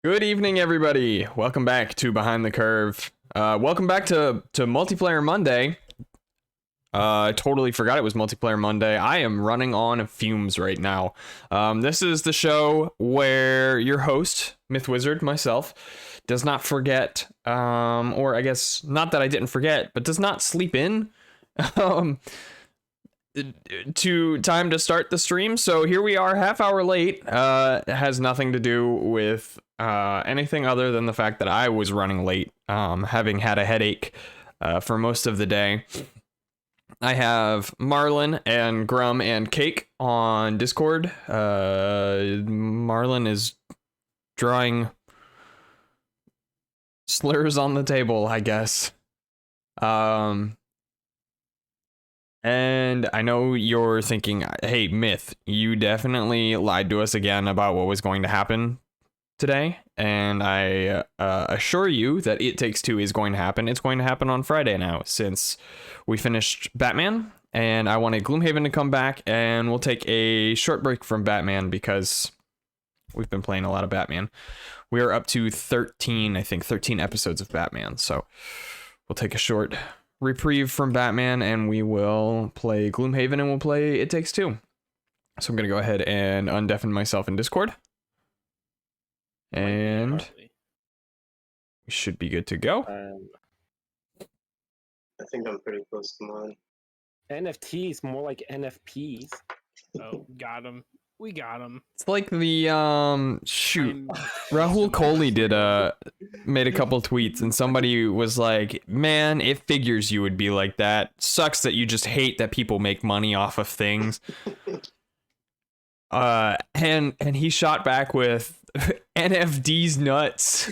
Good evening, everybody. Welcome back to Behind the Curve. Welcome back to Multiplayer Monday. I totally forgot it was Multiplayer Monday. I am running on fumes right now. This is the show where your host, Myth Wizard, myself, does not forget, or I guess not that I didn't forget, but does not sleep in to time to start the stream. So here we are, half hour late. It has nothing to do with anything other than the fact that I was running late, having had a headache for most of the day. I have Marlon and Grum and Cake on Discord. Marlon is drawing slurs on the table, I guess. And I know you're thinking, hey, Myth, you definitely lied to us again about what was going to happen today. And I assure you that It Takes Two is going to happen. It's going to happen on Friday now, since we finished Batman. And I wanted Gloomhaven to come back, and we'll take a short break from Batman because we've been playing a lot of Batman. We are up to 13 episodes of Batman. So we'll take a short reprieve from Batman, and we will play Gloomhaven, and we'll play It Takes Two. So I'm going to go ahead and undeafen myself in Discord. And we should be good to go. I think I'm pretty close to mine. NFTs, more like NFPs. Oh, got him. We got him. It's like the Rahul Kohli made a couple tweets, and somebody was like, "Man, it figures you would be like that. Sucks that you just hate that people make money off of things." And he shot back with NFD's nuts.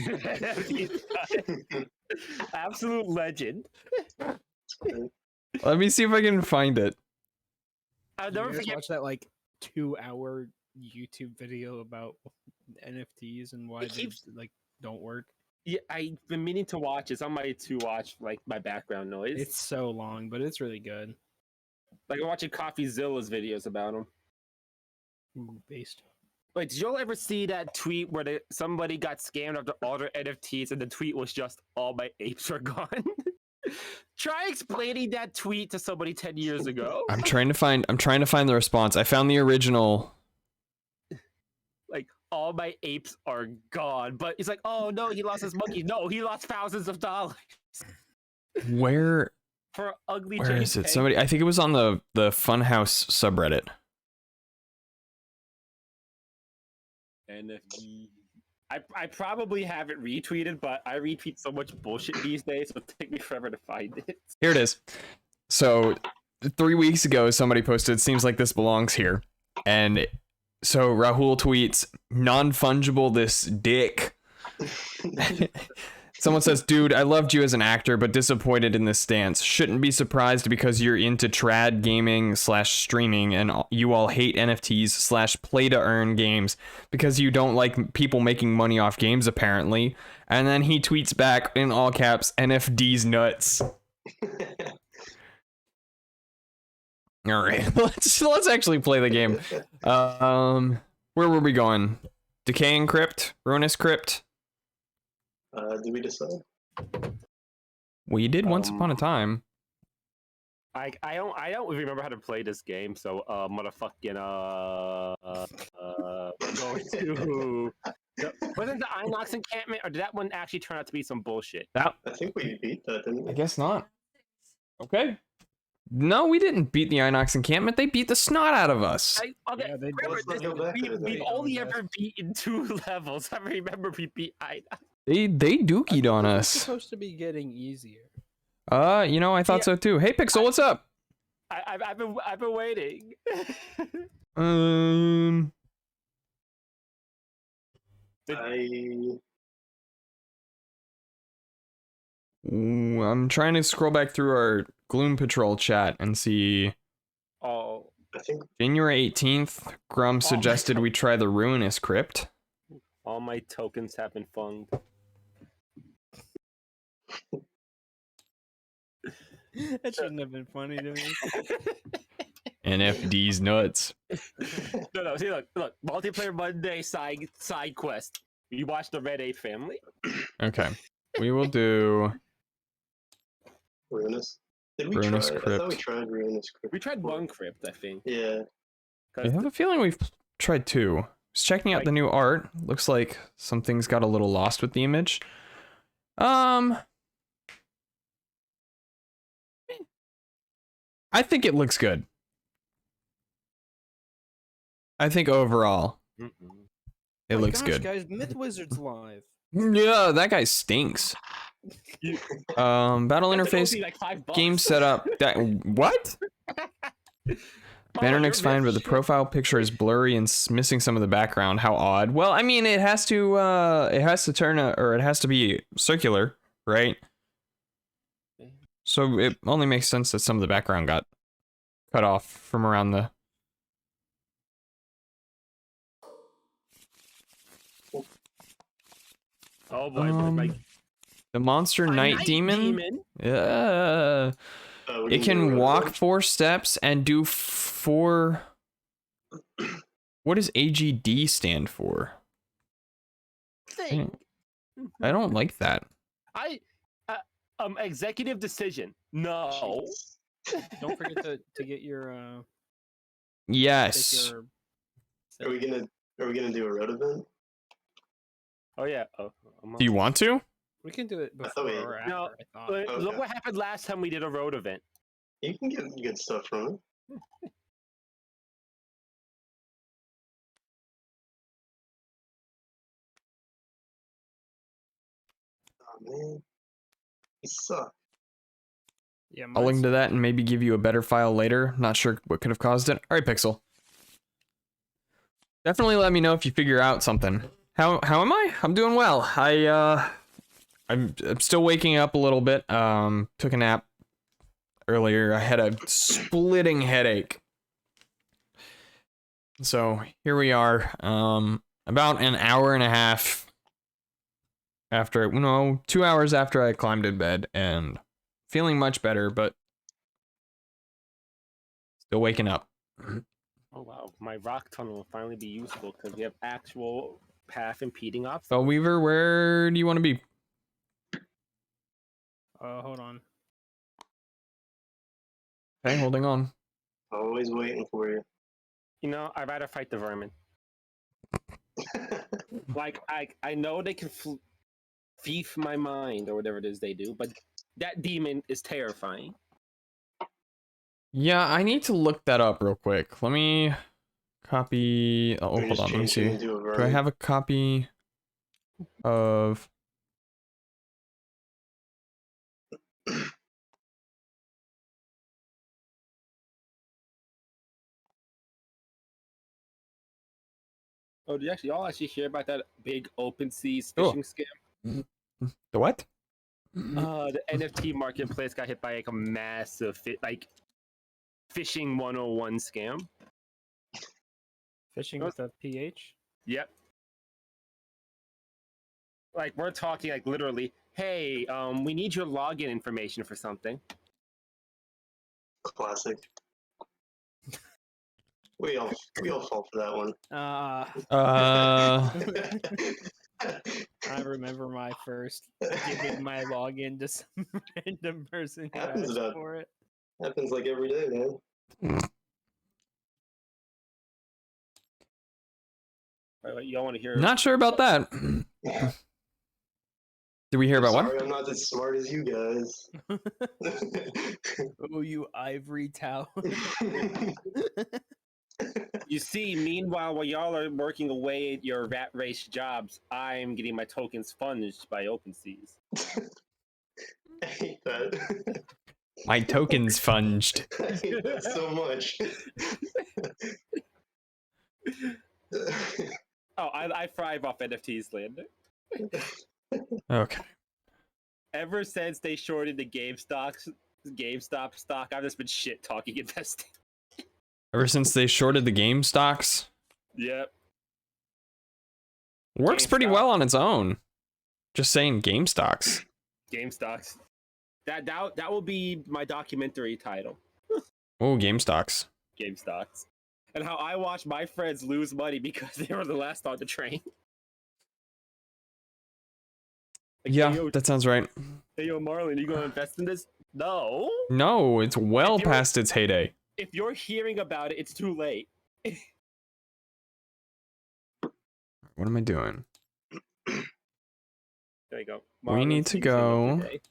Absolute legend. Let me see if I can find it. I'll Did you never guys forget. watch that like 2-hour YouTube video about NFTs and why It they keeps- like don't work? Yeah, I've been meaning to watch. It's on my to watch, like my background noise. It's so long, but it's really good. like I'm watching CoffeeZilla's videos about them. Ooh, based. Wait, did y'all ever see that tweet where somebody got scammed after all their NFTs, and the tweet was just "all my apes are gone"? Try explaining that tweet to somebody 10 years ago. I'm trying to find the response. I found the original. Like, all my apes are gone, but it's like, oh no, he lost his monkey. No, he lost thousands of dollars Where for ugly. Where is it? JPEG. Somebody, I think it was on the Funhouse subreddit. NFT. I probably have it retweeted, but I retweet so much bullshit these days, so it'll take me forever to find it. Here it is. So 3 weeks ago, somebody posted, "Seems like this belongs here," and so Rahul tweets, "Non-fungible this dick." Someone says, "Dude, I loved you as an actor, but disappointed in this stance. Shouldn't be surprised because you're into trad gaming / streaming, and you all hate NFTs / play to earn games because you don't like people making money off games, apparently." And then he tweets back in all caps, "NFD's nuts." All right, let's actually play the game. Where were we going? Decaying Crypt, Ruinous Crypt. Did we decide? We did once upon a time. I don't remember how to play this game, so motherfucking going to wasn't the Inox encampment, or did that one actually turn out to be some bullshit? That, I think we beat that, didn't we? I guess not. Okay. No, we didn't beat the Inox encampment. They beat the snot out of us. Okay, Yeah, they remember both go back to we've the only Inox. ever beaten 2 levels. I remember we beat Inox. They dookied on It's us. supposed to be getting easier. I thought so too. Hey, Pixel, what's up? I've been waiting. I'm trying to scroll back through our Gloom Patrol chat and see. Oh, I think January 18th, Grum suggested we try the Ruinous Crypt. all my tokens have been funged. That shouldn't have been funny to me. NFD's nuts. No, see, look, Multiplayer Monday side quest. You watch the Red Ape Family? Okay. We will do Ruinous. Did we Ruinous try? I thought we Crypt. tried Ruinous Crypt. We tried before. one crypt, I think. Yeah. I have a feeling we've tried two. Just checking out the new art. Looks like some things got a little lost with the image. I think it looks good. I think overall it looks good. Guys, Myth Wizard's live. Yeah, that guy stinks. Battle interface, Like $5. game setup. That what? Bannernick's fine, but the profile picture is blurry and missing some of the background. How odd. Well, I mean, it has to turn or it has to be circular, right? So it only makes sense that some of the background got cut off from around the. Oh boy, The monster night demon. Yeah. We It can do can a walk road 4 steps and do 4. What does AGD stand for? I don't like that. Executive decision. No. Don't forget to get your Yes. Are we gonna do a road event? Oh yeah. Do you want to? We can do it I before thought we- or after. No, I thought. Look Okay. what happened last time we did a road event. You can get good stuff from it. Oh man, you suck. Yeah, I'll link mine's- to that and maybe give you a better file later. Not sure what could have caused it. All right, Pixel. Definitely let me know if you figure out something. How am I? I'm doing well. I'm still waking up a little bit. Took a nap earlier. I had a splitting headache. So here we are. About an hour and a half after, 2 hours after I climbed in bed and feeling much better, but still waking up. Oh wow, my rock tunnel will finally be useful because we have actual path impeding obstacles. So Weaver, where do you want to be? Hold on. Okay, holding on. Always waiting for you. You know, I'd rather fight the vermin. Like I know they can thief my mind or whatever it is they do, but that demon is terrifying. Yeah, I need to look that up real quick. Let me copy. Oh, We hold just on. Let me changed it see. into a Do I vermin. have a copy of? Oh, did y'all actually hear about that big open seas Oh. fishing scam? The what? The NFT marketplace got hit by like a massive fishing 101 scam. Fishing with a PH? Yep. Like we're talking like literally, hey, we need your login information for something. Classic. We all fall for that one. I remember my first giving my login to some random person who Happens asked about- for it. Happens like every day, man. Y'all want to hear? Not sure about that. Did we hear about Sorry, what? I'm not as smart as you guys. Oh, you ivory tower. You see, meanwhile, while y'all are working away at your rat race jobs, I'm getting my tokens sponged by OpenSeas. I hate that. My tokens funged. I hate that so much. Oh, I thrive off NFTs, Lander. Okay. Ever since they shorted the GameStop stock, I've just been shit talking investing. Ever since they shorted the game stocks, Yep. works pretty GameStop. well on its own. Just saying, game stocks. Game stocks. That will be my documentary title. Oh, game stocks. Game stocks. And how I watched my friends lose money because they were the last on the train. Like, Yeah, hey, yo, that sounds right. hey, yo, Marlon, you gonna invest in this? No. No, it's well If you're- past its heyday. If you're hearing about it, it's too late. What am I doing? There you go. We need to Marlon, save up your go. day.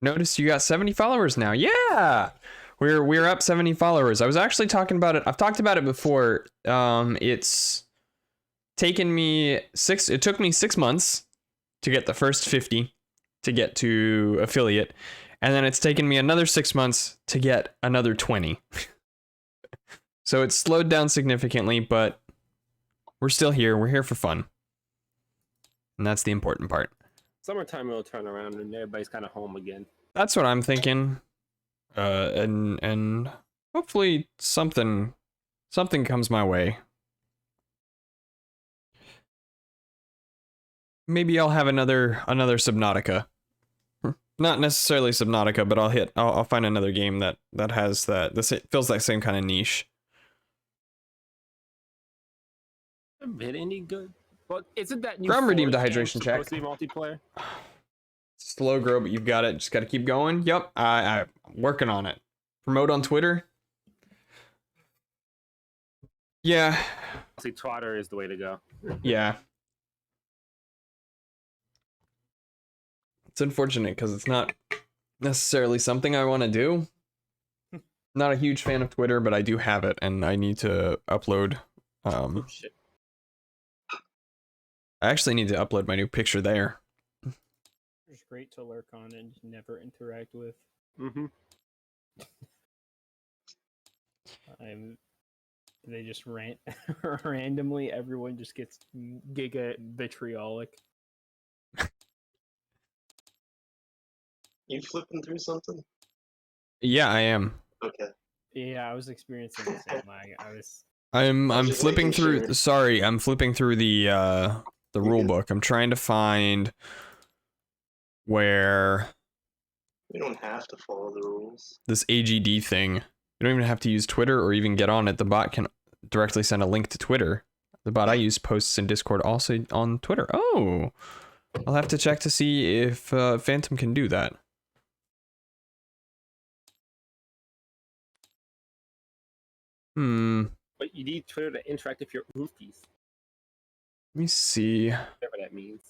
Notice you got 70 followers now. Yeah, we're up 70 followers. I was actually talking about it. I've talked about it before. It's taken me it took me 6 months to get the first 50 to get to affiliate, and then it's taken me another 6 months to get another 20. So it's slowed down significantly, but we're still here. We're here for fun, and that's the important part. Summertime will turn around and everybody's kind of home again. That's what I'm thinking. And hopefully something comes my way. Maybe I'll have another Subnautica. Not necessarily Subnautica, but I'll find another game that has that feels that same kind of niche. A bit any good. Well, isn't that new Grum redeemed a Forge game hydration check. supposed to be multiplayer? Slow grow, but you've got it. Just got to keep going. Yep, I'm working on it. Promote on Twitter. Yeah, See, Twitter is the way to go. yeah. It's unfortunate because it's not necessarily something I want to do. Not a huge fan of Twitter, but I do have it, and I need to upload. Oh, shit. I actually need to upload my new picture there. It's great to lurk on and never interact with. Mm-hmm. They just rant randomly. Everyone just gets giga vitriolic. You flipping through something? Yeah, I am. Okay. Yeah, I was experiencing the same lag. I'm just flipping making through. sure. Sorry, I'm flipping through the rule good. book. I'm trying to find where We don't have to follow the rules. this AGD thing. You don't even have to use Twitter or even get on it. The bot can directly send a link to Twitter. The bot I use posts in Discord also on Twitter. Oh, I'll have to check to see if Phantom can do that. But you need Twitter to interact with your roofies. Let me see. Whatever that means.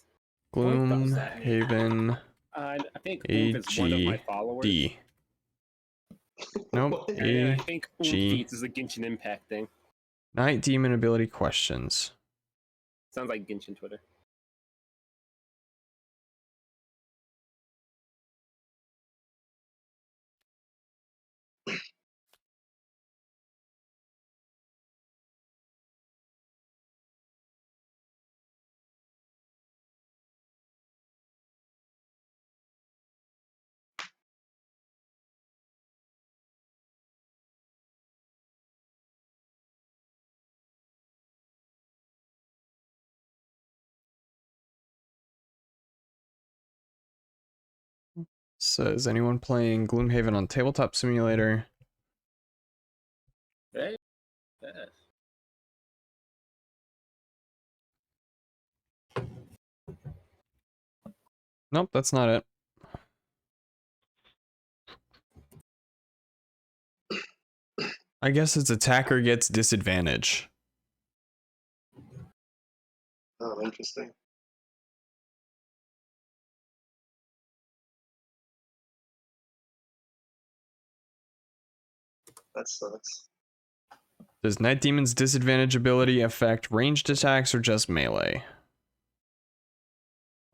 Gloomhaven I think Oof is one of my followers. D. Nope. And I think G. Oof is a Genshin Impact thing. Night Demon ability questions. Sounds like Genshin Twitter. So is anyone playing Gloomhaven on Tabletop Simulator? Hey. Yes. Nope, that's not it. I guess its attacker gets disadvantage. Oh, interesting. That sucks. Does Night Demon's disadvantage ability affect ranged attacks or just melee?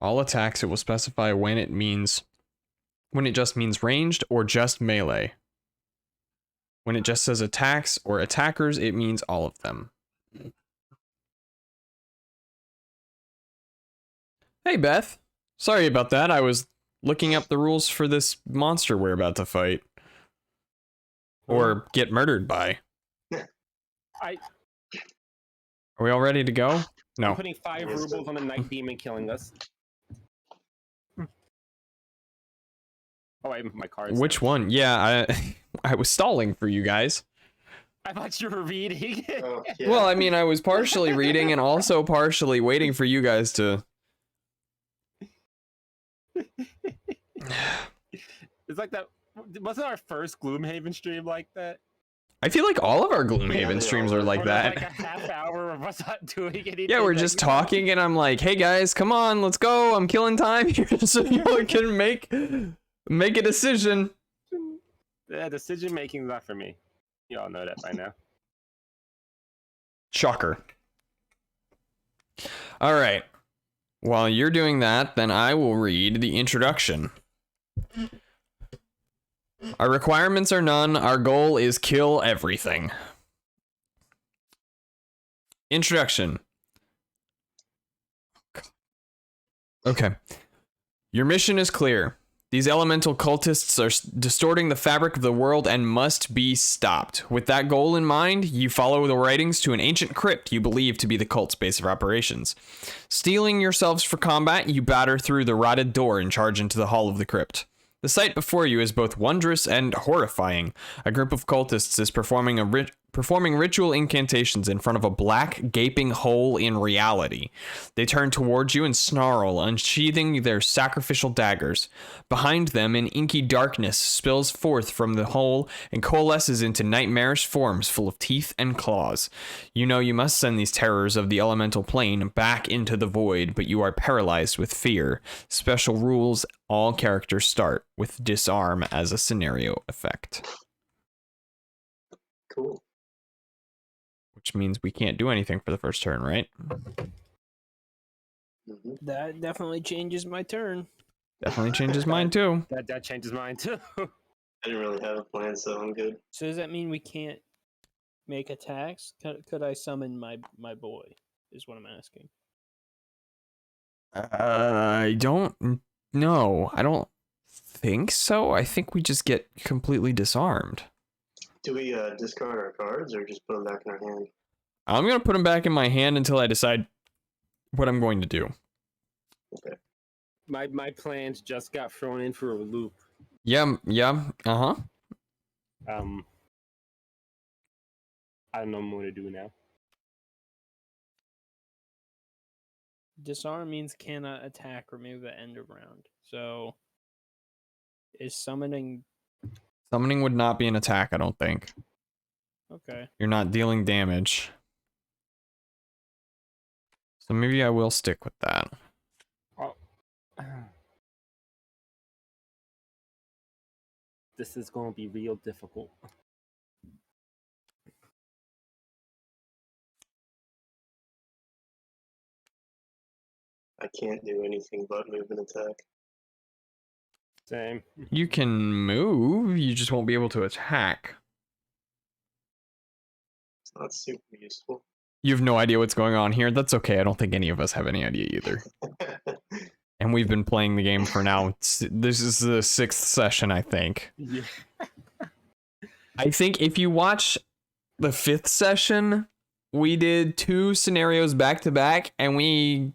All attacks, it will specify when it just means ranged or just melee. When it just says attacks or attackers, it means all of them. Hey Beth, sorry about that. I was looking up the rules for this monster we're about to fight. Or get murdered by. Are we all ready to go? I'm No. putting 5 rubles on a Night Demon killing us. Oh, my card. Which one? Yeah, I was stalling for you guys. I thought you were reading. Oh, yeah. Well, I mean, I was partially reading and also partially waiting for you guys to... It's like that. Wasn't our first Gloomhaven stream like that? I feel like all of our Gloomhaven streams are like Or there's that. like a half hour of us not doing anything. Yeah, we're like, just talking, and I'm like, "Hey guys, come on, let's go! I'm killing time here, so you can make a decision." Yeah, decision making is not for me. You all know that by now. Shocker. All right. While you're doing that, then I will read the introduction. Our requirements are none. Our goal is kill everything. Introduction. Okay. Your mission is clear. These elemental cultists are distorting the fabric of the world and must be stopped. With that goal in mind, you follow the writings to an ancient crypt you believe to be the cult's base of operations. Steeling yourselves for combat, you batter through the rotted door and charge into the hall of the crypt. The sight before you is both wondrous and horrifying. A group of cultists is performing ritual incantations in front of a black, gaping hole in reality. They turn towards you and snarl, unsheathing their sacrificial daggers. Behind them, an inky darkness spills forth from the hole and coalesces into nightmarish forms full of teeth and claws. You know you must send these terrors of the elemental plane back into the void, but you are paralyzed with fear. Special rules: all characters start with disarm as a scenario effect. Cool. Which means we can't do anything for the first turn, right? Mm-hmm. That definitely changes my turn. Definitely changes mine too. That changes mine too. I didn't really have a plan, so I'm good. So does that mean we can't make attacks? Could I summon my boy? Is what I'm asking. I don't know. I don't think so. I think we just get completely disarmed. Do we discard our cards or just put them back in our hand? I'm going to put them back in my hand until I decide what I'm going to do. Okay. My plans just got thrown in for a loop. Yeah, uh-huh. I don't know what I'm going to do now. Disarm means cannot attack or move at end of round. So is summoning Summoning would not be an attack, I don't think. okay? You're not dealing damage. So maybe I will stick with that. Oh. This is going to be real difficult. I can't do anything but move and attack. Same. You can move, you just won't be able to attack. It's not super useful. You have no idea what's going on here. That's okay. I don't think any of us have any idea either. And we've been playing the game for now. This is the 6th session, I think. Yeah. I think if you watch the 5th session, we did 2 scenarios back to back, and we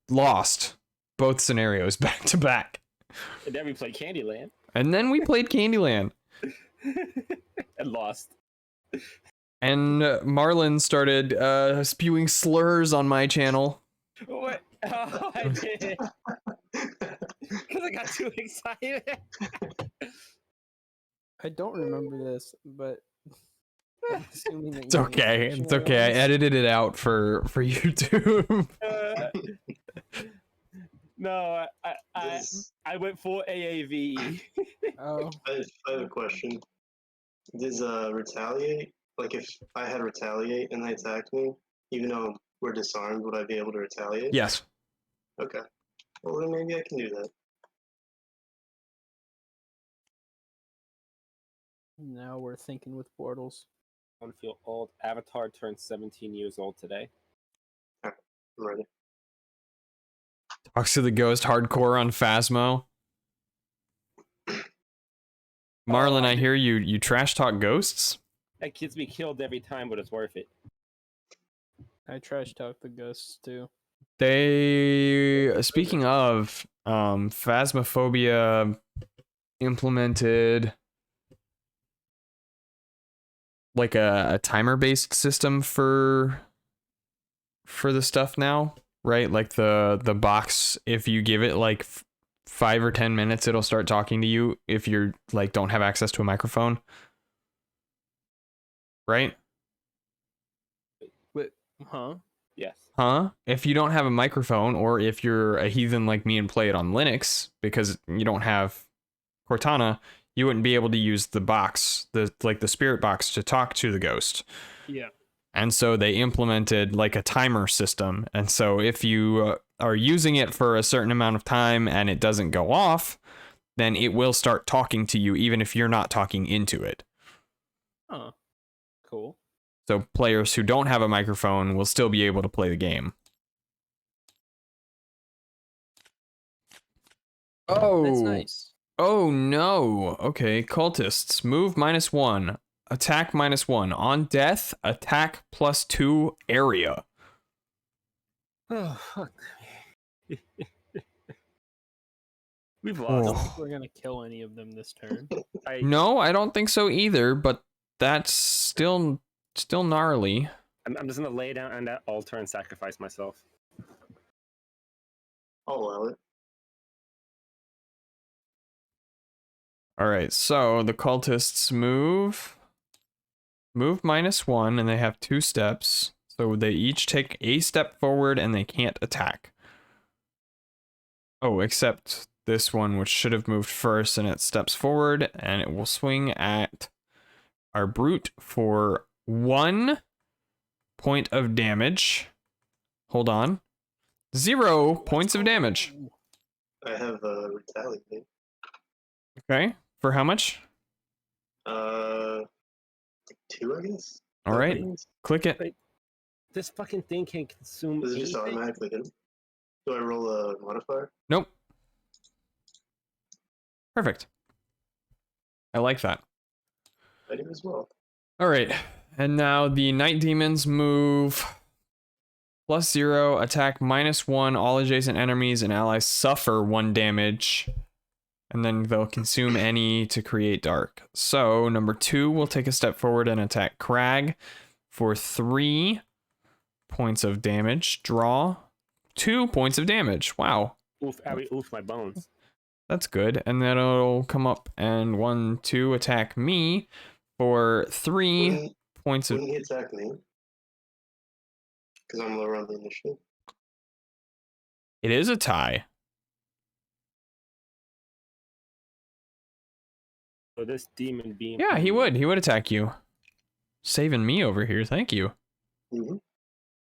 lost both scenarios back to back. And then we played Candyland. And then we played Candyland. And lost. And Marlon started spewing slurs on my channel. What? Oh, I did. Because I got too excited. I don't remember this, but I'm assuming that It's okay. It's okay. I edited it out for YouTube. No, Does- I went full AAVE. Oh, I have a question. Does retaliate, like if I had retaliate and they attacked me, even though we're disarmed, would I be able to retaliate? Yes. Okay. Well, then maybe I can do that. now we're thinking with portals. I want to feel old. Avatar turned 17 years old today. I'm ready. Talks to the ghost hardcore on Phasmo. Marlon, I hear you trash talk ghosts. That gets me killed every time, but it's worth it. I trash talk the ghosts too. They, speaking of, Phasmophobia implemented like a timer based system for the stuff now, right? Like the box, if you give it like 5 or 10 minutes it'll start talking to you if you're like don't have access to a microphone. Right? Wait, huh? Yes. Huh? If you don't have a microphone, or if you're a heathen like me and play it on Linux because you don't have Cortana, you wouldn't be able to use the box, the spirit box, to talk to the ghost. Yeah. And so they implemented like a timer system. And so if you are using it for a certain amount of time and it doesn't go off, then it will start talking to you even if you're not talking into it. Oh, cool. So players who don't have a microphone will still be able to play the game. Oh, That's nice. Oh no. Okay, cultists. Move -1. Attack -1. On death, attack +2 area. Oh, fuck. We've I lost. don't think we're gonna kill any of them this turn. No, I don't think so either, but that's still gnarly. I'm just gonna lay down on that altar and sacrifice myself. I'll allow it. All right, so the cultists move -1, and they have 2 steps. So they each take a step forward, and they can't attack. Oh, except this one, which should have moved first, and it steps forward, and it will swing at our brute for 1 point of damage. Hold on. 0 points of damage. I have a retaliate. Okay, for how much? 2, I guess. All right, click it. This fucking thing can consume. Does it just anything? automatically hit him? Do I roll a modifier? Nope. Perfect. I like that. I do as well. All right, and now the night demons move +0, attack -1. All adjacent enemies and allies suffer 1 damage, and then they'll consume any to create dark. So number 2 will take a step forward and attack Crag for 3 points of damage. Draw 2 points of damage. Wow. Oof, oof, my bones. That's good. And then it'll come up and 1, 2 attack me for 3 points of... Wouldn't he attack me? Because I'm lower on the initiative. It is a tie. So this demon being. Yeah, he would. He would attack you. Saving me over here. Thank you. Mm-hmm.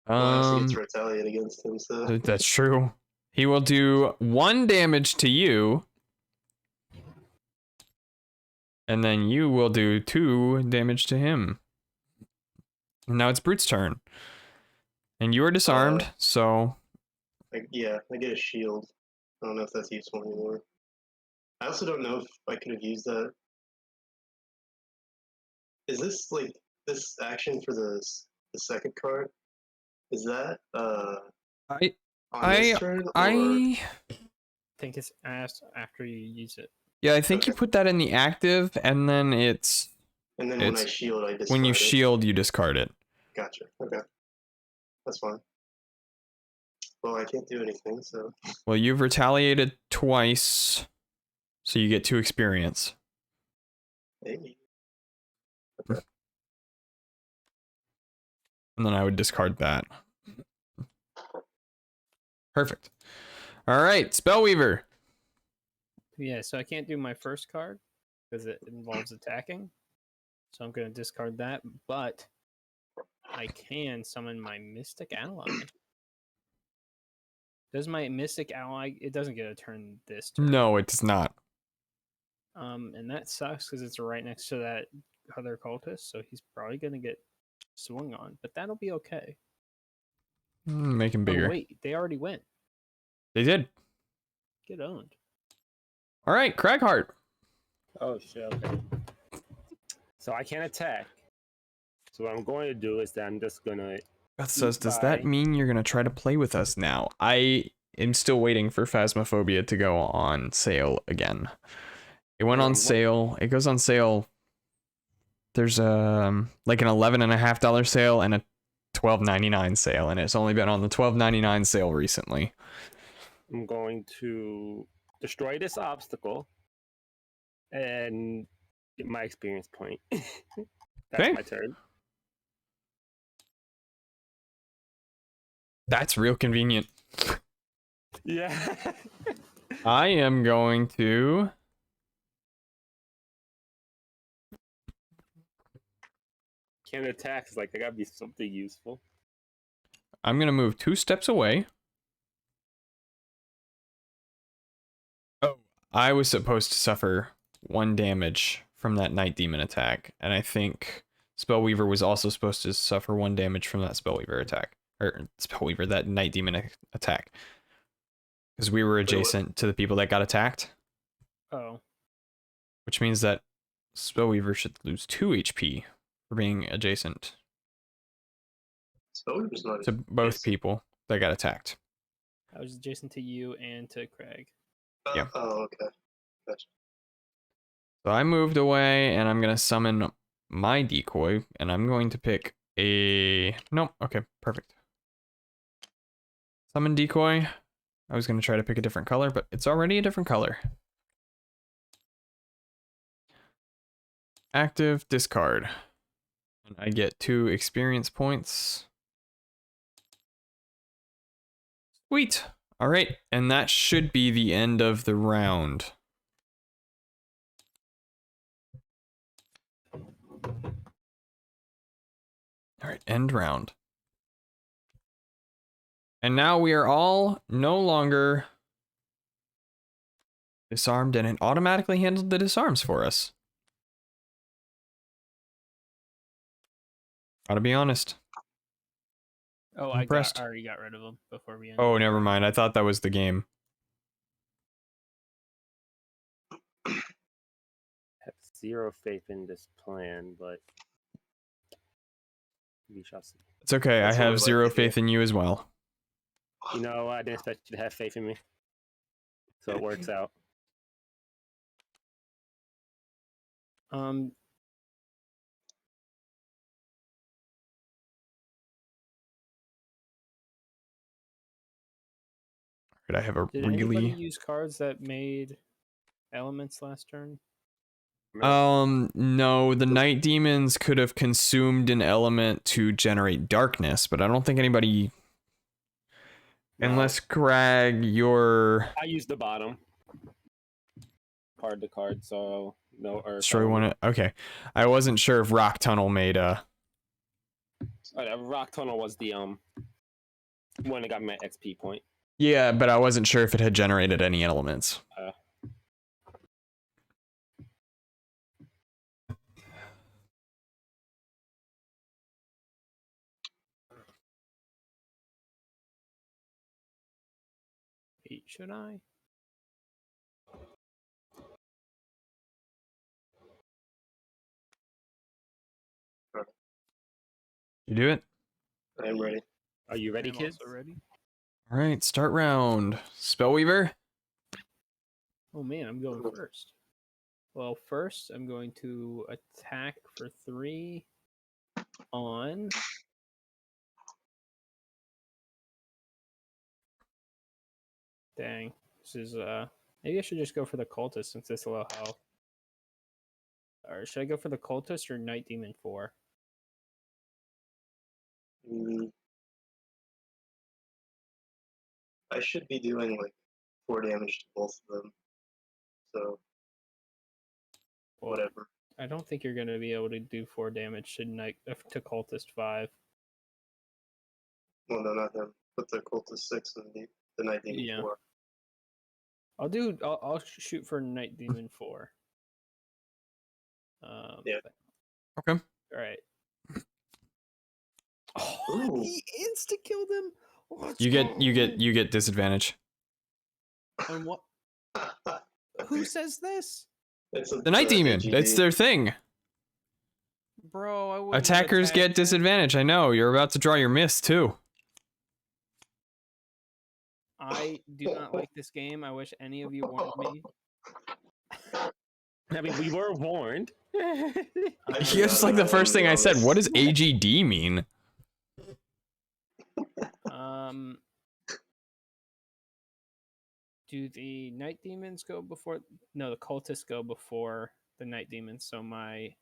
Well, I actually get to retaliate against him, so... That's true. He will do 1 damage to you. And then you will do 2 damage to him. And now it's Brute's turn. And you are disarmed, so... Yeah, I get a shield. I don't know if that's useful anymore. I also don't know if I could have used that. Is this, like, this action for the second card? Is that, on this turn, or... I think it's asked after you use it. Yeah, I think you put that in the active, and then it's... And then when I shield, I discard When you it. shield, you discard it. Gotcha. Okay. That's fine. Well, I can't do anything, so... Well, you've retaliated twice, so you get 2 experience. Hey. And then I would discard that. Perfect. All right, Spellweaver. Yeah, so I can't do my first card because it involves attacking. So I'm going to discard that, but I can summon my Mystic Ally. Does my Mystic Ally... It doesn't get a turn this turn. No, it does not. And that sucks because it's right next to that other cultist, so he's probably going to get swung on. But that'll be okay. Make him bigger. Oh, wait, they already went. They did. Get owned. All right, Craghart. Oh shit. Okay. So I can't attack. So what I'm going to do is that I'm just gonna. Beth says, does that mean you're going to try to play with us now? I am still waiting for Phasmophobia to go on sale again. It went on sale. It goes on sale. There's like an $11.50 sale and a $12.99 sale, and it's only been on the $12.99 sale recently. I'm going to destroy this obstacle, and get my experience point. That's Okay. my turn. That's real convenient. Yeah. I am going to... Can't attack. It's like, there gotta be something useful. I'm going to move 2 steps away. Oh, I was supposed to suffer 1 damage from that Night Demon attack, and I think Spellweaver was also supposed to suffer 1 damage from that Spellweaver attack. Or Spellweaver, that Night Demon attack. Because we were adjacent to the people that got attacked. Oh. Which means that Spellweaver should lose 2 HP for being adjacent Spellweaver's not to both people that got attacked. I was adjacent to you and to Craig. Yeah. Oh, okay. Gotcha. So I moved away, and I'm going to summon my decoy, and I'm going to pick a... Nope, okay, perfect. Summon decoy. I was going to try to pick a different color, but it's already a different color. Active, discard. And I get 2 experience points. Sweet. All right, and that should be the end of the round. All right, end round. And now we are all no longer disarmed, and it automatically handled the disarms for us. Gotta be honest. Oh, Impressed. I already got rid of them before we ended. Oh, never mind. I thought that was the game. Have zero faith in this plan, but we shall see. It's okay. That's I what have we like zero to hear. faith in you as well. You know, I didn't expect you to have faith in me. So it works out. I have a Did anybody really... use cards that made elements last turn? No, the night demons could have consumed an element to generate darkness, but I don't think anybody... No. Unless, Crag, you're... I used the bottom. Card to card, so no earth. Destroy one... Okay. I wasn't sure if Rock Tunnel made a... Rock Tunnel was the one that got my XP point. Yeah, but I wasn't sure if it had generated any elements. Wait, should I? You do it? I am ready. Are you ready, I'm kids? also ready. All right, start round. Spellweaver? Oh man, I'm going first. Well, first I'm going to attack for 3 on Dang. This is maybe I should just go for the cultist since it's a low health. Or should I go for the cultist or Night Demon 4? I should be doing like 4 damage to both of them. So whatever. I don't think you're gonna be able to do 4 damage to cultist 5. Well, no, not them. Put the cultist 6 and the night demon Yeah. 4. I'll shoot for Night Demon 4. Yeah. Okay. All right. Ooh. He insta killed him. You get disadvantage. On what? Who says this? It's The Night Demon. AGD. It's their thing. Bro, I wouldn't have Attackers get attacked him. disadvantage. I know. You're about to draw your mist too. I do not like this game. I wish any of you warned me. I mean, we were warned. I It's like the first thing I said. What does AGD mean? Do the night demons go before? No, the cultists go before the night demons. So my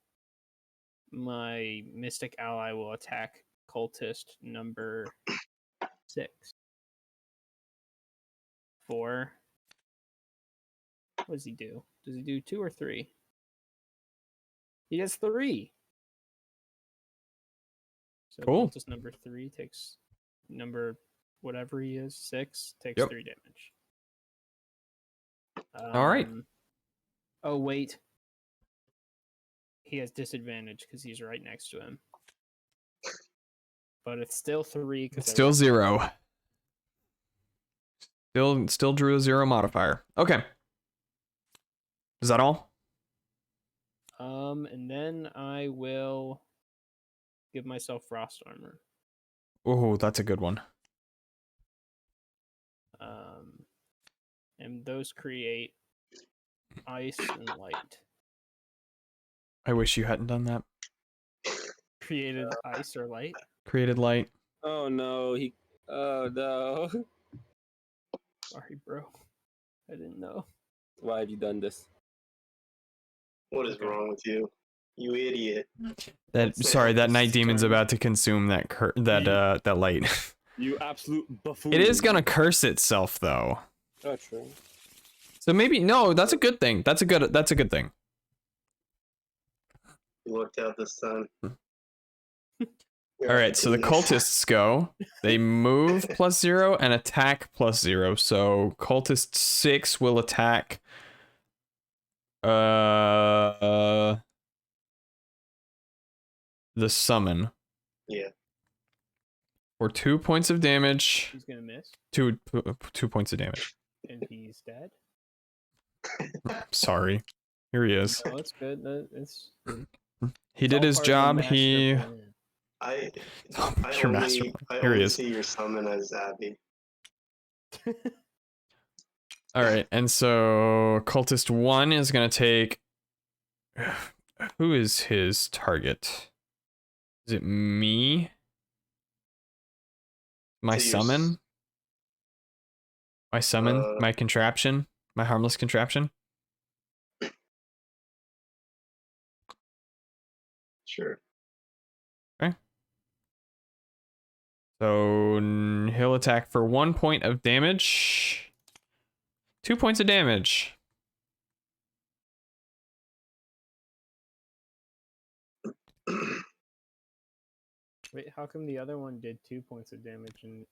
mystic ally will attack cultist number 6. 4. What does he do? Does he do 2 or 3? He does 3. So Cool. cultist number 3 takes number whatever he is, 6 takes 3 damage. All right. Oh wait. He has disadvantage because he's right next to him. But it's still 3. It's still 0. Still drew a 0 modifier. Okay. Is that all? And then I will give myself frost armor. Oh, that's a good one. And those create ice and light. I wish you hadn't done that. Created ice or light? Created light. Oh no, oh no. Sorry, bro. I didn't know. Why have you done this? What is wrong with you? You idiot. That night demon's about to consume that light. You absolute buffoon. It is gonna curse itself though. Oh, true. So maybe no, that's a good thing. That's a good thing. You lucked out this time. All right, so the cultists go. They move +0 and attack +0. So cultist 6 will attack. The summon. Yeah. For 2 points of damage. He's gonna miss. 2 points of damage. And he's dead. Sorry. Here he is. Oh, it's good. He did his job. He. I Your master only, plan. I Here he only is. see your summon as Abby. All right, and so cultist 1 is gonna take. Who is his target? Is it me? My So summon? My contraption? My harmless contraption? Sure. So he'll attack for 1 point of damage. 2 points of damage. Wait, how come the other one did 2 points of damage and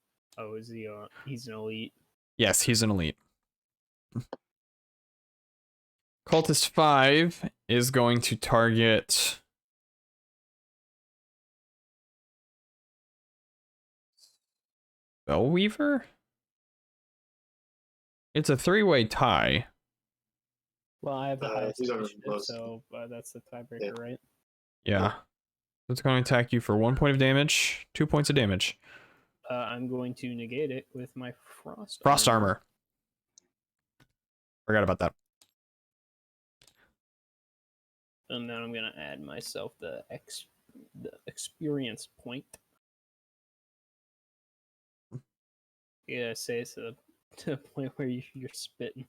is he he's an elite? Yes, he's an elite. Cultist 5 is going to target Spellweaver? It's a 3-way tie. Well, I have the highest he's already initiative, close. so that's the tiebreaker, Yeah. right? Yeah. So it's going to attack you for 1 point of damage, 2 points of damage. I'm going to negate it with my frost Armor. Forgot about that. And then I'm gonna add myself the experience point. Yeah, say it's to the point where you're spitting.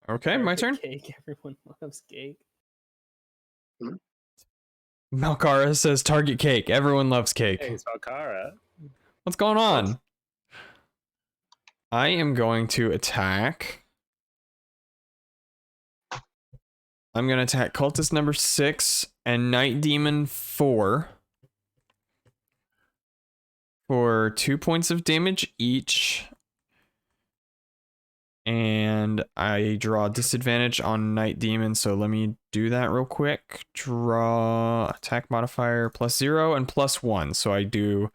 Okay, my turn. Cake. Everyone loves cake. Malkara says target cake. Everyone loves cake. Hey, it's Valkara. What's going on? I am going to attack. I'm going to attack cultist number 6 and night demon 4 for 2 points of damage each. And I draw disadvantage on night demon, so let me do that real quick. Draw attack modifier +0 and +1. So I do.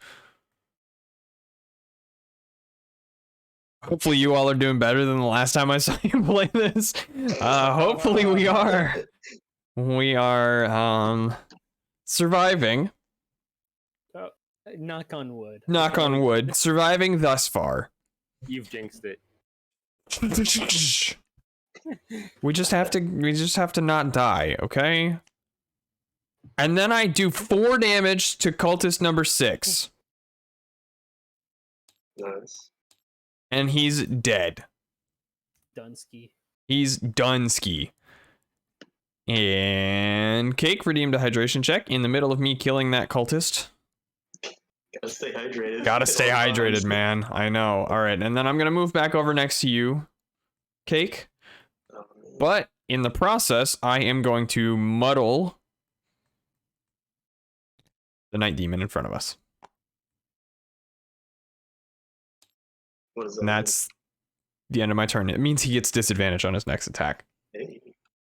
Hopefully you all are doing better than the last time I saw you play this. Hopefully we are. We are surviving. Knock on wood. Knock on wood. Surviving thus far. You've jinxed it. We just have to not die, okay? And then I do 4 damage to cultist number 6. Nice. And he's dead. Dunsky. He's Dunsky. And Cake redeemed a hydration check in the middle of me killing that cultist. Gotta stay hydrated. Gotta stay At all hydrated, times. man. I know. All right, and then I'm gonna move back over next to you, Cake. Oh, man. But in the process, I am going to muddle the night demon in front of us. What is that? And that's the end of my turn. It means he gets disadvantage on his next attack. Hey,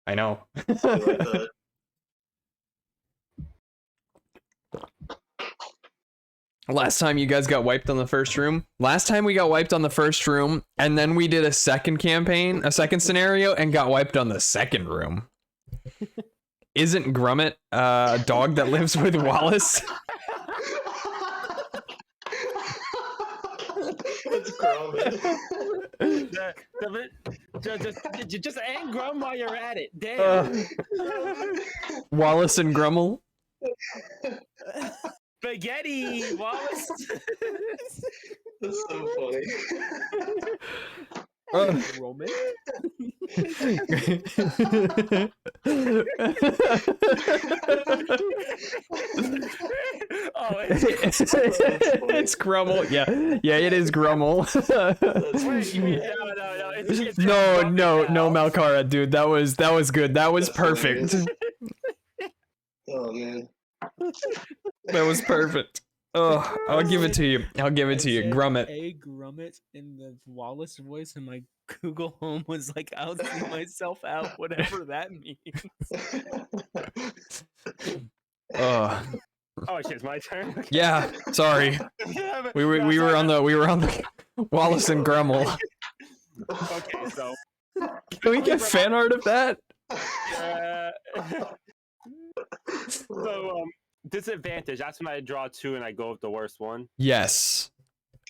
I know. I like that. Last time you guys got wiped on the first room. Last time we got wiped on the first room, and then we did a second campaign, a second scenario, and got wiped on the second room. Isn't Grummet a dog that lives with Wallace? It's Grummet. Just end Grum while you're at it. Damn. Wallace and Grummel? Spaghetti, Wallace. That's so funny. Roman? Oh, It's Grummel. Yeah, it is Grummel. No, Malkara, dude, that was good. That was That's perfect. hilarious. Oh man. That was perfect. Oh, I'll give it to you. I'll give it to you, Grummet. A Grummet in the Wallace voice, and my Google Home was like, "I'll see myself out," whatever that means. Oh, oh shit, it's my turn. Okay. yeah. Sorry, we were on the Wallace and Grummel. Okay, so Can we get fan art of that? so disadvantage. That's when I draw two and I go with the worst one. Yes,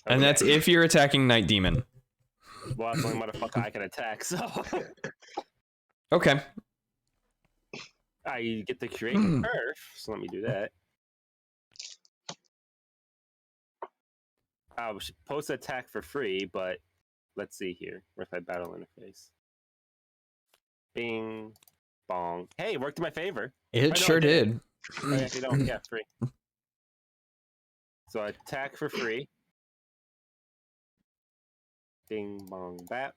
and that's if you're attacking Night Demon. Well, that's the only motherfucker I can attack. So Okay. I get to create a curve. So let me do that. I was supposed to attack for free, but let's see here. Where's my battle interface? Bing, bong. Hey, it worked in my favor. It no, sure it didn't. did. Oh, yeah, you don't. Yeah, free. So I attack for free. Ding, bong, bap.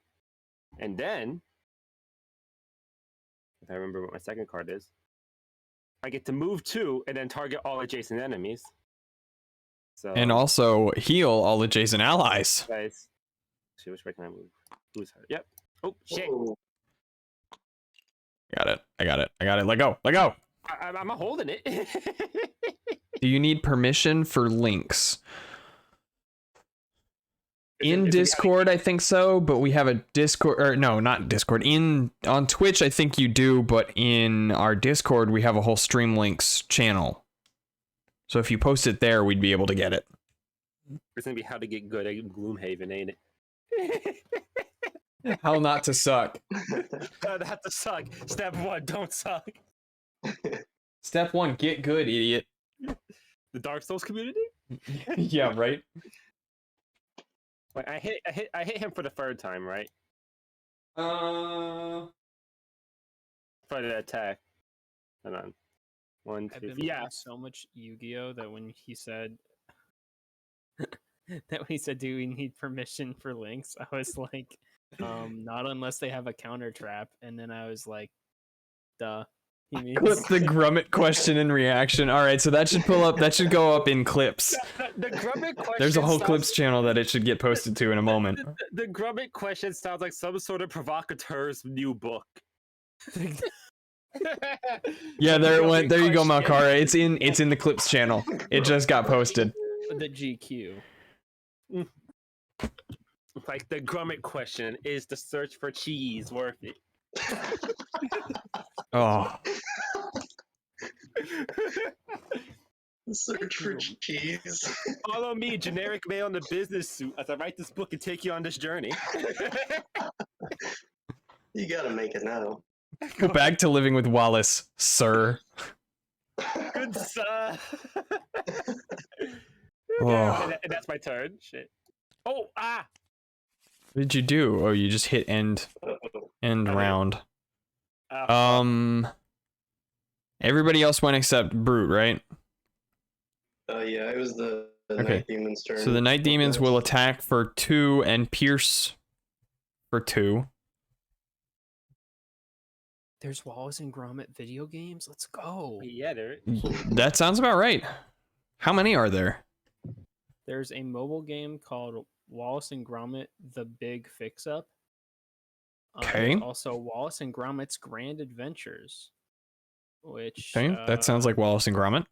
And then, if I remember what my second card is, I get to move two and then target all adjacent enemies. So, And also heal all adjacent allies. guys, see which way can I move? Who's her? Yep. Oh shit! Whoa. I got it. Let go. I'm holding it. Do you need permission for links? In Is it Discord, I think so, but we have a Discord, or no, not Discord. On Twitch, I think you do, but in our Discord, we have a whole Stream Links channel. So if you post it there, we'd be able to get it. It's gonna be how to get good at Gloomhaven, ain't it? How not to suck. That to suck. Step one, don't suck. Step 1, get good, idiot. The Dark Souls community. Yeah, right? Like I hit him for the third time, right? For the attack. Hold on. One, I've two, been playing yeah. so much Yu-Gi-Oh that when he said do we need permission for links, I was like, not unless they have a counter trap, and then I was like, duh. He means Clip the Grummet question and reaction. All right, so that should go up in clips. The Grummet question. There's a whole sounds- clips channel that it should get posted to in a moment. The Grummet question sounds like some sort of provocateur's new book. Yeah, there it Grummet went. There you go, question. Malkara. It's in the clips channel. It just got posted. the GQ. Like the Grummet question: is the search for cheese worth it? Oh, Search for cheese. Follow me, generic male in the business suit, as I write this book and take you on this journey. You gotta make it now. go back to living with Wallace, sir. Good sir. Oh. And that's my turn. Shit. Oh, ah! What did you do? Oh, you just hit end Uh-oh. round. Oh, Everybody else went except Brute, right? Yeah, it was the Okay. Night Demon's turn. So the Night Demons Okay. will attack for 2 and pierce for 2. There's Wallace and Gromit video games. Let's go. yeah, there. That sounds about right. How many are there? There's a mobile game called Wallace and Gromit: The Big Fix Up. Okay. There's also Wallace and Gromit's Grand Adventures, which Okay, that sounds like Wallace and Gromit.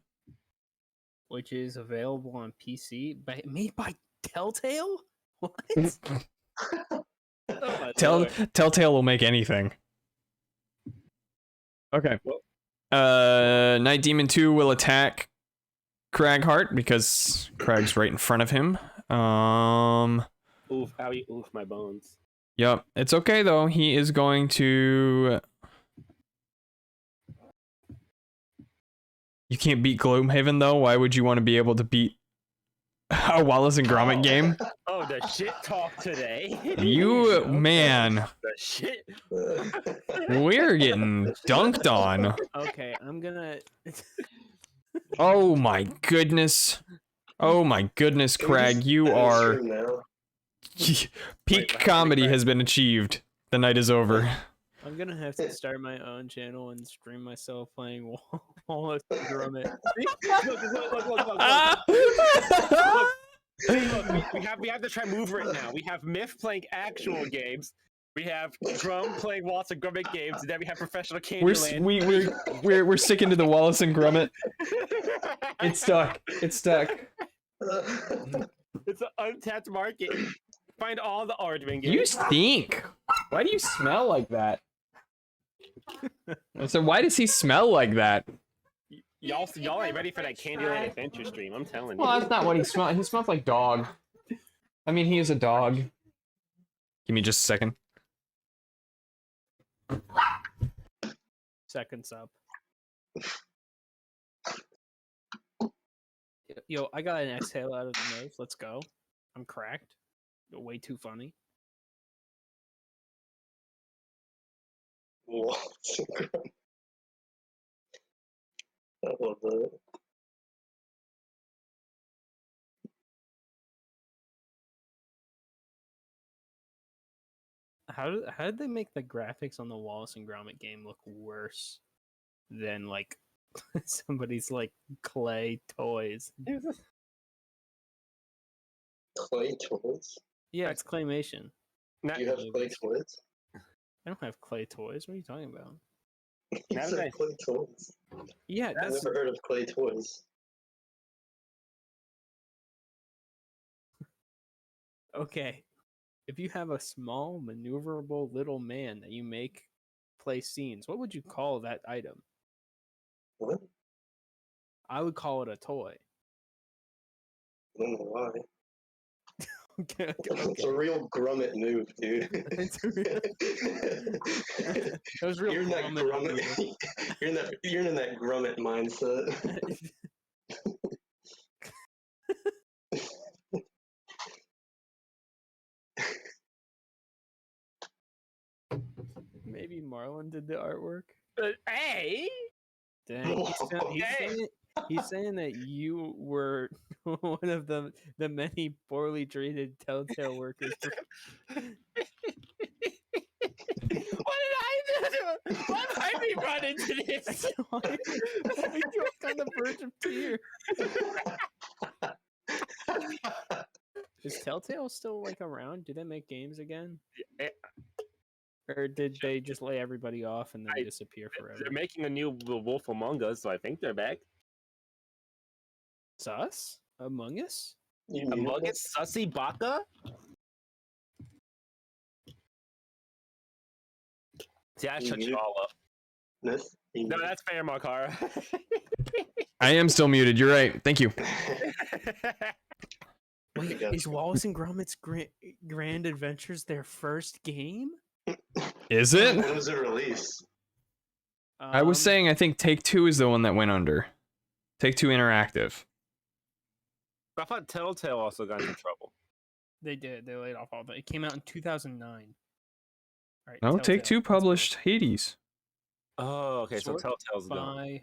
which is available on PC, made by Telltale. What? Oh my lord. Telltale will make anything. Okay. Night Demon 2 will attack Craghart because Crag's right in front of him. Oof, owie, oof, my bones. Yep. It's okay though. He is going to. You can't beat Gloomhaven though. Why would you want to be able to beat a Wallace and Gromit game? Oh, the shit talk today. You man, The shit. we're getting dunked on. Okay, I'm gonna. Oh my goodness. Oh my goodness, Can we Crag, just you end the are stream now? peak Wait, comedy Crag. has been achieved. The night is over. I'm gonna have to start my own channel and stream myself playing Wallace and Gromit. Look, we have to try move right now. We have Myth playing actual games. We have Grum playing Wallace and Gromit games, and then we have professional Candyland. We're sticking to the Wallace and Gromit. It's stuck. It's stuck. It's an untapped market. Find all the Aardman games. You stink. Why do you smell like that? So why does he smell like that? Y'all ain't ready for that Candyland adventure stream. I'm telling you. Well, that's not what he smelled. He smells like dog. I mean, he is a dog. Give me just a second. Seconds up. Yo, I got an exhale out of the nose. Let's go. I'm cracked. You're way too funny. What? I love that. How did they make the graphics on the Wallace and Gromit game look worse than like somebody's like clay toys? Clay toys? Yeah, it's claymation. Not, Do you have clay toys? I don't have clay toys. What are you talking about? You Now said that- clay toys. Yeah, I've that's never heard of clay toys. okay. If you have a small, maneuverable little man that you make play scenes, what would you call that item? What? I would call it a toy. I don't know why. Okay, It's a real Gromit move, dude. It's a real- That was real You're in that Gromit Gromit. You're in that Gromit mindset. Maybe Marlon did the artwork. hey! Dang, he's saying that you were one of the many poorly treated Telltale workers. What did I do? Why did I be brought into this? You're on the verge of tears. Is Telltale still like around? Do they make games again? Eh, Or did they just lay everybody off and then I- disappear forever? They're making a new Wolf Among Us, so I think they're back. Sus? Among Us? You mean Among it? Us, Sussy Baka? See, I shut you all up. This? No, that's fair, Makara. I am still muted. You're right. Thank you. Wait, got is you. Wallace and Gromit's Grand Adventures their first game? Is it? When was it released? I was saying I think Take-Two is the one that went under. Take-Two Interactive. I thought Telltale also got into trouble. They did. They laid off all of it. It came out in 2009. All right. No, Telltale, Take-Two let's go. published Hades. Oh, okay. So Sort Telltale's gone. by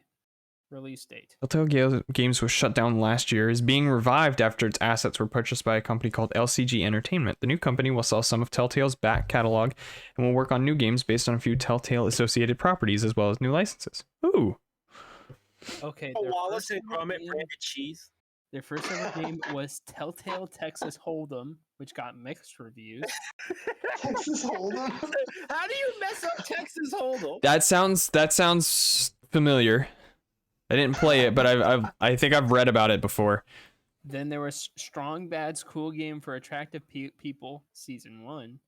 release date. Telltale Games was shut down last year, is being revived after its assets were purchased by a company called LCG Entertainment. The new company will sell some of Telltale's back catalog and will work on new games based on a few Telltale associated properties as well as new licenses. Ooh. Okay. Oh, their Wallace first and ever Gromit game- branded cheese. Their first ever game was Telltale Texas Hold'em, which got mixed reviews. Texas Hold'em. How do you mess up Texas Hold'em? That sounds familiar. I didn't play it, but I think I've read about it before. Then there was Strong Bad's Cool Game for Attractive People, Season 1.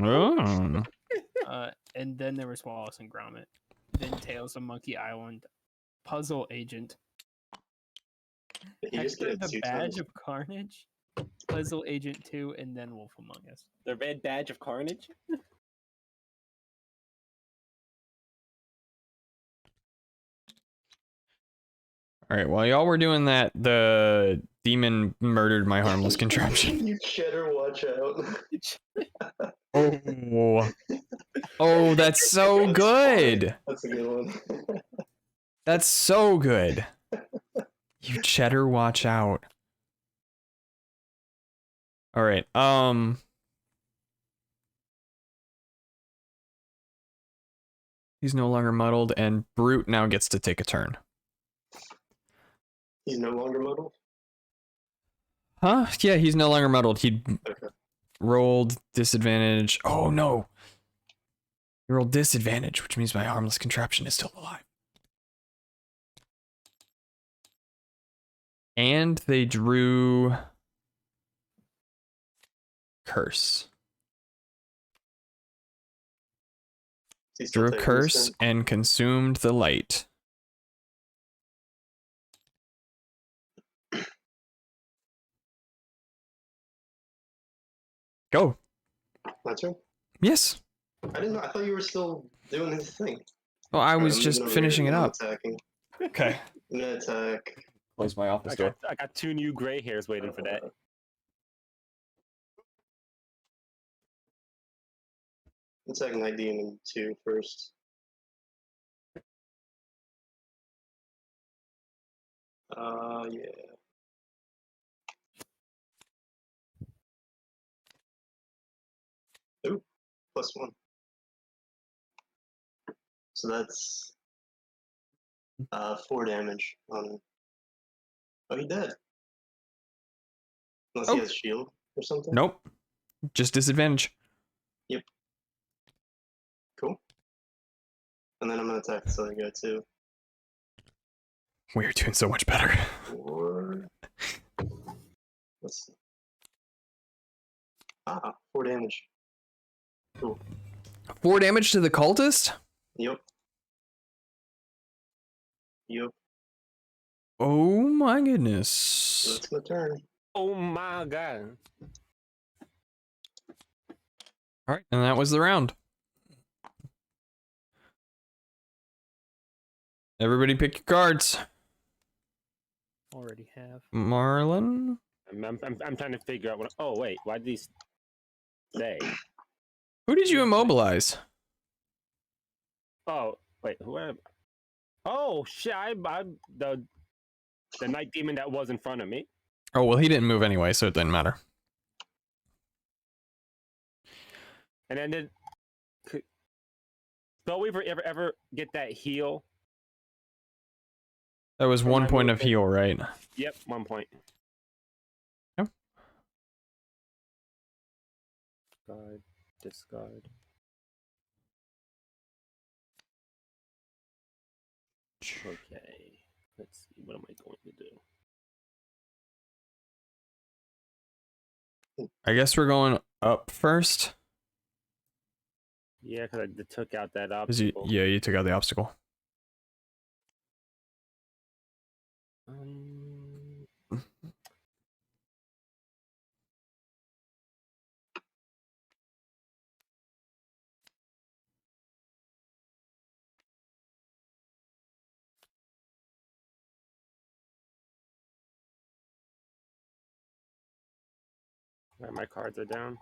Oh. And then there was Wallace and Gromit. Then Tales of Monkey Island, Puzzle Agent, You just Hector get the it 2 Badge times. of Carnage, Puzzle Agent 2, and then Wolf Among Us. The red badge of carnage. All right, while y'all were doing that, the demon murdered my harmless contraption. You cheddar, watch out. Oh. Oh, that's so That's good. funny. That's a good one. That's so good. You cheddar, watch out. All right. He's no longer muddled, and Brute now gets to take a turn. He's no longer muddled? Huh? Yeah, he's no longer muddled. He Okay. rolled disadvantage. Oh no. He rolled disadvantage, which means my harmless contraption is still alive. And they drew curse. Is he still Drew a taking this curse turn? and consumed the light. Go. My turn? Yes. I didn't know. I thought you were still doing his thing. Oh, I Alright, was I'm just moving over finishing here it and I'm up. Attacking. Okay. I'm gonna attack. Close my office door. I got 2 new gray hairs waiting for that. Attack Night Demon 2 first. Yeah. Ooh, +1. So that's 4 damage on him. Oh, he dead. Unless Oh. he has shield or something. Nope. Just disadvantage. Cool. And then I'm gonna attack this other guy too. We're doing so much better. 4. Let's see. 4 damage. Cool. 4 damage to the cultist? Yep. Yep. Oh my So goodness. that's my turn. Oh my god. All right, and that was the round. Everybody pick your cards. Already have. Marlon? I'm trying to figure out what. Oh wait, why did these stay? Who did you immobilize? Oh wait, who am? Oh shit! I the night demon that was in front of me. Oh, well, he didn't move anyway, so it didn't matter. And then did Spellweaver ever get that heal? That was For 1 my point of movement. heal, right? Yep, 1 point. Yep. Discard. Okay. Let's see. What am I going to do? I guess we're going up first. Yeah, because I took out that 'Cause you, obstacle. yeah, you took out the obstacle. Alright, my cards are down.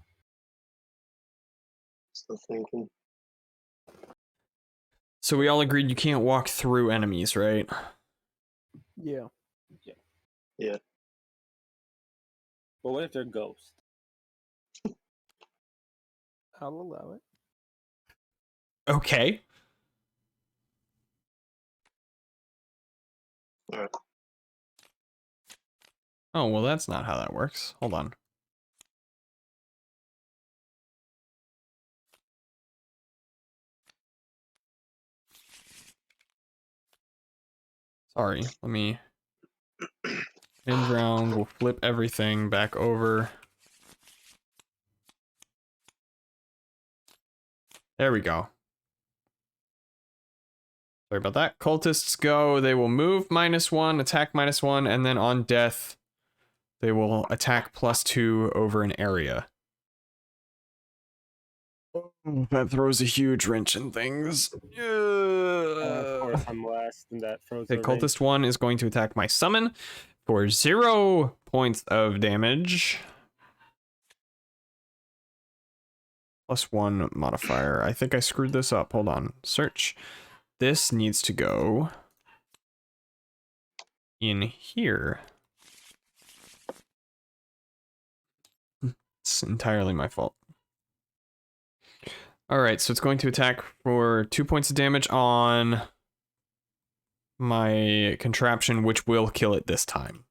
Still thinking. So we all agreed you can't walk through enemies, right? Yeah. Yeah. But what if they're ghosts? I'll allow it. Okay. Alright. Oh, well, that's not how that works. Hold on. Sorry, let me hinge round. We'll flip everything back over. There we go. Sorry about that. Cultists go. They will move -1, attack -1, and then on death, they will attack +2 over an area. Oh, that throws a huge wrench in things. Of course, I'm last, and that throws Okay, a wrench. Cultist 1 is going to attack my summon for 0 points of damage. +1 modifier. I think I screwed this up. Hold on. Search. This needs to go in here. It's entirely my fault. Alright, so it's going to attack for 2 points of damage on my contraption, which will kill it this time.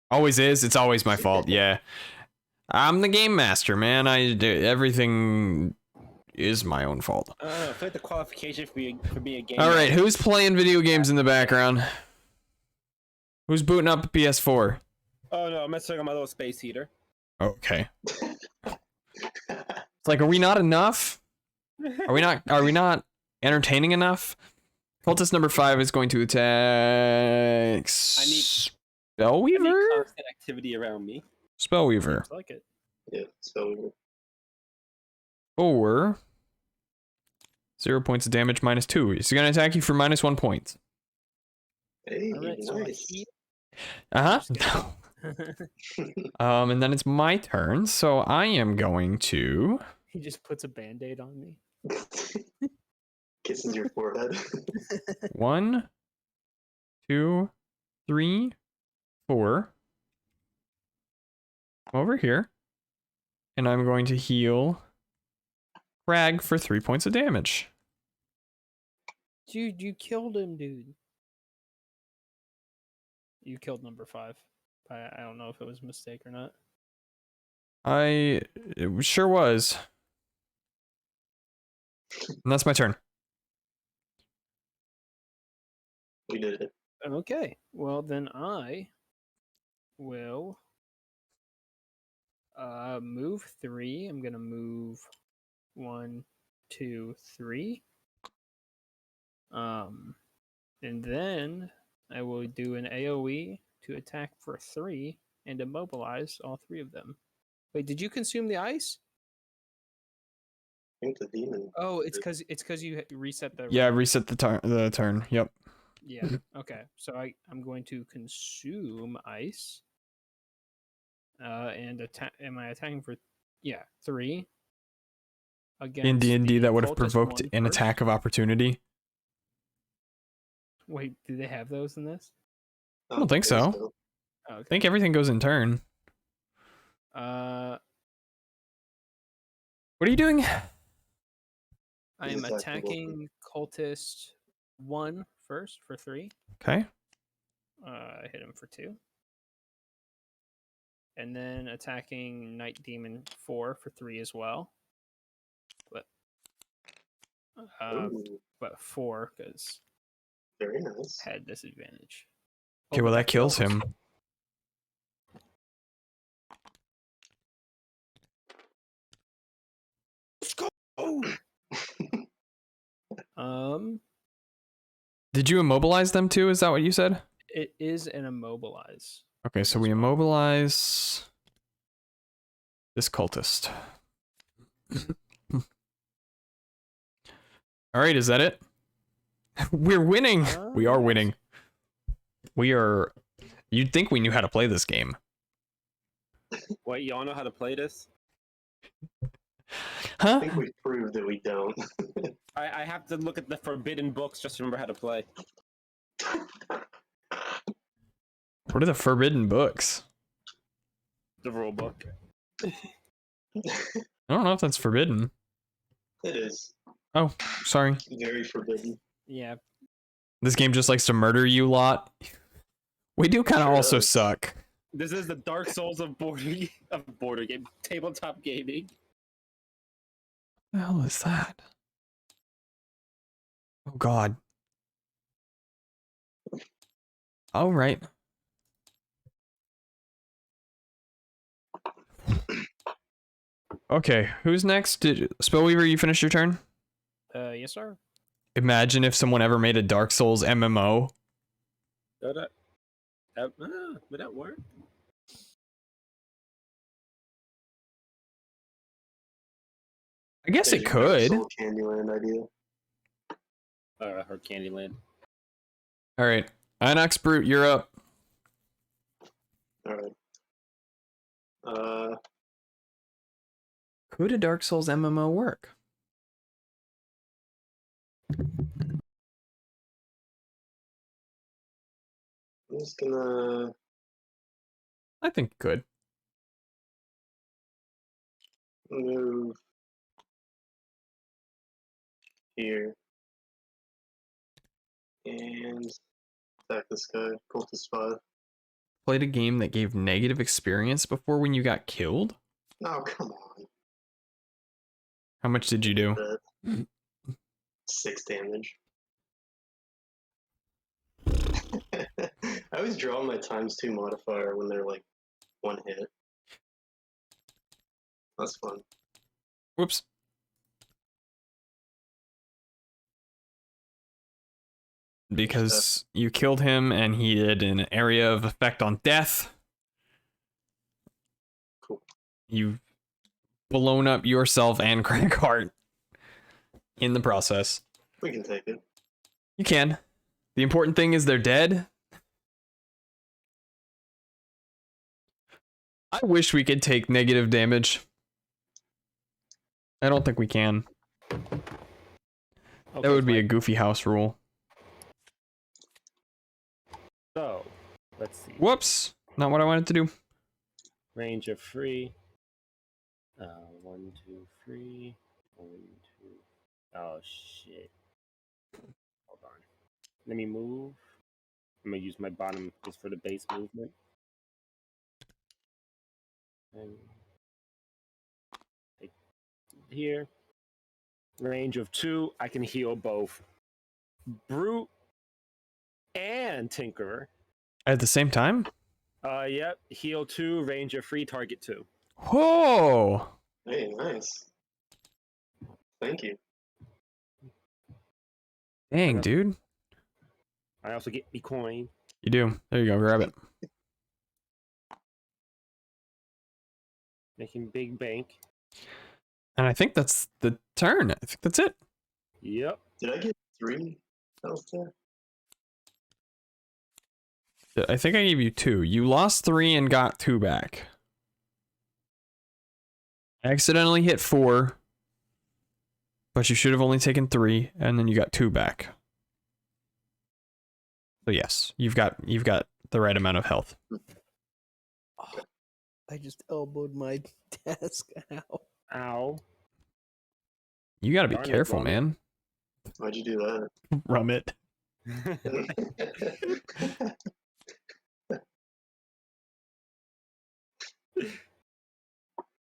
Always is. It's always my fault. Yeah. I'm the game master, man. I do everything is my own fault. I feel like the qualification for being a game. All right, who's playing video games in the background? Who's booting up a PS4? Oh no, I'm messing on my little space heater. Okay. It's like, are we not enough? Are we not entertaining enough? Cultist number 5 is going to attack Spellweaver? I need constant activity around me. Spellweaver. I like it. Yeah, so Or 0 points of damage -2. He's gonna attack you for -1 point. hey, All right, so I nice. keep. Uh-huh. And then it's my turn, so I am going to He just puts a band-aid on me. Kisses your forehead. 1, 2, 3, 4. Over here. And I'm going to heal Crag for 3 points of damage. Dude, you killed him, dude. You killed number 5. I don't know if it was a mistake or not. It sure was. And that's my turn. We did it. Okay, well then I will move 3. I'm gonna move 1, 2, 3. And then I will do an AoE to attack for 3 and immobilize all 3 of them. Wait, did you consume the ice? I think the demon. Oh, it's because you reset the Yeah, reset the turn. Yep. Yeah. Okay. So I'm going to consume ice. And attack. Am I attacking for? Yeah, 3. Against In D&D, the that would have cultist provoked one an first. attack of opportunity. Wait, do they have those in this? I don't think so. Oh, I okay. think everything goes in turn. Uh, What are you doing? I He's am attacking attacking cultist 1 first for 3. Okay. I hit him for 2. And then attacking Night Demon 4 for 3 as well. Ooh, But 4 because very nice. had disadvantage. Okay, Oh, well but that kills him. Did you immobilize them too? Is that what you said? It is an immobilize. Okay, so we immobilize this cultist. All right, is that it? We're winning. We are winning. We are You'd think we knew how to play this game. Wait, y'all know how to play this? I Huh? think we've proved that we don't. I have to look at the forbidden books just to remember how to play. What are the forbidden books? The rule book. I don't know if that's forbidden. It is Oh, sorry. very forbidden. Yeah. This game just likes to murder you lot. We do kind of Sure also does. suck. This is the Dark Souls of border game, tabletop gaming. What the hell is that? Oh God. All right. Okay, who's next? Did Spellweaver, you finish your turn? Yes, sir. Imagine if someone ever made a Dark Souls MMO. Would that work? I guess There's it your could. Soul Candyland idea. I heard Candyland. All right, Inox Brute, you're up. All right. Could a Dark Souls MMO work? I'm just gonna I think it could. move here and attack this guy. Cultist 5. Played a game that gave negative experience before when you got killed? Oh, come on. How much did you do? 6 damage. I always draw my ×2 modifier when they're like 1 hit. That's fun. Whoops. Because you killed him and he did an area of effect on death. Cool. You've blown up yourself and Craig Hart in the process. We can take it. You can. The important thing is they're dead. I wish we could take negative damage. I don't think we can. That would be a goofy house rule. So, let's see. Whoops. Not what I wanted to do. Range of free. 1, 2, 3. 1, 2. Oh shit. Hold on. Let me move. I'm gonna use my bottom just for the base movement. And take here. Range of 2. I can heal both Brute and Tinkerer. At the same time? Yep. Heal 2, range of free, target 2. Whoa! Hey, nice. Thank you. Dang, dude. I also get me coin. You do. There you go. Grab it. Making big bank. And I think that's the turn. I think that's it. Yep. Did I get 3 health there? I think I gave you 2. You lost 3 and got 2 back. I accidentally hit 4. But you should have only taken 3, and then you got 2 back. So yes, you've got the right amount of health. I just elbowed my desk. Ow. Ow. You gotta be Darn it, careful, Rum. man. Why'd you do that? Rum it.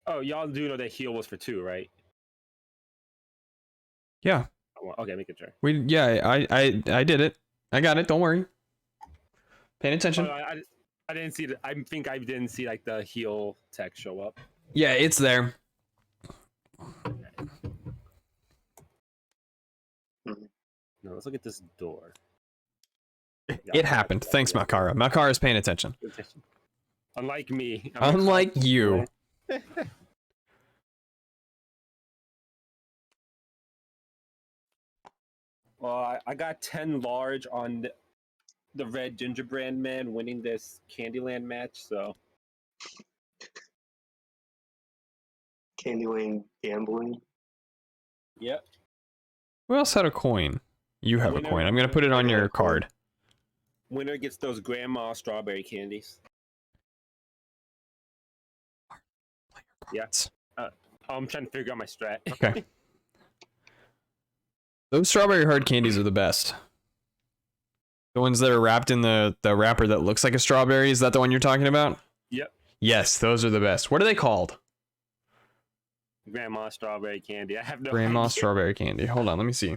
Oh, y'all do know that heal was for 2, right? Yeah. Okay, make it sure. I did it. I got it. Don't worry. Paying attention. Oh, I didn't see. I think I didn't see like the heal text show up. Yeah, it's there. No, let's look at this door. It happened. Thanks, Makara. Makara's paying attention. Unlike me. I'm Unlike you. Well, I got 10 large on the red gingerbread man winning this Candyland match, so Candyland gambling. yep. Who else had a coin? You have a Winner- coin. I'm gonna put it on I got your a coin. card. Winner gets those grandma strawberry candies. Yeah. Oh, I'm trying to figure out my strat. Okay. Those strawberry hard candies are the best. The ones that are wrapped in the wrapper that looks like a strawberry. Is that the one you're talking about? Yep. Yes, those are the best. What are they called? Grandma strawberry candy. I have no Grandma idea. strawberry candy. Hold on, let me see.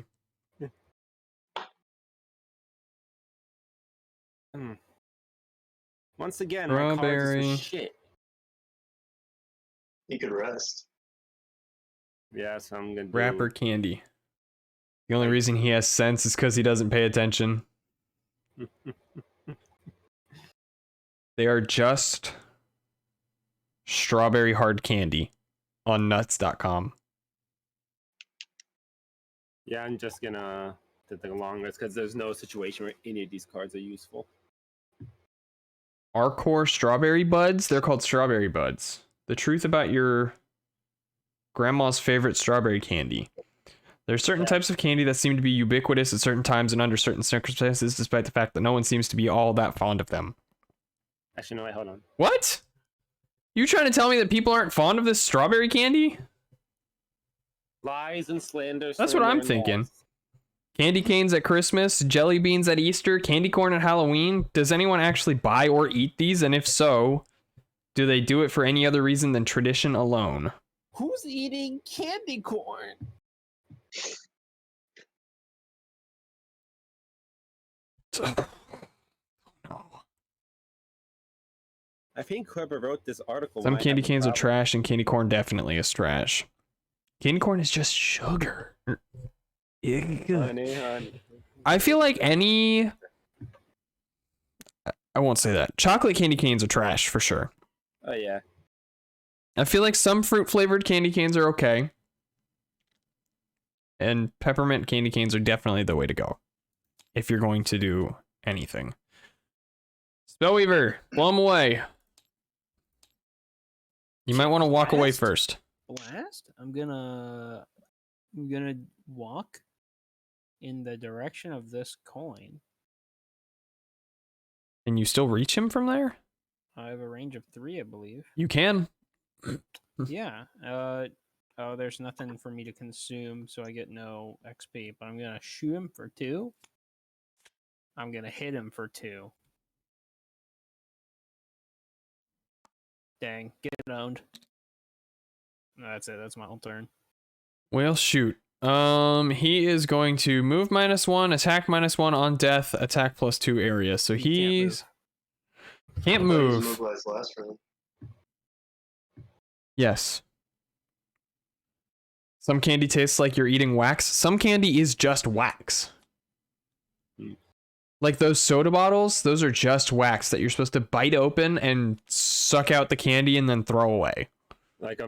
Once again, my cards Strawberry. is shit. You could rest. Yeah, so I'm gonna do Wrapper candy. The only reason he has sense is because he doesn't pay attention. They are just strawberry hard candy on nuts.com. Yeah, I'm just gonna take the long rest because there's no situation where any of these cards are useful. Arcor strawberry buds? They're called strawberry buds. The truth about your grandma's favorite strawberry candy. There are certain types of candy that seem to be ubiquitous at certain times and under certain circumstances, despite the fact that no one seems to be all that fond of them. Actually, no, wait, hold on. What? You trying to tell me that people aren't fond of this strawberry candy? Lies and slander. That's what I'm slander and thinking. lies. Candy canes at Christmas, jelly beans at Easter, candy corn at Halloween. Does anyone actually buy or eat these? And if so, do they do it for any other reason than tradition alone? Who's eating candy corn? I think whoever wrote this article. Some might candy have a canes are problem. trash, and candy corn definitely is trash. Candy corn is just sugar. Honey. I feel like any... I won't say that. Chocolate candy canes are trash, for sure. Oh yeah. I feel like some fruit-flavored candy canes are okay. And peppermint candy canes are definitely the way to go. If you're going to do anything. Spellweaver, blow them away. You might want to walk away Blast? first. Blast. I'm gonna walk in the direction of this coin. Can you still reach him from there? I have a range of 3, I believe. You can. Yeah. Oh, there's nothing for me to consume, so I get no XP. But I'm gonna shoot him for 2. I'm gonna hit him for 2. Dang, get owned. That's it. That's my whole turn. Well, shoot. He is going to move -1, attack -1 on death, attack +2 area. So He can't can't move. I thought he was move. mobilized last round. Yes. Some candy tastes like you're eating wax. Some candy is just wax. Like those soda bottles, those are just wax that you're supposed to bite open and suck out the candy and then throw away. Like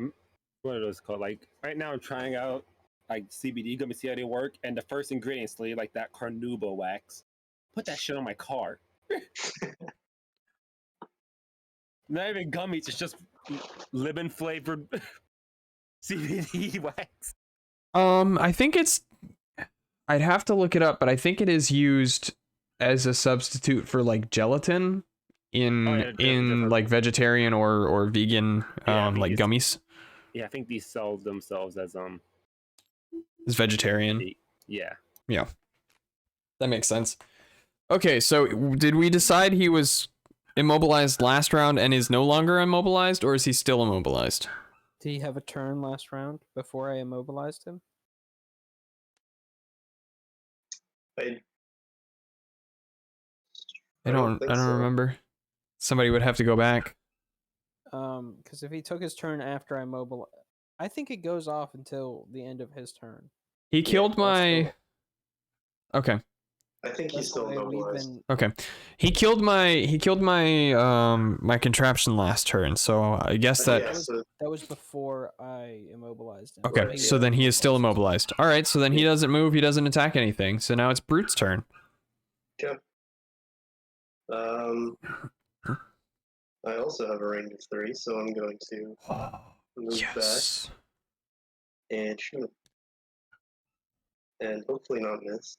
what are those called? Like right now I'm trying out like CBD gummies, see how they work, and the first ingredient's like that carnauba wax. Put that shit on my car. Not even gummies, it's just lemon flavored CBD wax. I think it's... I'd have to look it up, but I think it is used as a substitute for like gelatin in Oh, yeah, different. like vegetarian or vegan Yeah, like vegans. gummies. Yeah, I think these sell themselves as It's vegetarian. yeah. That makes sense. Okay, so did we decide he was immobilized last round and is no longer immobilized, or is he still immobilized? Did he have a turn last round before I immobilized him? I I don't think so. remember. Somebody would have to go back. Because if he took his turn after I mobilized, I think it goes off until the end of his turn. He killed that's my... Okay. I think he's That's still why we've mobilized. been. Okay. He killed my my contraption last turn, so I guess that... Yeah, so That was before I immobilized him. Okay, Right, so yeah. then he is still immobilized. All right, so then he doesn't move, he doesn't attack anything. So now it's Brute's turn. okay. Um, I also have a range of 3, so I'm going to move Yes. back and shoot. And hopefully not miss.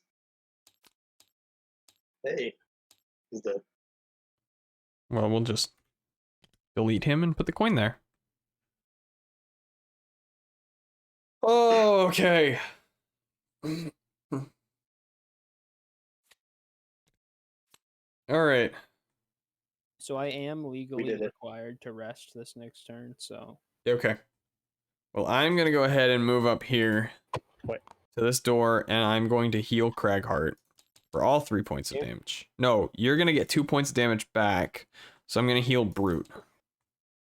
Hey, he's dead. Well, we'll just delete him and put the coin there. Okay. All right. So I am legally did it. required to rest this next turn, so Okay. Well, I'm gonna go ahead and move up here What? to this door, and I'm going to heal Craghart for all 3 points of Yeah. damage. No, you're gonna get 2 points of damage back, so I'm gonna heal Brute.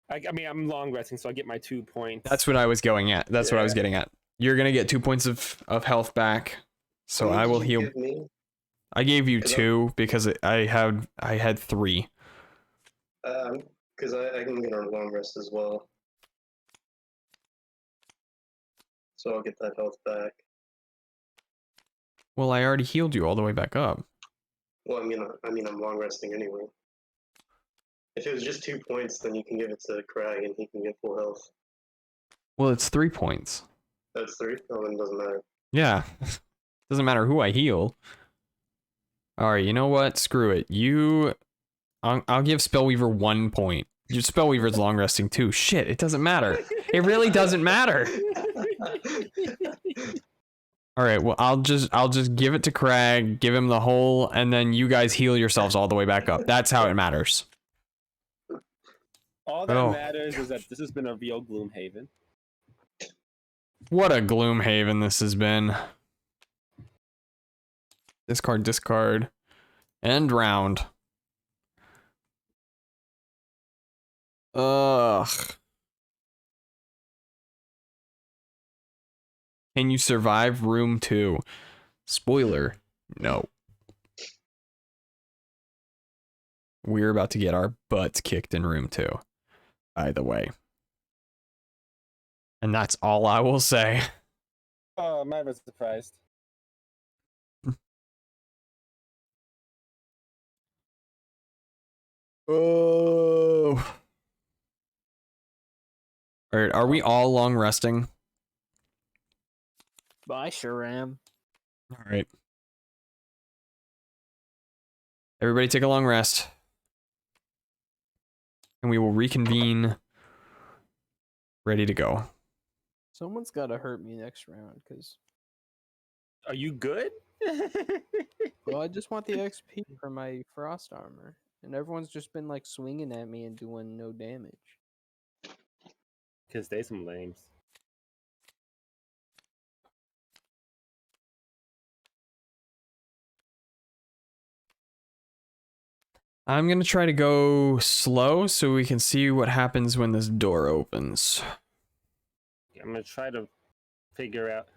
I mean, I'm long resting, so I get my 2 points. That's what I was going at. That's what I was Yeah. getting at. You're gonna get 2 points of health back, so How many I did will you heal. give me? I gave you 'Cause 2 because I had 3. Because I can get a long rest as well. So I'll get that health back. Well, I already healed you all the way back up. Well, I mean, I'm long resting anyway. If it was just 2 points, then you can give it to Crag and he can get full health. Well, it's 3 points. That's 3? Oh, then it doesn't matter. Yeah. Doesn't matter who I heal. Alright, you know what? Screw it. I'll give Spellweaver 1 point. Your Spellweaver's long resting too. Shit, it doesn't matter. It really doesn't matter. Alright, well I'll just give it to Crag, give him the whole, and then you guys heal yourselves all the way back up. That's how it matters. All that Oh, matters is that this has been a real Gloomhaven. What a Gloomhaven this has been. Discard. End round. Ugh. Can you survive room 2? Spoiler, no. We're about to get our butts kicked in room 2, by the way. And that's all I will say. Oh, I'm never surprised. Oh. Alright, are we all long resting? but I sure am. Alright. Everybody take a long rest. And we will reconvene. Ready to go. Someone's got to hurt me next round, because Are you good? well, I just want the XP for my frost armor, and everyone's just been like swinging at me and doing no damage. Because they some lames. I'm gonna try to go slow so we can see what happens when this door opens. I'm gonna try to figure out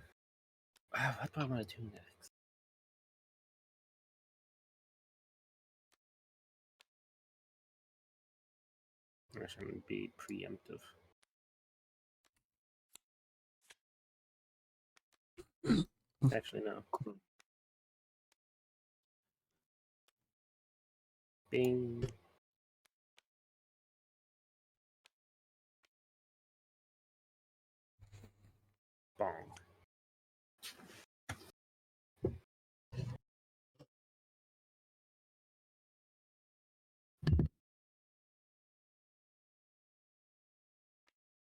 what do I want to do next. I'm gonna be preemptive. Actually, no. Bing. Bong.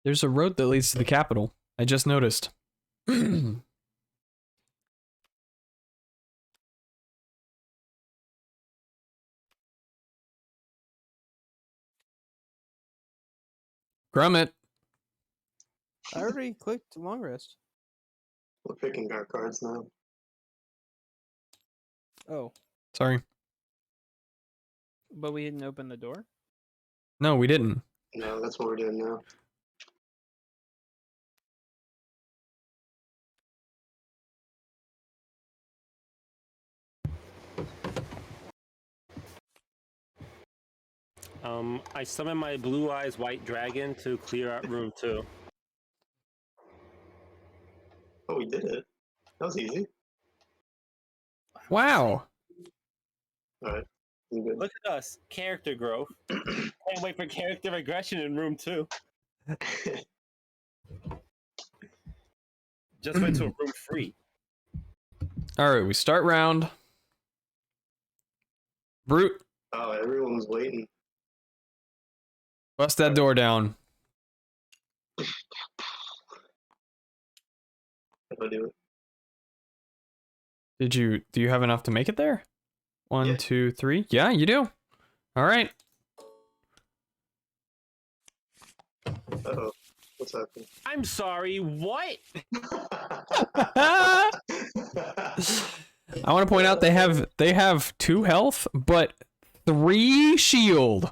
There's a road that leads to the capital. I just noticed. Grummet. I already clicked long rest. We're picking our cards now. Oh, Sorry. But we didn't open the door. No, we didn't. No, that's what we're doing now. I summon my blue eyes white dragon to clear out room 2. Oh, we did it. That was easy. Wow. Alright. I'm good. Look at us, character growth. Can't wait for character regression in room 2. Just went to a room 3. All right, we start round. Brute, Oh, everyone was waiting. bust that door down. If I do it. Do you have enough to make it there? One, Yeah. 2, 3. Yeah, you do. All right. Uh-oh. What's happening? I'm sorry, what? I want to point out they have 2 health, but 3 shield.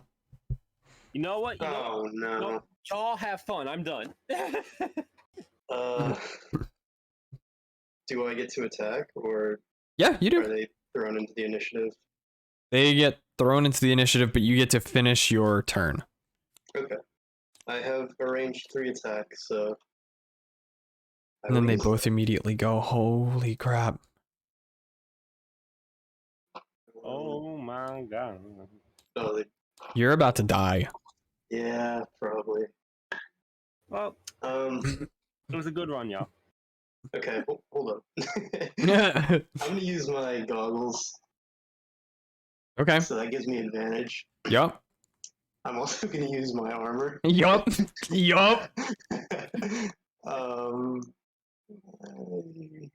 You know what? Oh, no. Y'all have fun. I'm done. Do I get to attack, or Yeah, you are do. they thrown into the initiative? They get thrown into the initiative, but you get to finish your turn. Okay. I have arranged 3 attacks, so... And then they will both immediately go, holy crap. Oh my god. Oh, You're about to die. yeah, probably. Well, Um, it was a good run, y'all. okay, hold up. Okay. I'm gonna use my goggles, so that gives me advantage. Yup. I'm also gonna use my armor. Yup. Yup. um, and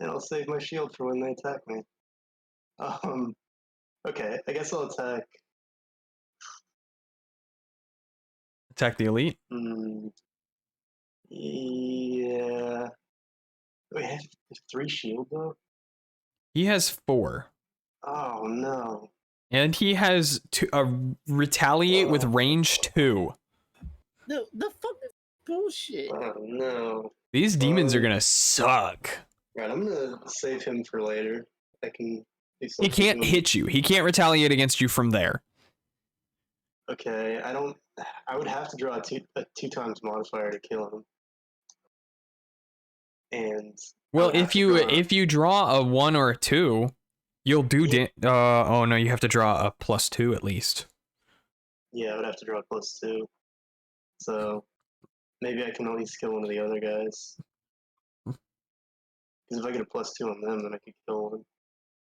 I'll save my shield for when they attack me. Okay, I guess I'll attack. Attack the elite. Yeah. Wait, I have 3 shield though? He has 4. Oh no. And he has retaliate with range 2. The fuck is bullshit? Oh no. These demons are gonna suck. Right, I'm gonna save him for later. I can do He something can't to him. hit you. He can't retaliate against you from there. Okay, I would have to draw a 2 times modifier to kill him. And Well, would have if to you draw- if you draw a 1 or a 2, you'll do oh no, you have to draw a +2 at least. yeah, I would have to draw a +2. So maybe I can at least kill one of the other guys. Because if I get a +2 on them, then I could kill one.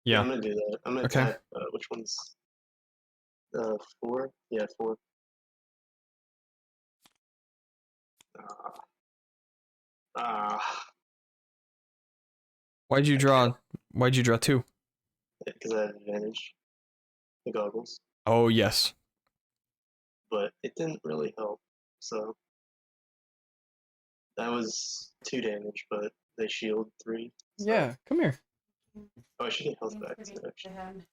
Yeah. I'm gonna do that. I'm gonna Okay. attack. Which one's 4? Yeah, 4. Why'd you draw 2? Because I had advantage. The goggles. Oh, yes. But it didn't really help. So that was 2 damage, but they shield 3. So. Yeah, come here. Oh, I should get health back too, actually.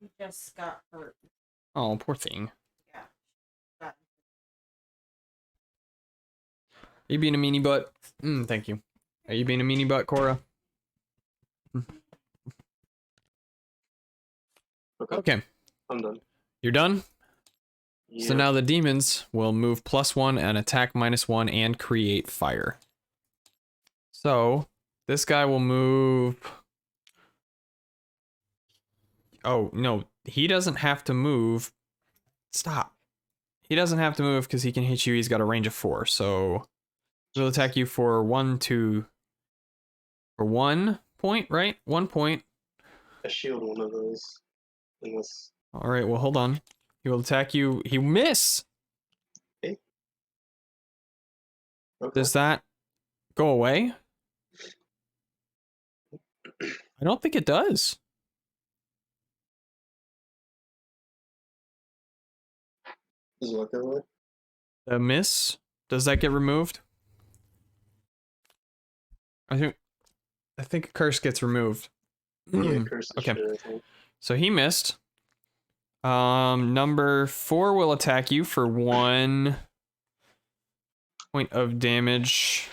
He just got hurt. Oh, poor thing. Yeah. Are you being a meanie butt? Thank you. Are you being a meanie butt, Cora? Okay. I'm done. You're done? Yeah. So now the demons will move +1 and attack -1 and create fire. So this guy will move. Oh, no, he doesn't have to move. Stop. He doesn't have to move because he can hit you. He's got a range of 4. So he'll attack you for 1 point, right? 1 point. I shield one of those. Unless. All right, well, hold on. He will attack you. He miss. Okay. Does that go away? I don't think it does. Does what go away? The miss, does that get removed? I think a curse gets removed. Yeah, curse Okay. should, I think. So he missed. Number 4 will attack you for 1 point of damage.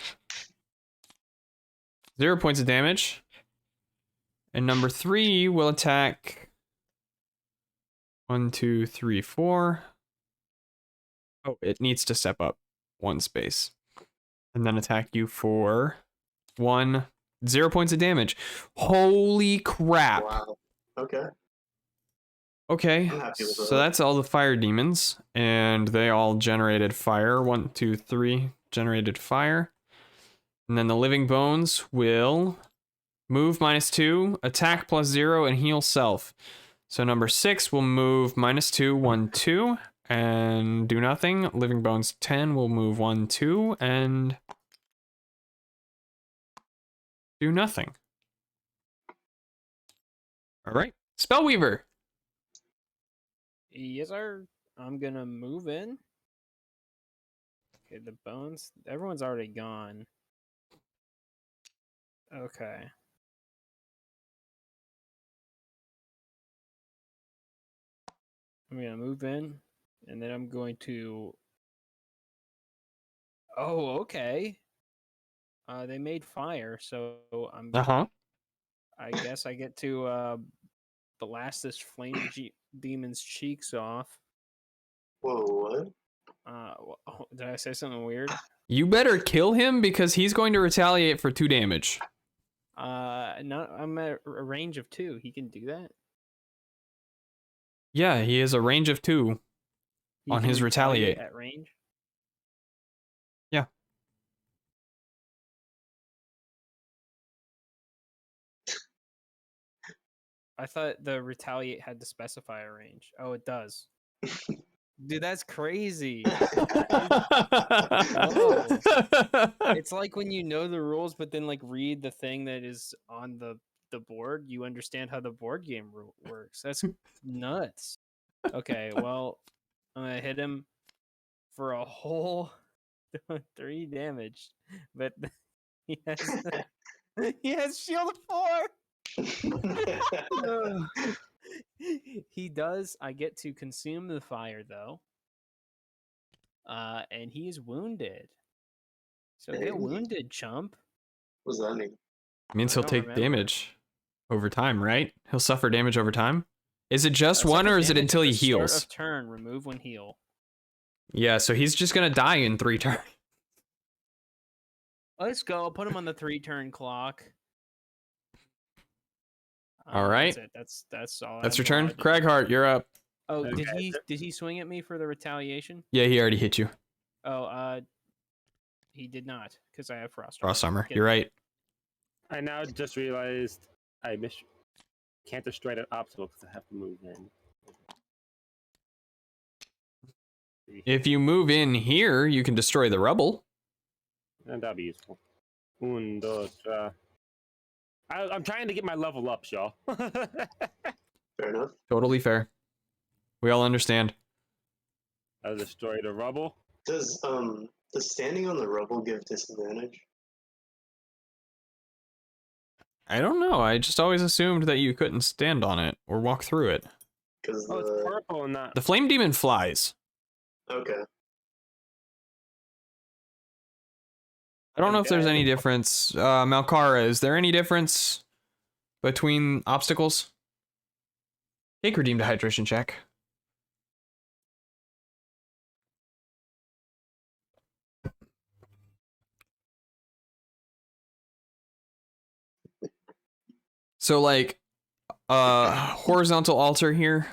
0 points of damage. And number 3 will attack 1, 2, 3, 4. Oh, it needs to step up 1 space. And then attack you for 0 points of damage. Holy crap. Wow. Okay. Okay, I'm happy with so that. that's all the fire demons, and they all generated fire. 1, 2, 3 generated fire. And then the living bones will move -2, attack +0, and heal self. So number 6 will move -2, 1, 2, and do nothing. Living bones 10 will move 1, 2, and do nothing. All right, Spellweaver. Yes, sir. I'm gonna move in. Okay, the bones. Everyone's already gone. Okay. I'm gonna move in, and then I'm going to. Oh, okay. They made fire, so Uh-huh. I guess I get to blast this demon's cheeks off. Whoa, what? Did I say something weird? You better kill him because he's going to retaliate for 2 damage. No, I'm at a range of 2. He can do that. Yeah, he has a range of 2 He on can his retaliate. at range. Yeah. I thought the retaliate had to specify a range. Oh, it does. Dude, that's crazy. It's like when you know the rules, but then like read the thing that is on the board, you understand how the board game works. That's nuts. Okay, well, I'm gonna hit him for a whole 3 damage, but he has he has shield of 4. He does. I get to consume the fire though. And he's wounded. So Hey. get wounded, chump. What does that mean? Means I he'll don't take remember. damage over time, right? He'll suffer damage over time. Is it just one, Suffer or is it damage until at he the start heals? of turn, remove when heal. Yeah, so he's just gonna die in 3 turns. Let's go. Put him on the 3-turn clock. All right. That's it. That's all. That's I your have turn. allowed to do. Craighart, you're up. Oh, Okay. did he swing at me for the retaliation? Yeah, he already hit you. Oh, he did not because I have frost. Frost armor. Get You're it. right. I now just realized I can't destroy that obstacle because I have to move in. If you move in here, you can destroy the rubble. And that'll be useful. Un, dos, I'm trying to get my level up, y'all. Fair enough. Totally fair. We all understand. I'll destroy the rubble. Does standing on the rubble give disadvantage? I don't know. I just always assumed that you couldn't stand on it or walk through it. Because Oh, it's purple and not. The flame demon flies. Okay. I don't know if there's Okay. any difference. Malkara, is there any difference between obstacles? Take redeemed hydration check. So like horizontal altar here,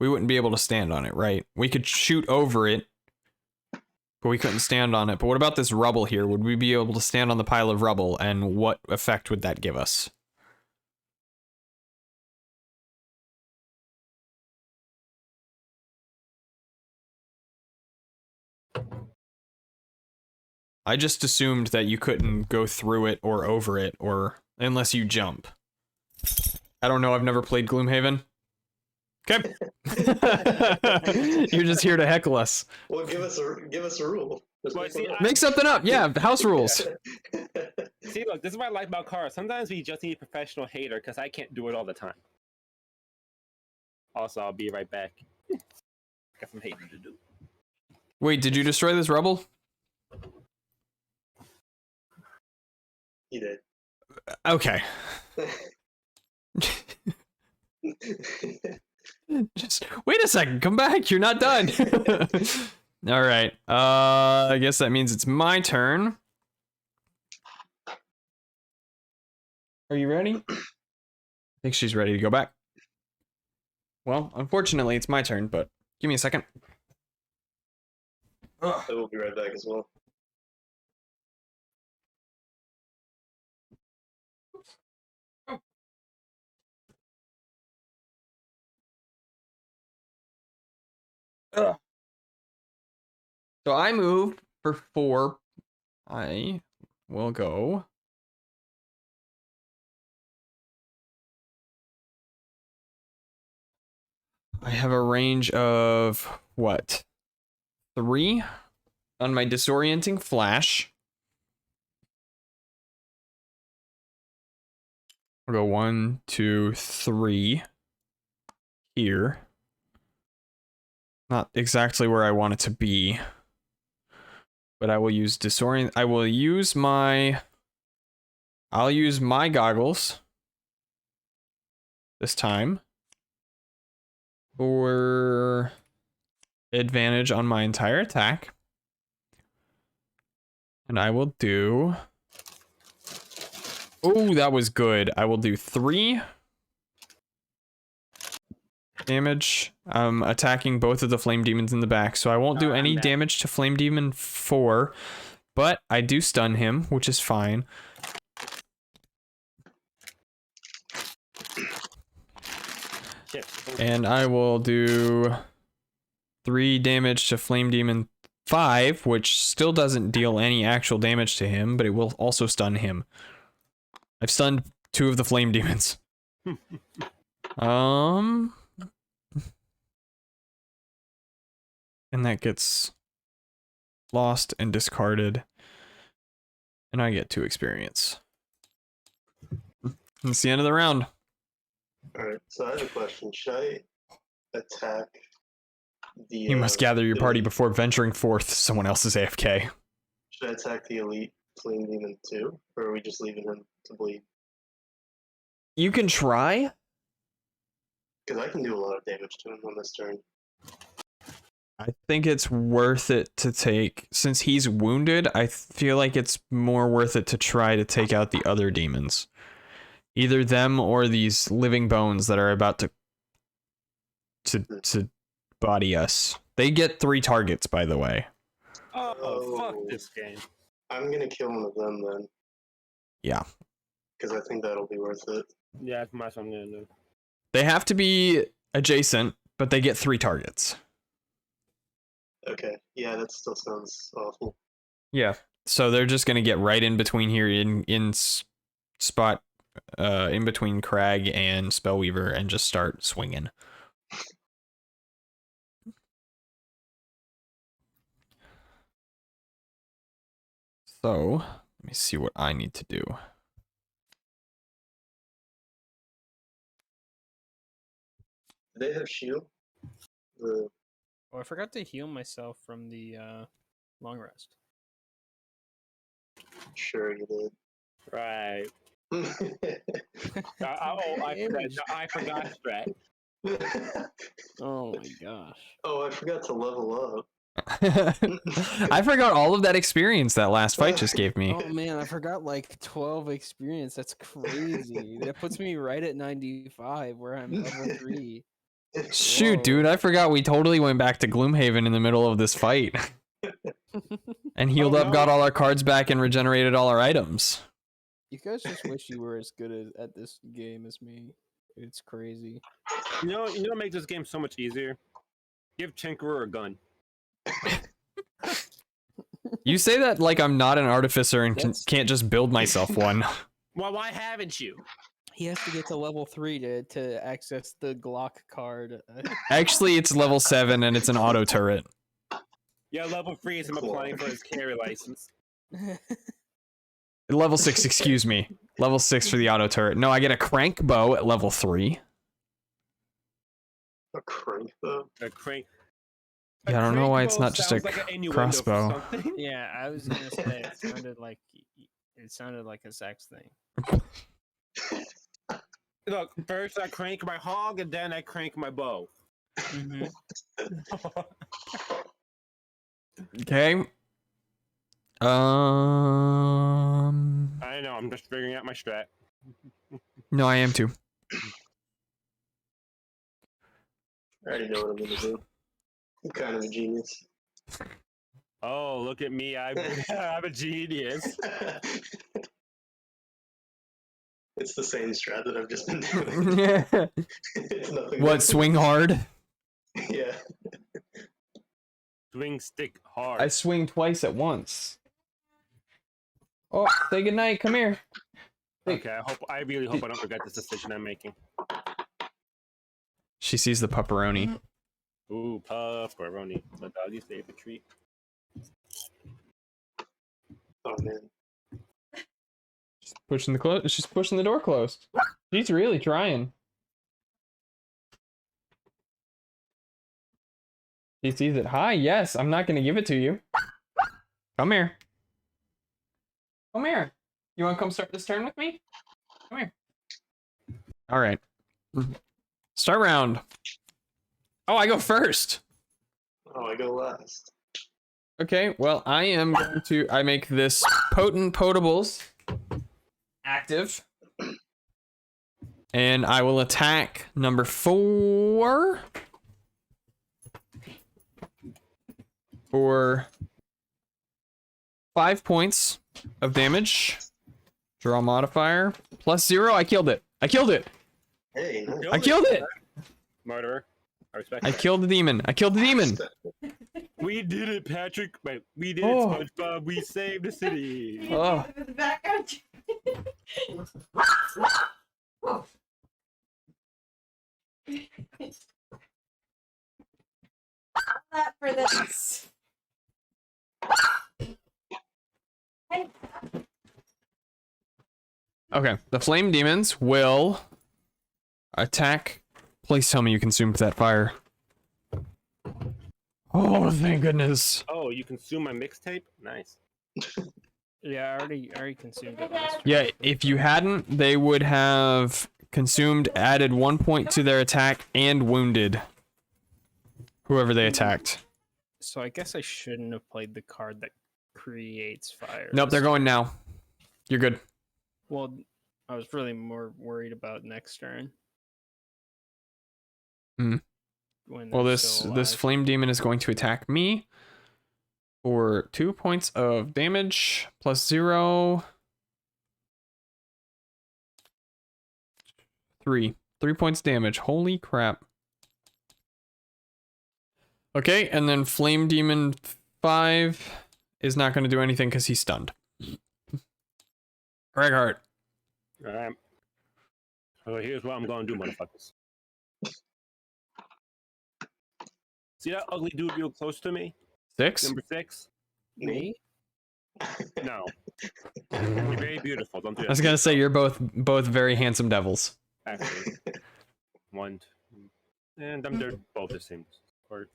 we wouldn't be able to stand on it, right? We could shoot over it, but we couldn't stand on it. But what about this rubble here? Would we be able to stand on the pile of rubble, and what effect would that give us? I just assumed that you couldn't go through it or over it, or unless you jump. I don't know, I've never played Gloomhaven. Okay. You're just here to heckle us. Well, give us a rule. Just Well, make see, one up. Make something up, yeah, house rules. See, look, this is what I like about cars. Sometimes we just need a professional hater because I can't do it all the time. Also, I'll be right back. Got some hating to do. Wait, did you destroy this rubble? He did. Okay. Just wait a second, come back, you're not done. All right. I guess that means it's my turn. Are you ready? I think she's ready to go back. Well, unfortunately, it's my turn, but give me a second. I will be right back as well. So I move for 4. I will go. I have a range of what? 3 on my disorienting flash. I'll go 1, 2, 3 here. Not exactly where I want it to be, but I will use disorient. I'll use my goggles this time for advantage on my entire attack. And I will do... Oh, that was good. I will do 3 damage. I'm attacking both of the flame demons in the back, so I won't do any damage to flame demon 4, but I do stun him, which is fine. And I will do 3 damage to flame demon 5, which still doesn't deal any actual damage to him, but it will also stun him. I've stunned 2 of the flame demons. And that gets lost and discarded. And I get 2 experience. That's the end of the round. Alright, so I have a question. Should I attack the... You must gather your the party elite- before venturing forth. Someone else is AFK. Should I attack the elite flame demon too? Or are we just leaving him to bleed? You can try. Because I can do a lot of damage to him on this turn. I think it's worth it to take, since he's wounded, I feel like it's more worth it to try to take out the other demons. Either them or these living bones that are about to body us. They get 3 targets, by the way. Oh, fuck this game. I'm gonna kill one of them then. Yeah. Because I think that'll be worth it. Yeah, that's what I'm gonna do. They have to be adjacent, but they get 3 targets. Okay, yeah, that still sounds awful. Yeah. So they're just gonna get right in between here in spot in between Crag and Spellweaver and just start swinging. So, let me see what I need to do. Do they have shield? The Oh, I forgot to heal myself from the long rest. Sure you did. Right. Oh, I forgot, Strat. Oh my gosh. I forgot to level up. I forgot all of that experience that last fight just gave me. Oh man, I forgot like 12 experience. That's crazy. That puts me right at 95 where I'm level 3. Shoot, Whoa. dude, I forgot we totally went back to Gloomhaven in the middle of this fight. And healed up, got all our cards back, and regenerated all our items. You guys just wish you were as good at this game as me. It's crazy. You know what makes this game so much easier? Give Tinkerer a gun. You say that like I'm not an artificer and can't just build myself one. Well, why haven't you? He has to get to level 3 to access the Glock card. Actually, it's level 7 and it's an auto turret. Yeah, level 3 is him applying for his carry license. Level 6, excuse me. Level 6 for the auto turret. No, I get a crank bow at level 3. A crank bow? A crank. Yeah, I don't know why it's bow not just a sounds like an innuendo crossbow. for something. Yeah, I was gonna say it sounded like a sex thing. Look, first I crank my hog and then I crank my bow. Mm-hmm. Okay. I know, I'm just figuring out my strat. No, I am too. I already know what I'm gonna do. I'm kind of a genius. Oh, look at me! I'm a genius. It's the same strat that I've just been doing. It's nothing. What, swing hard? Yeah. Swing stick hard. I swing twice at once. Oh, say goodnight. Come here. Okay, I really hope I don't forget this decision I'm making. She sees the pepperoni. Ooh, pepperoni, the doggy's favorite treat. Oh man. She's pushing the door closed. She's really trying. She sees it. Hi, yes, I'm not gonna give it to you. Come here. Come here. You wanna come start this turn with me? Come here. Alright. Start round. Oh, I go first. Oh, I go last. Okay, well, I make this potent potables active. And I will attack number 4 for 5 points of damage. Draw modifier +0. I killed it. I killed it. Hey, nice. I killed it. Murderer. I respect I that. killed the demon. I killed the demon. We did it, Patrick. Wait, we did Oh. it, SpongeBob. We saved the city. Oh. The background. That for this. Okay, the flame demons will attack. Please tell me you consumed that fire. Oh, thank goodness. Oh, you consume my mixtape? Nice. Yeah, I already consumed it last turn. Yeah, if you hadn't, they would have consumed, added 1 point to their attack, and wounded whoever they attacked. So I guess I shouldn't have played the card that creates fire. Nope, they're going now. You're good. Well, I was really more worried about next turn. Hmm. When Well, they're this still this alive. flame demon is going to attack me for 2 points of damage +0. 3 points damage. Holy crap. Okay, and then flame demon 5 is not going to do anything because he's stunned. Gregheart. Alright. So here's what I'm gonna do, motherfuckers. See that ugly dude real close to me? 6. Number 6? Me? No. You're very beautiful. Don't do I that. was gonna say you're both very handsome devils. Actually. 1, 2. And they're both the same. Or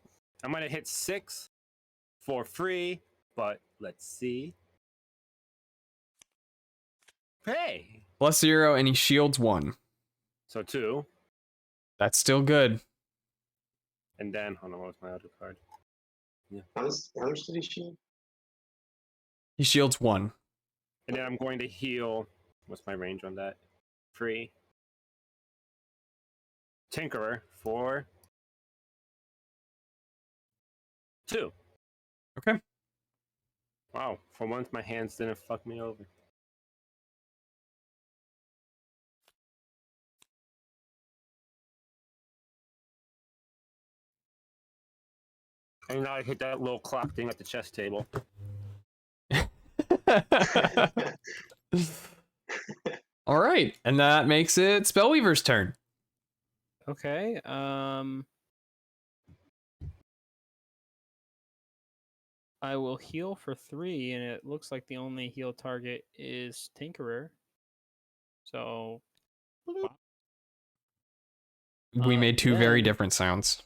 I'm gonna hit 6 for free, but let's see. Hey! +0 and he shields 1. So 2. That's still good. And then, hold on, what was my other card? How much did he shoot? He shields 1. And then I'm going to heal. What's my range on that? Free. Tinkerer for 2. Okay. Wow, for once my hands didn't fuck me over. And now I hit that little clock thing at the chess table. All right, and that makes it Spellweaver's turn. Okay. I will heal for 3, and it looks like the only heal target is Tinkerer. So We made 2 very then- different sounds.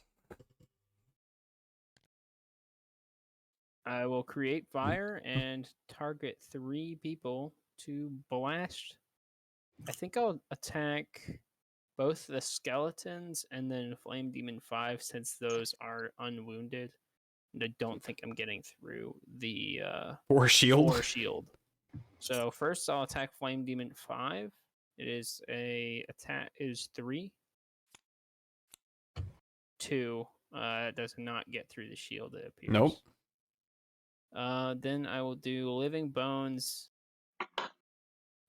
I will create fire and target 3 people to blast. I think I'll attack both the skeletons and then Flame Demon 5 since those are unwounded. And I don't think I'm getting through the 4 shield. 4 shield. So first I'll attack Flame Demon 5. It is a attack is 3. 2. Does not get through the shield, it appears. Nope. Then I will do Living Bones.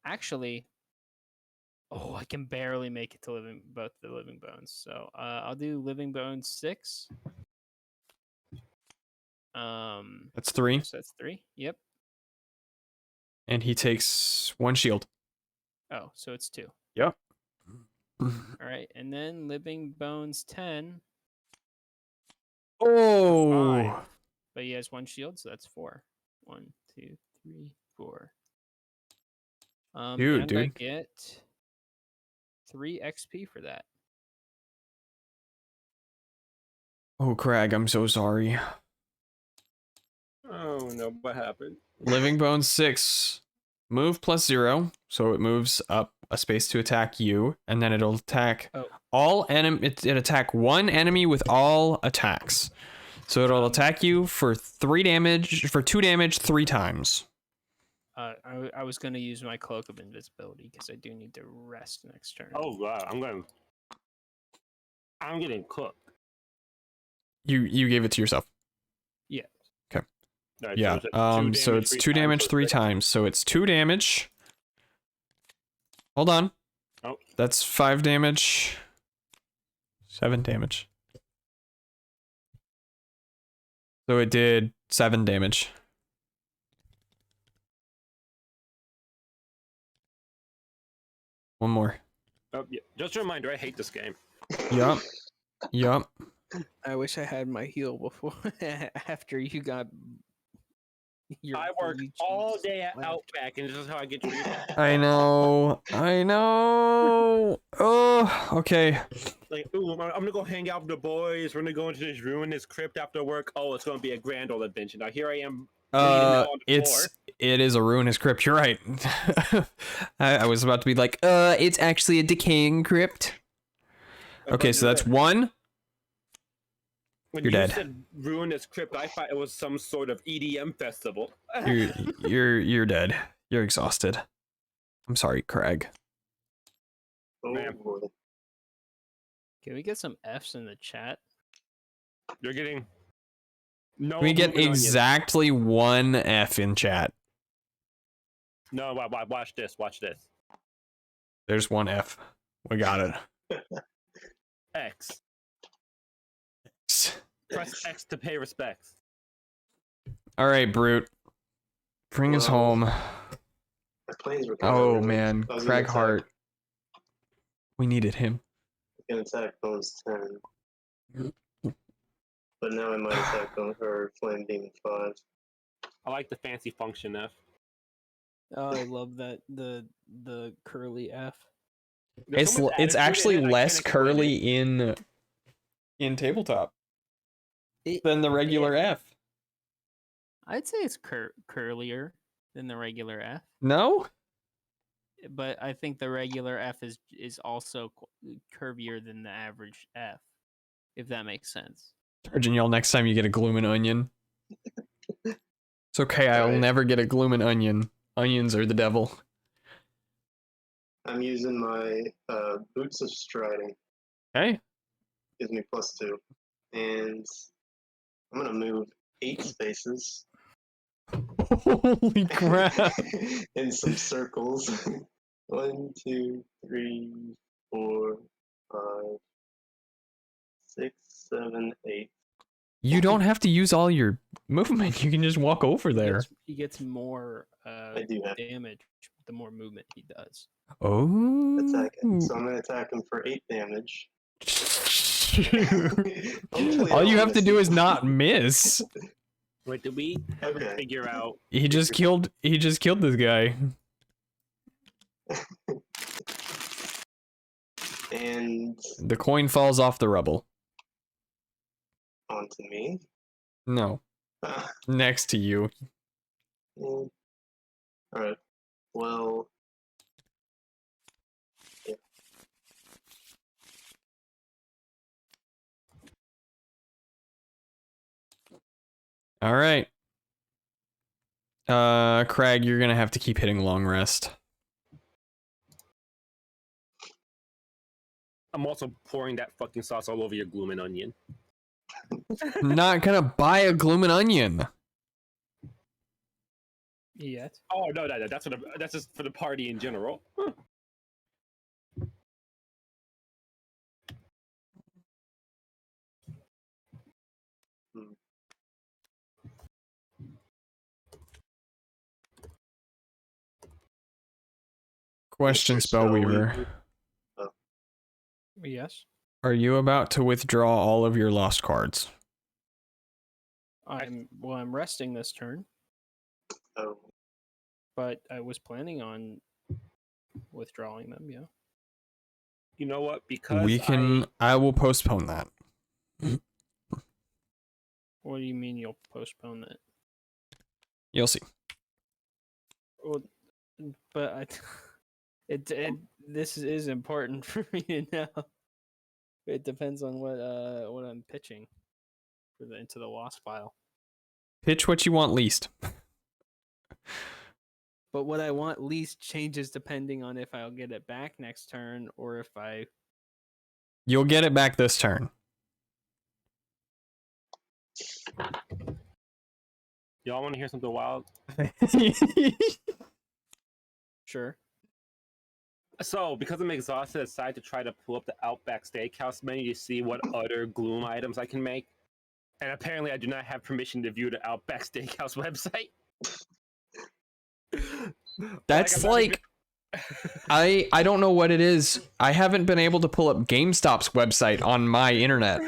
Actually, I can barely make it to both the Living Bones. So I'll do Living Bones 6. That's 3. So that's 3. Yep. And he takes 1 shield. Oh, so it's 2. Yep. All right, and then Living Bones 10. Oh. 5. But he has 1 shield, so that's 4. 1, 2, 3, 4. Dude, and I get 3 XP for that. Oh, Craig, I'm so sorry. Oh no, what happened? Living Bones 6. Move +0, so it moves up a space to attack you, and then it'll attack all it attack 1 enemy with all attacks. So it'll attack you for 2 damage 3 times. I was going to use my Cloak of Invisibility because I do need to rest next turn. Oh wow, I'm getting cooked. You gave it to yourself. Yeah. Okay. Right, Yeah. So it's 2 damage 3 times. So it's 2 damage. Hold on. Oh. That's 5 damage. 7 damage. So it did 7 damage. One more. Oh, yeah. Just a reminder, I hate this game. Yup. Yup. I wish I had my heal before after you got. I work all day at Outback, and this is how I get treated. I know. Oh, okay. Like, ooh, I'm gonna go hang out with the boys. We're gonna go into this ruinous crypt after work. Oh, it's gonna be a grand old adventure. Now here I am. It is a ruinous crypt. You're right. I was about to be like, it's actually a decaying crypt. Okay, so that's 1. When You're you dead. said ruinous crypt, I thought it was some sort of EDM festival. You're dead. You're exhausted. I'm sorry, Craig. Oh Man. boy. Can we get some Fs in the chat? You're getting no. We get moving onions. exactly 1 F in chat. No, watch this. Watch this. There's 1 F. We got it. X. Press X to pay respects. All right, Brute. Bring us Well, home. My planes were kinda Oh ruined. man, I was Craig gonna Hart. We needed him. Gonna attack Bones 10. But now I might attack Flame Demon 5. I like the fancy function F. Oh, I love that the curly F. There's so much It's attitude actually in it, I less can't explain curly it. in tabletop than the regular F. I'd say it's curlier than the regular F, No? but I think the regular F is also curvier than the average F, if that makes sense. Charging y'all next time you get a Gloomin' Onion. It's okay, I'll Alright. never get a Gloomin' Onion. Onions are the devil. I'm using my Boots of Striding. Okay. Gives me +2. And I'm gonna move 8 spaces. Holy crap. In some circles. 1, 2, 3, 4, 5, 6, 7, 8. You don't have to use all your movement. You can just walk over there. He gets more I do have damage the more movement he does. Oh. attack it. So I'm gonna attack him for 8 damage. All you have to do is not miss. Wait, did we Okay. figure out? He just killed this guy. And The coin falls off the rubble. onto me. No. Next to you. Alright. Well. Yeah. All right. Craig, you're gonna have to keep hitting long rest. I'm also pouring that fucking sauce all over your Gloom and Onion. Not gonna buy a Gloom and Onion. Yet. Oh no, that's just for the party in general. Question, Mr. Spellweaver. Yes. Are you about to withdraw all of your lost cards? I'm resting this turn, Oh, but I was planning on withdrawing them. Yeah. You know what? Because I will postpone that. What do you mean you'll postpone that? You'll see. Well, but this is important for me to know. It depends on what I'm pitching for into the lost pile. Pitch what you want least. But what I want least changes depending on if I'll get it back next turn or if I. You'll get it back this turn. y'all want to hear something wild. Sure. So, because I'm exhausted, I decided to try to pull up the Outback Steakhouse menu to see what other Gloom items I can make. And apparently, I do not have permission to view the Outback Steakhouse website. That's like I don't know what it is. I haven't been able to pull up GameStop's website on my internet.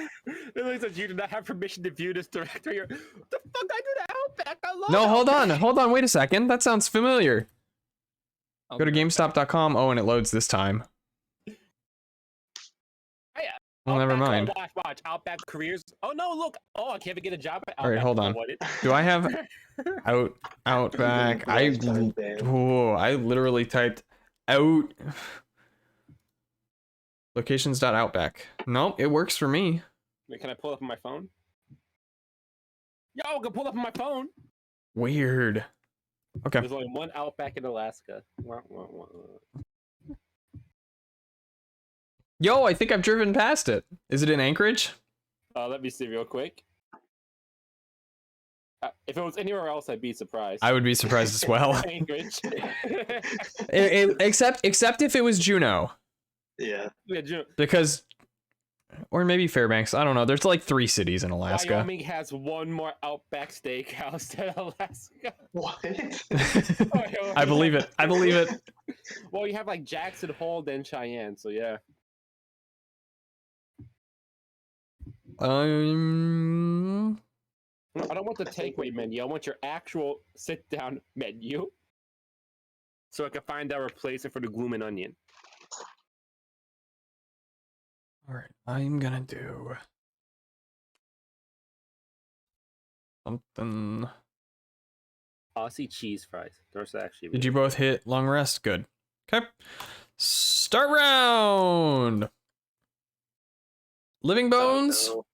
It looks like you do not have permission to view this directory. What the fuck? I do the Outback. I love No, Outback. hold on, wait a second. That sounds familiar. I'll Go to be right back. GameStop.com. Oh, and it loads this time. Well, never Outback, mind. Watch. Outback careers. Oh no, look. Oh, I can't even get a job at Outback. All right, hold if I on. wanted. Do I have Outback? I literally typed out locations.outback. Nope, it works for me. Wait, can I pull up on my phone? Yo, I can pull up on my phone. Weird. Okay. There's only one Outback in Alaska. Yo, I think I've driven past it. Is it in Anchorage? Let me see real quick. If it was anywhere else, I'd be surprised. I would be surprised as well. Anchorage. Except if it was Juneau. yeah. Yeah, Because, or maybe Fairbanks. I don't know. There's like 3 cities in Alaska. Wyoming has one more Outback Steakhouse than Alaska. What? I believe it. I believe it. Well, you have like Jackson Hole, then Cheyenne, so yeah. I don't want the takeaway menu. I want your actual sit-down menu, so I can find out a replacement for the Gloom and Onion. All right, I'm gonna do something. Aussie cheese fries. Those actually. Did you both hit long rest? Good. Okay. Start round. Living Bones. Oh no.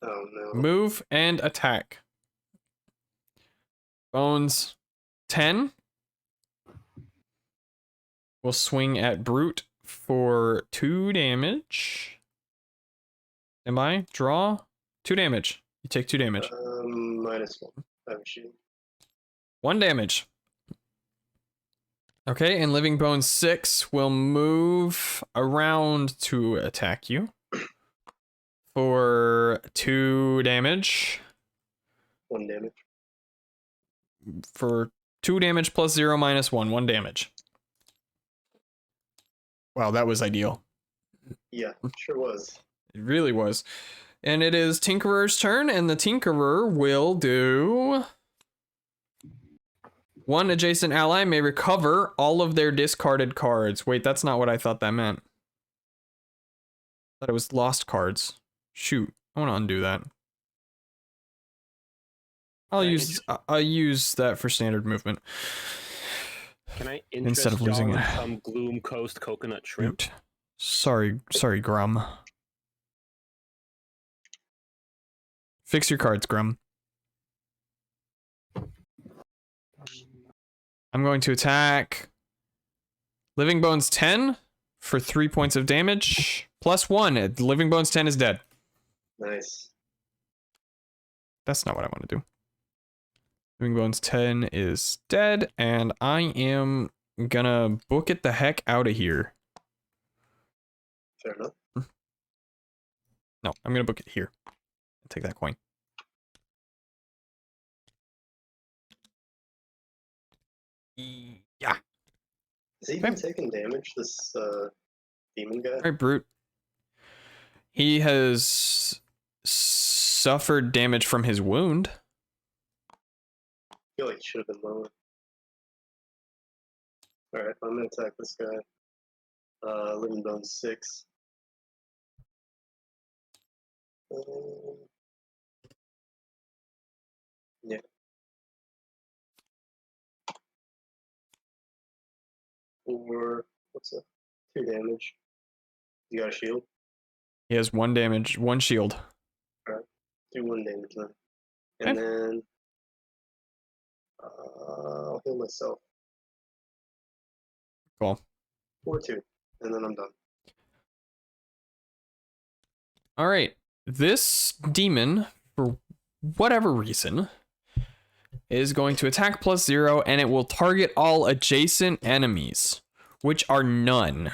Oh no. Move and attack. Bones 10. We'll swing at Brute for 2 damage. Am I? Draw? 2 damage. You take 2 damage. -1. I'm shooting. 1 damage. Okay, and Living Bones 6 will move around to attack you for 2 damage. 1 damage. For 2 damage plus 0 minus 1. 1 damage. Wow, that was ideal. Yeah, sure was. It really was. And it is Tinkerer's turn, and the Tinkerer will do... 1 adjacent ally may recover all of their discarded cards. Wait, that's not what I thought that meant. I thought it was lost cards. Shoot, I want to undo that. I'll use that for standard movement. Can I Instead of losing y'all it. in some Gloom Coast coconut shrimp? Shoot. Sorry, Grum. Fix your cards, Grum. I'm going to attack Living Bones 10 for 3 points of damage. +1. Living Bones 10 is dead. Nice. That's not what I want to do. Living Bones 10 is dead, and I am gonna book it the heck out of here. Fair enough. No, I'm gonna book it here. Take that coin. Yeah. Has he been taking damage, this demon guy? All right, Brute. He has suffered damage from his wound. I feel like he should have been lower. Alright, I'm gonna attack this guy. Living Bones 6. Yeah. Or what's that? 2 damage. You got a shield? He has 1 damage, 1 shield. Do 1 damage then. And then I'll heal myself. Cool. Or 2. And then I'm done. All right. This demon, for whatever reason, is going to attack +0, and it will target all adjacent enemies, which are none.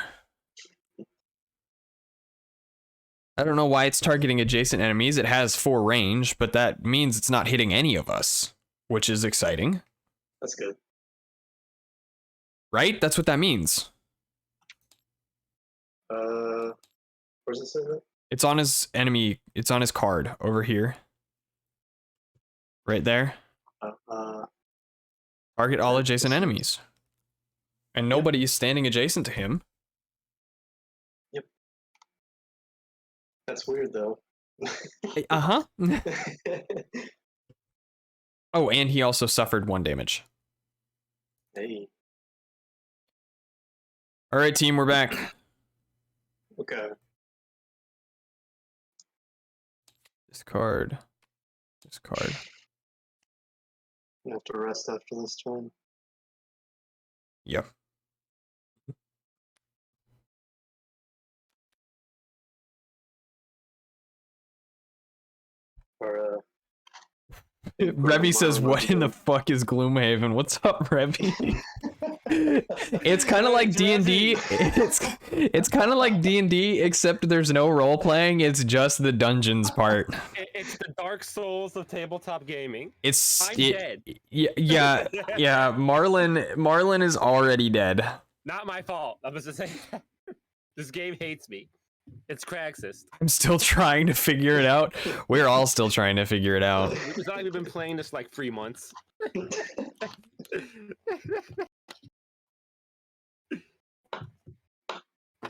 I don't know why it's targeting adjacent enemies. It has 4 range, but that means it's not hitting any of us, which is exciting. That's good. Right? That's what that means. Where's it say that? It's on his enemy. It's on his card over here. Right there. Target all adjacent enemies. And nobody is standing adjacent to him. Yep. That's weird though. Uh-huh. Oh, and he also suffered 1 damage. Hey. All right, team, we're back. Okay. Discard. I'm gonna have to rest after this turn. Yep. Or Revy says, "What in the fuck is Gloomhaven?" What's up, Revy? It's kind of like D&D. It's kind of like D&D, except there's no role playing. It's just the dungeons part. It's the Dark Souls of tabletop gaming. I'm dead. Yeah. Marlin is already dead. Not my fault. I was just saying. This game hates me. It's Craxist. I'm still trying to figure it out. We're all still trying to figure it out. It's not like we've been playing this like 3 months.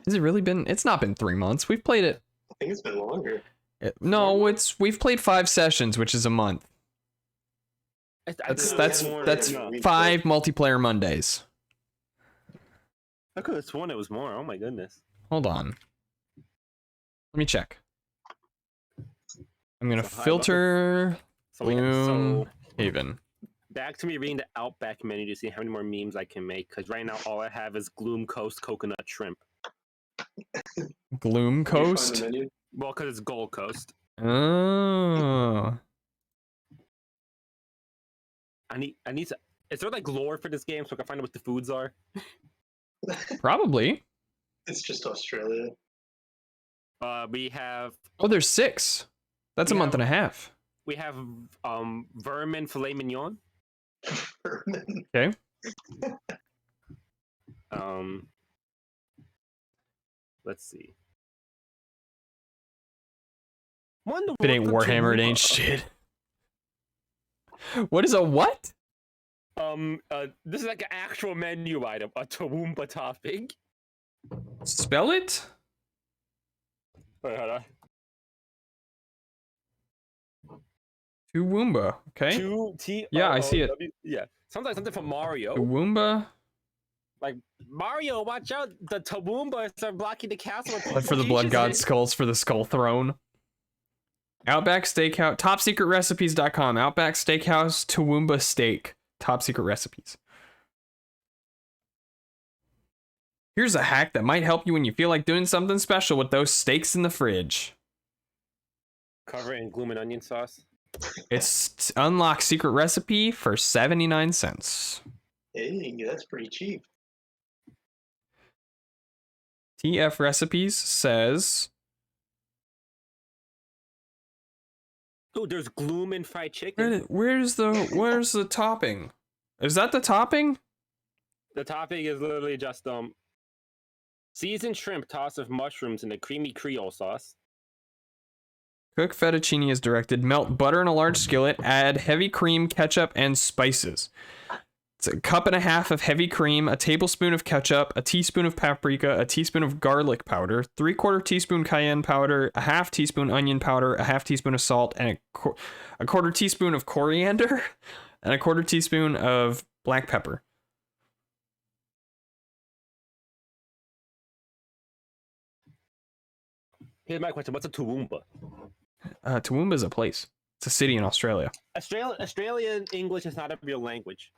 Has it really been? It's not been 3 months. We've played it. I think it's been longer. We've played 5 sessions, which is a month. That's 5 multiplayer Mondays. I could have sworn it was more. Oh my goodness. Hold on. Let me check. I'm gonna filter Gloomhaven. Back to me reading the Outback menu to see how many more memes I can make. Because right now all I have is Gloom Coast coconut shrimp. Gloom Coast. Well, because it's Gold Coast. Oh. I need to. Is there like lore for this game so I can find out what the foods are? Probably. It's just Australia. We have. Oh, there's 6. That's a month and a half. We have vermin filet mignon. Okay. Let's see. Wonder If it ain't Warhammer, it ain't shit. What is a what? This is like an actual menu item. A Toowoomba topping. Spell it? Wait, hold on. Toowoomba. Okay. Yeah, I see it. Yeah. Sounds like something from Mario. Toowoomba. Like, Mario, watch out. The Toowoomba are blocking the castle. Blood for the Blood God, skulls for the Skull Throne. Outback Steakhouse. TopSecretRecipes.com. Outback Steakhouse Toowoomba Steak. Top secret recipes. Here's a hack that might help you when you feel like doing something special with those steaks in the fridge. Cover it in gloom and onion sauce. It's unlock secret recipe for 79 cents. Hey, that's pretty cheap. TF Recipes says, Oh, there's gloom and fried chicken. where's the topping? Is that the topping? The topping is literally just seasoned shrimp tossed with mushrooms in a creamy Creole sauce. Cook fettuccine as directed. Melt butter in a large skillet. Add heavy cream, ketchup, and spices. It's a cup and a half of heavy cream, a tablespoon of ketchup, a teaspoon of paprika, a teaspoon of garlic powder, 3/4 teaspoon cayenne powder, a half teaspoon onion powder, a half teaspoon of salt, and a quarter teaspoon of coriander, and a quarter teaspoon of black pepper. Here's my question: what's a Toowoomba? Toowoomba is a place. It's a city in Australia. Australian English is not a real language.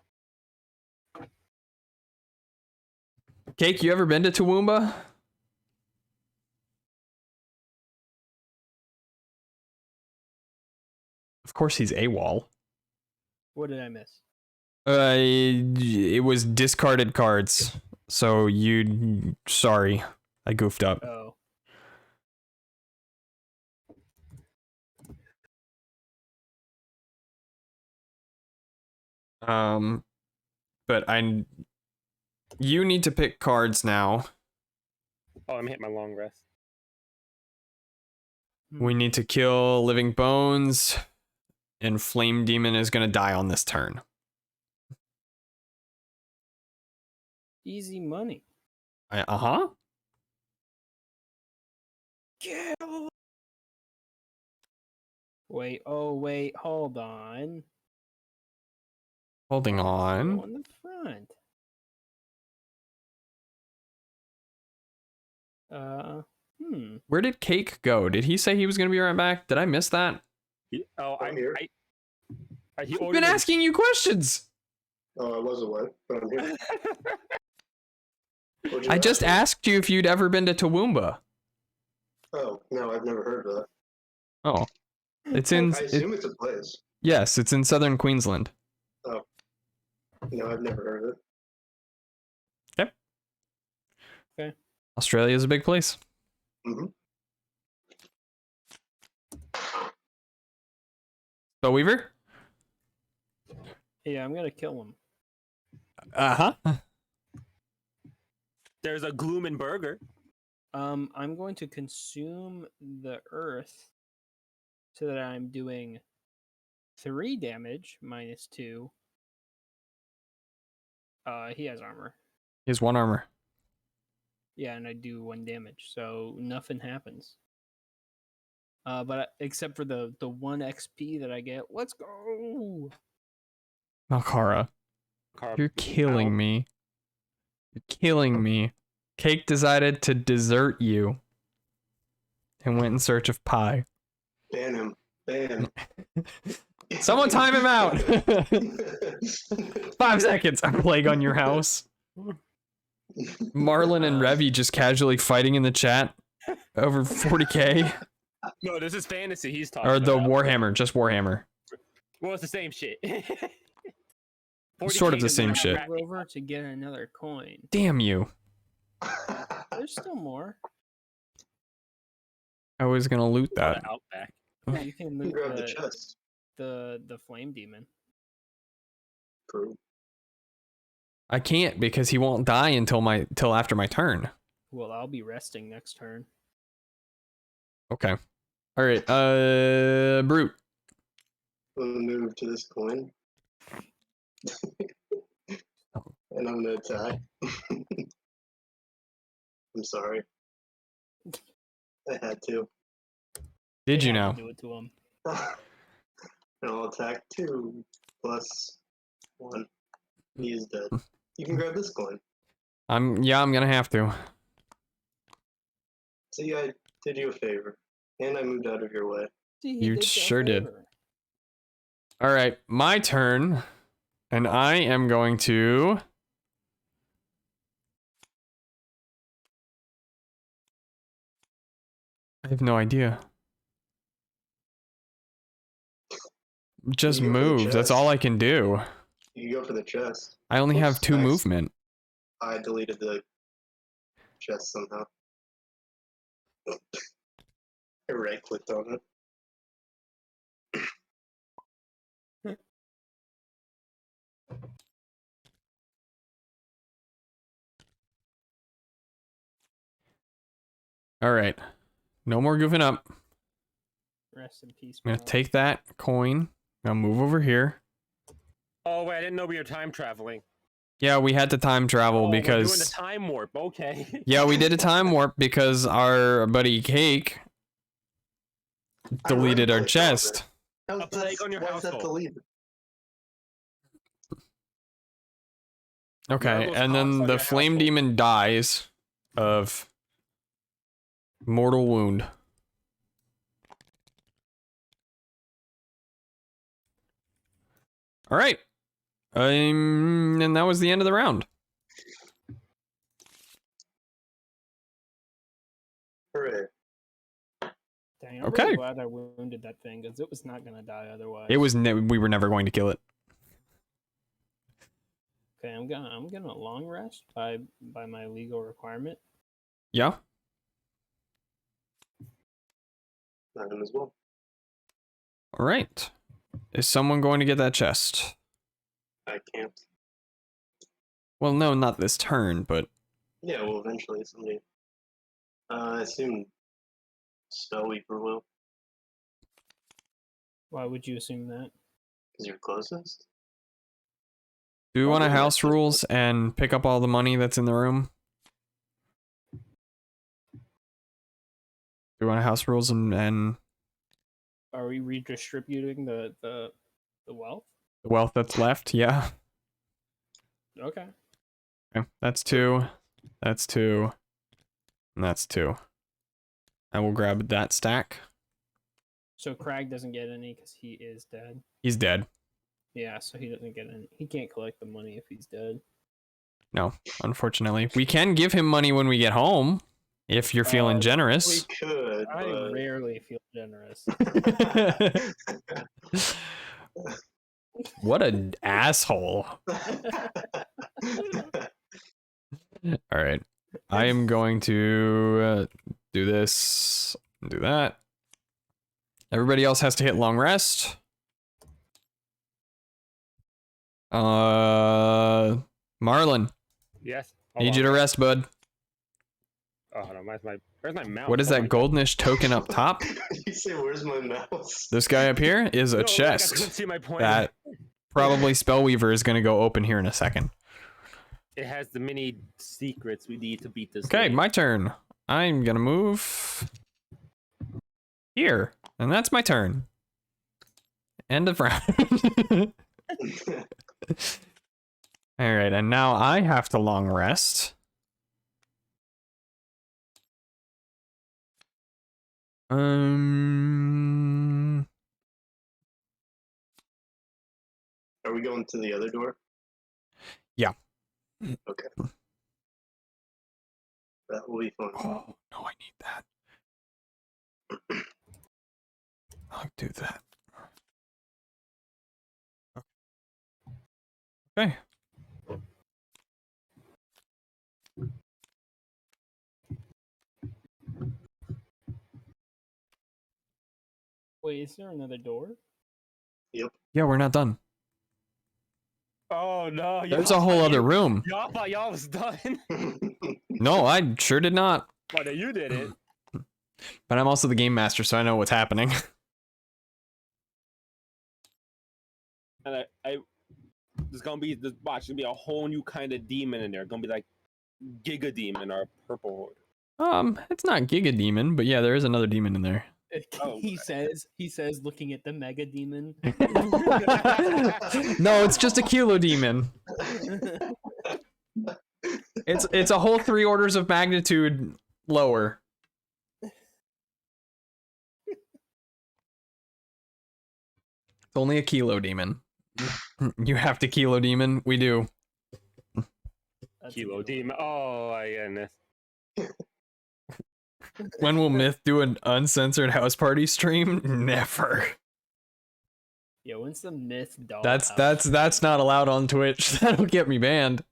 Cake, you ever been to Toowoomba? Of course he's AWOL. What did I miss? It was discarded cards. So sorry. I goofed up. Oh. But you need to pick cards now. Oh, I'm hitting my long rest. We need to kill Living Bones, and Flame Demon is gonna die on this turn. Easy money. Uh-huh. Kill. Wait, hold on. Holding Go on. on the front. Where did Cake go? Did he say he was gonna be right back? Did I miss that? I'm here. He I've ordered been asking you questions. Oh, I was away, but I'm here. What'd you I ask just me? asked you if you'd ever been to Toowoomba. Oh, no, I've never heard of that. Oh. It's in I assume it's a place. yes, it's in southern Queensland. No, I've never heard of it. Australia is a big place. Mm-hmm. So Weaver? Yeah, I'm gonna kill him. Uh-huh. There's a gloom and burger. I'm going to consume the earth so that I'm doing 3 damage minus 2. He has armor. He has 1 armor. Yeah, and I do 1 damage, so nothing happens. But except for the 1 XP that I get. Let's go. Malkara, you're killing me. You're killing me. Cake decided to desert you and went in search of pie. Ban him. Ban. Someone time him out. 5 seconds. A plague on your house. Marlon and Revy just casually fighting in the chat over 40k. No, this is fantasy. He's talking Or the about. Warhammer, just Warhammer. Well, it's the same shit. Sort of 40K the does same not shit. wrap- Over to get another coin. Damn you. There's still more. I was gonna loot that. The Outback. Yeah, you can loot Grab the chest. the flame demon. True. I can't because he won't die until after my turn. Well, I'll be resting next turn. Okay. All right. Brute. I'm gonna move to this coin. And I'm gonna attack. I'm sorry. I had to. Did They you had now? to do it to him. And I'll attack 2 plus 1. He is dead. You can grab this coin. I'm gonna have to. See, I did you a favor. And I moved out of your way. See, he You did that sure did. favor. All right, my turn, and I am going to I have no idea. Just You go for the move. That's chest. all I can do. You go for the chest. I only have Oops, 2 nice. movement. I deleted the chest somehow. I right clicked on it. All right. No more goofing up. Rest in peace. I'm going to Mom. take that coin. Now move over here. Oh wait, I didn't know we were time traveling. Yeah, we had to time travel Oh, we're doing the because... time warp. Okay. Yeah, we did a time warp because our buddy Cake deleted our right-clicked on chest. it. A plague on your Why is that household. deleted? Okay, Marvel's and then cocks on the your flame household. demon dies of mortal wound. All right. And that was the end of the round. Hooray. Dang, I'm Okay. really glad I wounded that thing because it was not gonna die otherwise. It was we were never going to kill it. Okay, I'm gonna long rest by my legal requirement. Yeah. I am as well. All right. Is someone going to get that chest? I can't. Well, no, not this turn, but Yeah, well, eventually somebody. I assume Spellweaver will, Why would you assume that? because you're closest. do we want to Probably house not. rules and pick up all the money that's in the room? Do we want to house rules and Are we redistributing the wealth? the wealth that's left? Yeah. Okay. Okay. That's 2. That's 2. And that's 2. I will grab that stack. So Crag doesn't get any because he is dead. He's dead. Yeah, so he doesn't get any. He can't collect the money if he's dead. No, unfortunately. We can give him money when we get home, if you're feeling We generous. could, I but... rarely feel generous. What an asshole. All right. I am going to do this, do that. Everybody else has to hit long rest. Marlon, Yes. need you to rest, bud. Oh, hold on. Where's my mouse? What is Oh that my God. goldenish token up top? You say, where's my mouse? This guy up here is a No, look, I couldn't chest see my point. that probably Spellweaver is going to go open here in a second. It has the many secrets we need to beat this. Okay, game. my turn. I'm going to move here, and that's my turn. End of round. All right, and now I have to long rest. Are we going to the other door? Yeah. Okay. That will be fun. Oh, no, I need that. I'll do that. Okay. Wait, is there another door? Yep. Yeah, we're not done. Oh no! There's a whole other room. Y'all thought y'all was done. No, I sure did not. Well, no, you did it. But I'm also the game master, so I know what's happening. And there's gonna be this watch. Gonna be a whole new kind of demon in there. Gonna be like Giga demon or purple. It's not Giga Demon, but yeah, there is another demon in there. Oh, he says, looking at the mega demon. No, it's just a Kilo Demon. It's a whole 3 orders of magnitude lower. It's only a Kilo Demon. You have to Kilo Demon. We do. That's a Kilo good one. demon. Oh my goodness. When will Myth do an uncensored house party stream? Never. Yeah, when's the Myth doll? That's not allowed on Twitch. That'll get me banned.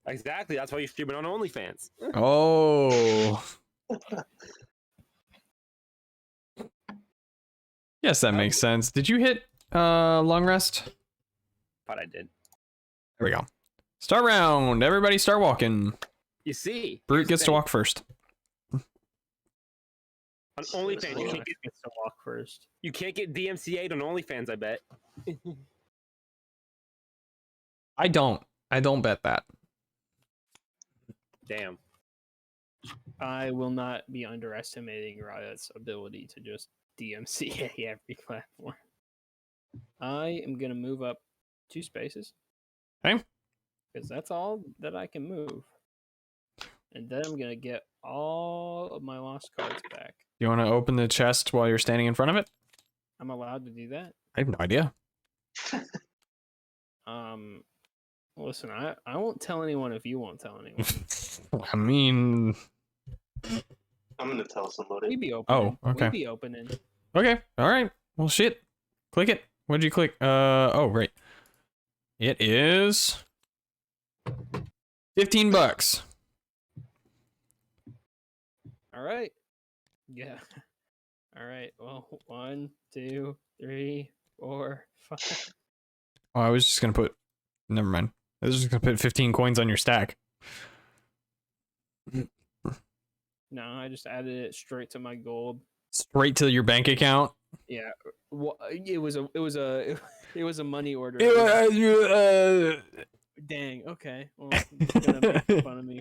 Exactly. That's why you stream it on OnlyFans. Oh. Yes, that makes sense. Did you hit long rest? Thought I did. There we go. Start round. Everybody start walking. You see, Brute gets to walk first. on OnlyFans. You can't Gets to walk first. get DMCA'd on OnlyFans. I bet. I don't bet that. Damn. I will not be underestimating Riot's ability to just DMCA every platform. I am gonna move up 2 spaces. Okay. Because that's all that I can move. And then I'm gonna get all of my lost cards back. You want to open the chest while you're standing in front of it? I'm allowed to do that. I have no idea. Listen, I won't tell anyone if you won't tell anyone. I mean, I'm gonna tell somebody. We be opening. Oh, okay. We be opening. okay. All right. Well, shit. Click it. What did you click? Oh, right. It is $15. All right. Yeah. All right. Well, 1, 2, 3, 4, 5. Oh, I was just gonna put. Never mind. I was just gonna put 15 coins on your stack. No, I just added it straight to my gold. Straight to your bank account. Yeah. Well, it was a money order. Dang. Okay. Well, you're gonna make fun of me.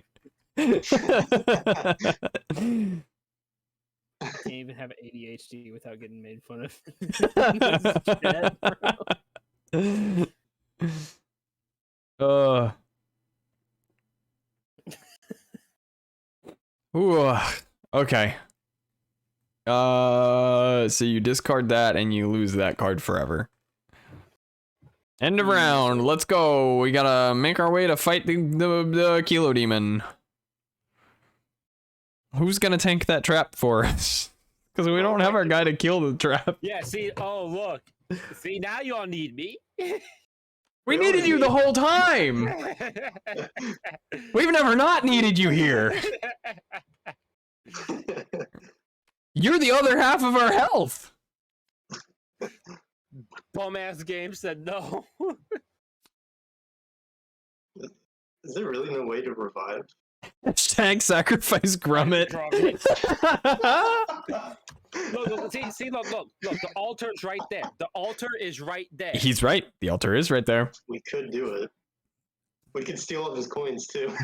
I can't even have ADHD without getting made fun of. Shit, bro. Ooh, okay. So you discard that and you lose that card forever. End of round. Let's go. We gotta make our way to fight the Kilo Demon. Who's gonna tank that trap for us? Because we don't have our guy to kill the trap. Yeah. See. Oh, look. See, now you all need me. We needed you the whole time. We've never not needed you here. You're the other half of our health. Bum ass game said no. Is there really no way to revive? Hashtag sacrifice Grummet. Look, see, look. The altar's right there. The altar is right there. He's right. The altar is right there. We could do it. We could steal all his coins too.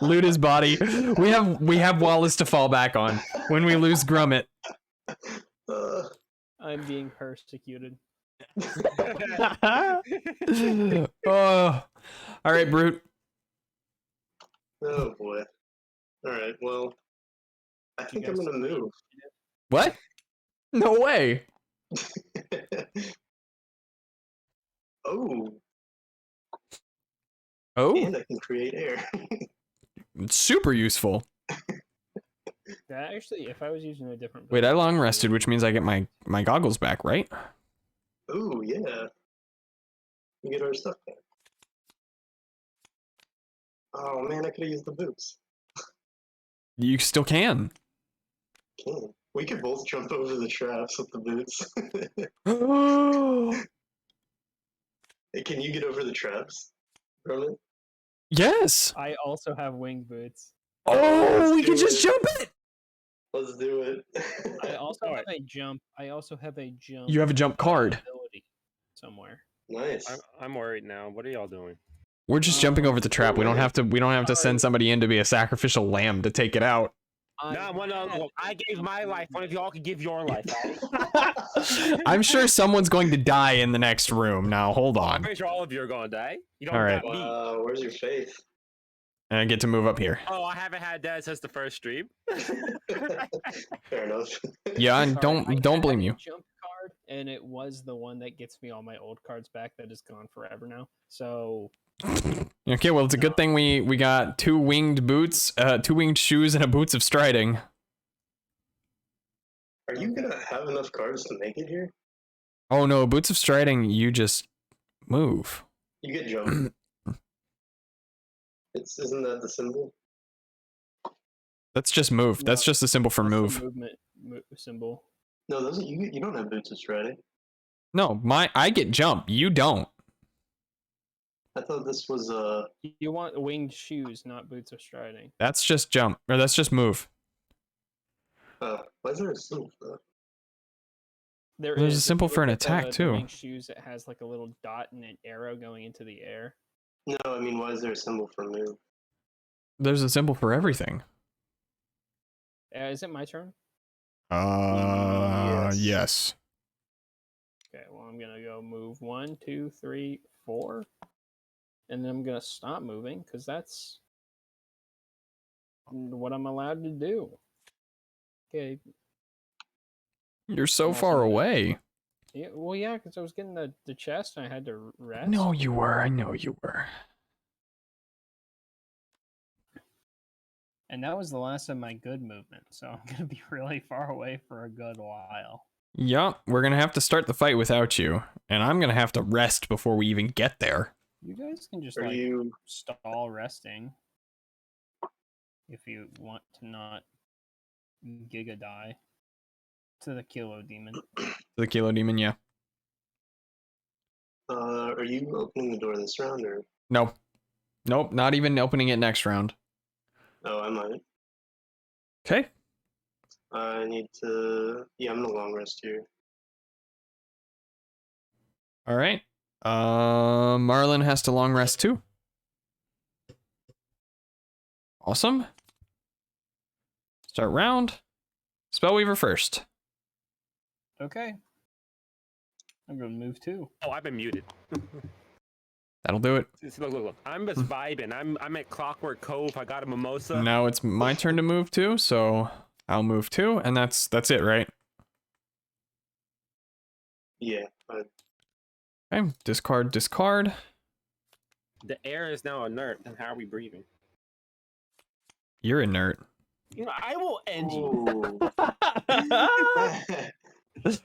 Loot his body. We have Wallace to fall back on when we lose Grummet. I'm being persecuted. Oh, all right, Brute. Oh boy. All right. Well, I think I'm gonna move. What? No way. Oh, Oh, and I can create air. it's super useful. That actually, if I was using a different. Wait, I long rested, which means I get my goggles back, right? Oh yeah. We get our stuff back. Oh man, I could have used the boots. You still can. Can we could both jump over the traps with the boots? Hey, can you get over the traps, Roman? Yes. I also have winged boots. Oh, we do can just it. jump it. Let's do it. I also have a jump. You have a jump card. Ability somewhere. Nice. I'm worried now. What are y'all doing? We're just jumping over the trap. We don't have to. We don't have to send Alright. somebody in to be a sacrificial lamb to take it out. Look, I gave my life. One of y'all can give your life. I'm sure someone's going to die in the next room. Now, hold I'm on. pretty sure all of you are gonna die. You don't All right. got me. Where's your faith? And I get to move up here. Oh, I haven't had that since the first stream. Fair enough. Yeah, and Sorry, I don't had blame a you. Jump card, and it was the one that gets me all my old cards back. That is gone forever now. So Okay, well, it's a good thing we got 2 winged boots, 2 winged shoes, and a boots of striding. Are you gonna have enough cards to make it here? Oh no, boots of striding, you just move. You get jump. Isn't that the symbol? That's just move. No, That's just a symbol for That's the move. movement symbol. No, those you don't have boots of striding. No, I get jump. You don't. I thought this was You want winged shoes, not boots of striding. That's just jump, or that's just move. why is there a symbol for that? There's a If symbol you for an look at attack, the too. Winged shoes, it has like a little dot and an arrow going into the air. No, I mean, why is there a symbol for move? There's a symbol for everything. Is it my turn? Yes. Okay, well, I'm gonna go move 1, 2, 3, 4. And then I'm gonna stop moving because that's what I'm allowed to do. Okay. You're so I'm far also gonna- away. Yeah, well, yeah, because I was getting the chest and I had to rest. No, you were. I know you were. And that was the last of my good movement, so I'm gonna be really far away for a good while. Yup, we're gonna have to start the fight without you, and I'm gonna have to rest before we even get there. You guys can just Are like you? stall resting if you want to not Giga die to the Kilo Demon. The Kilo Demon, yeah. Are you opening the door this round or? No. Nope, not even opening it next round. Oh, I might. Okay. I need to. Yeah, I'm gonna long rest here. All right. Marlin has to long rest too. Awesome. Start round. Spellweaver first. Okay. I'm gonna move 2. Oh, I've been muted. That'll do it. Look. I'm just vibing. I'm at Clockwork Cove. I got a mimosa. Now it's my turn to move too, so I'll move 2, and that's it, right? Yeah. Okay. Discard. The air is now inert. And how are we breathing? You're inert. You know, I will end you. Ooh.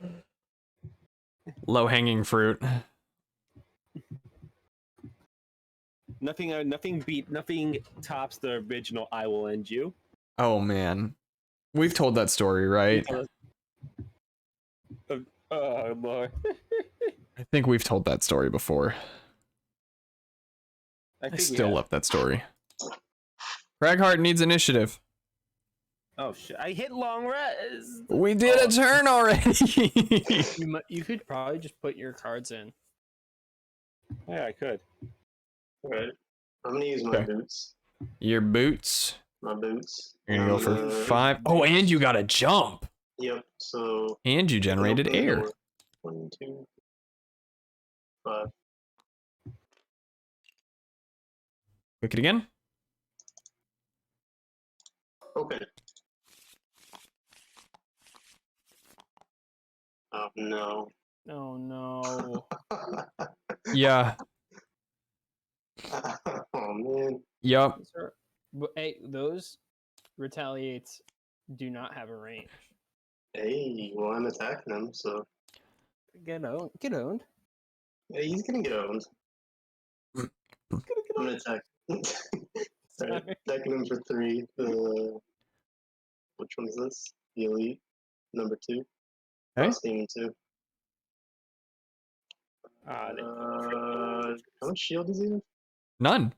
Low hanging fruit. Nothing tops the original I will end you. Oh man. We've told that story, right? Oh Lord. I think we've told that story before. I think we still have. love that story. Craghart needs initiative. Oh shit! I hit long rest. We did a turn already. You could probably just put your cards in. Yeah, I could. Alright. I'm gonna use my Okay. boots. Your boots. My boots. You're gonna go for I'm 5. Oh, and you got a jump. Yep. So. And you generated open the air. door. 1, 2, 5. Click it again. Open. Oh no. Oh no. Yeah. Oh man. Yup. Hey, those retaliates do not have a range. Hey, well I'm attacking him, so Get owned. Get owned. hey, he's gonna get owned. I'm gonna attack. Sorry, attacking him for 3. Which one is this? The elite, number 2. Okay. Last demon 2. Ah, How much shield does he have? None.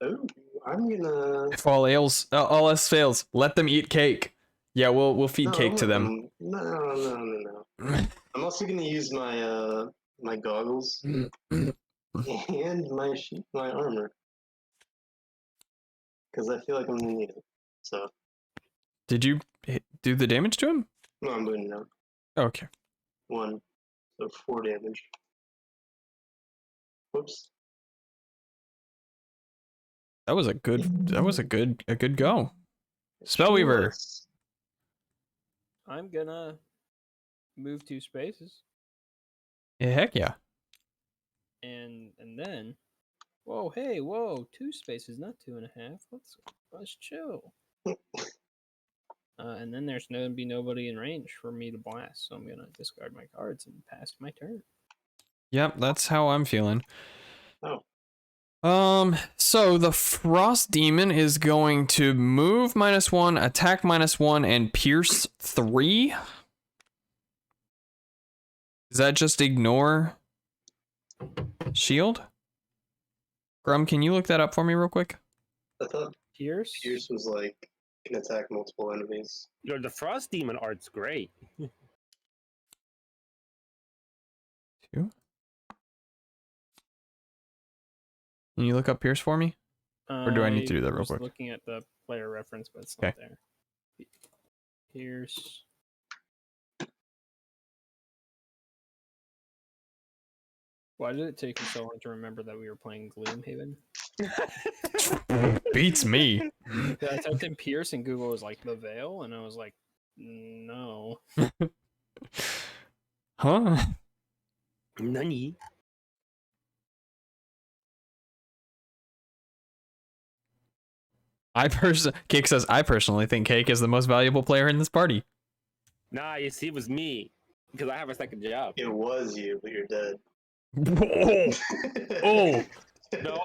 Oh, I'm gonna. If all else fails, let them eat cake. Yeah, we'll feed No, cake to them. No. I'm also gonna use my my goggles and my armor because I feel like I'm gonna need it. So Did you do the damage to him? no, I'm doing it now. Okay. 1, so 4 damage. Whoops. That was a good go. Spellweaver. Nice. I'm gonna move 2 spaces, Yeah, heck yeah. and then Whoa, hey, whoa, 2 spaces, not 2.5. Let's chill. And then there's gonna be nobody in range for me to blast, so I'm gonna discard my cards and pass my turn. Yep, that's how I'm feeling. Oh. So the Frost Demon is going to move -1, attack -1, and pierce 3. Does that just ignore shield? Grum, can you look that up for me real quick? I thought Pierce? Pierce was like can attack multiple enemies. Yo, the Frost Demon art's great. 2. Can you look up pierce for me? Or do I need to do that real was quick? Looking at the player reference, but it's not there. Pierce. Why did it take me so long to remember that we were playing Gloomhaven? Beats me. Yeah, I typed in Pierce and Google was like the Veil, and I was like, no. Huh? Nani? Cake says, I personally think Cake is the most valuable player in this party. Nah, you see, it was me. Because I have a second job. It was you, but you're dead. Oh. No,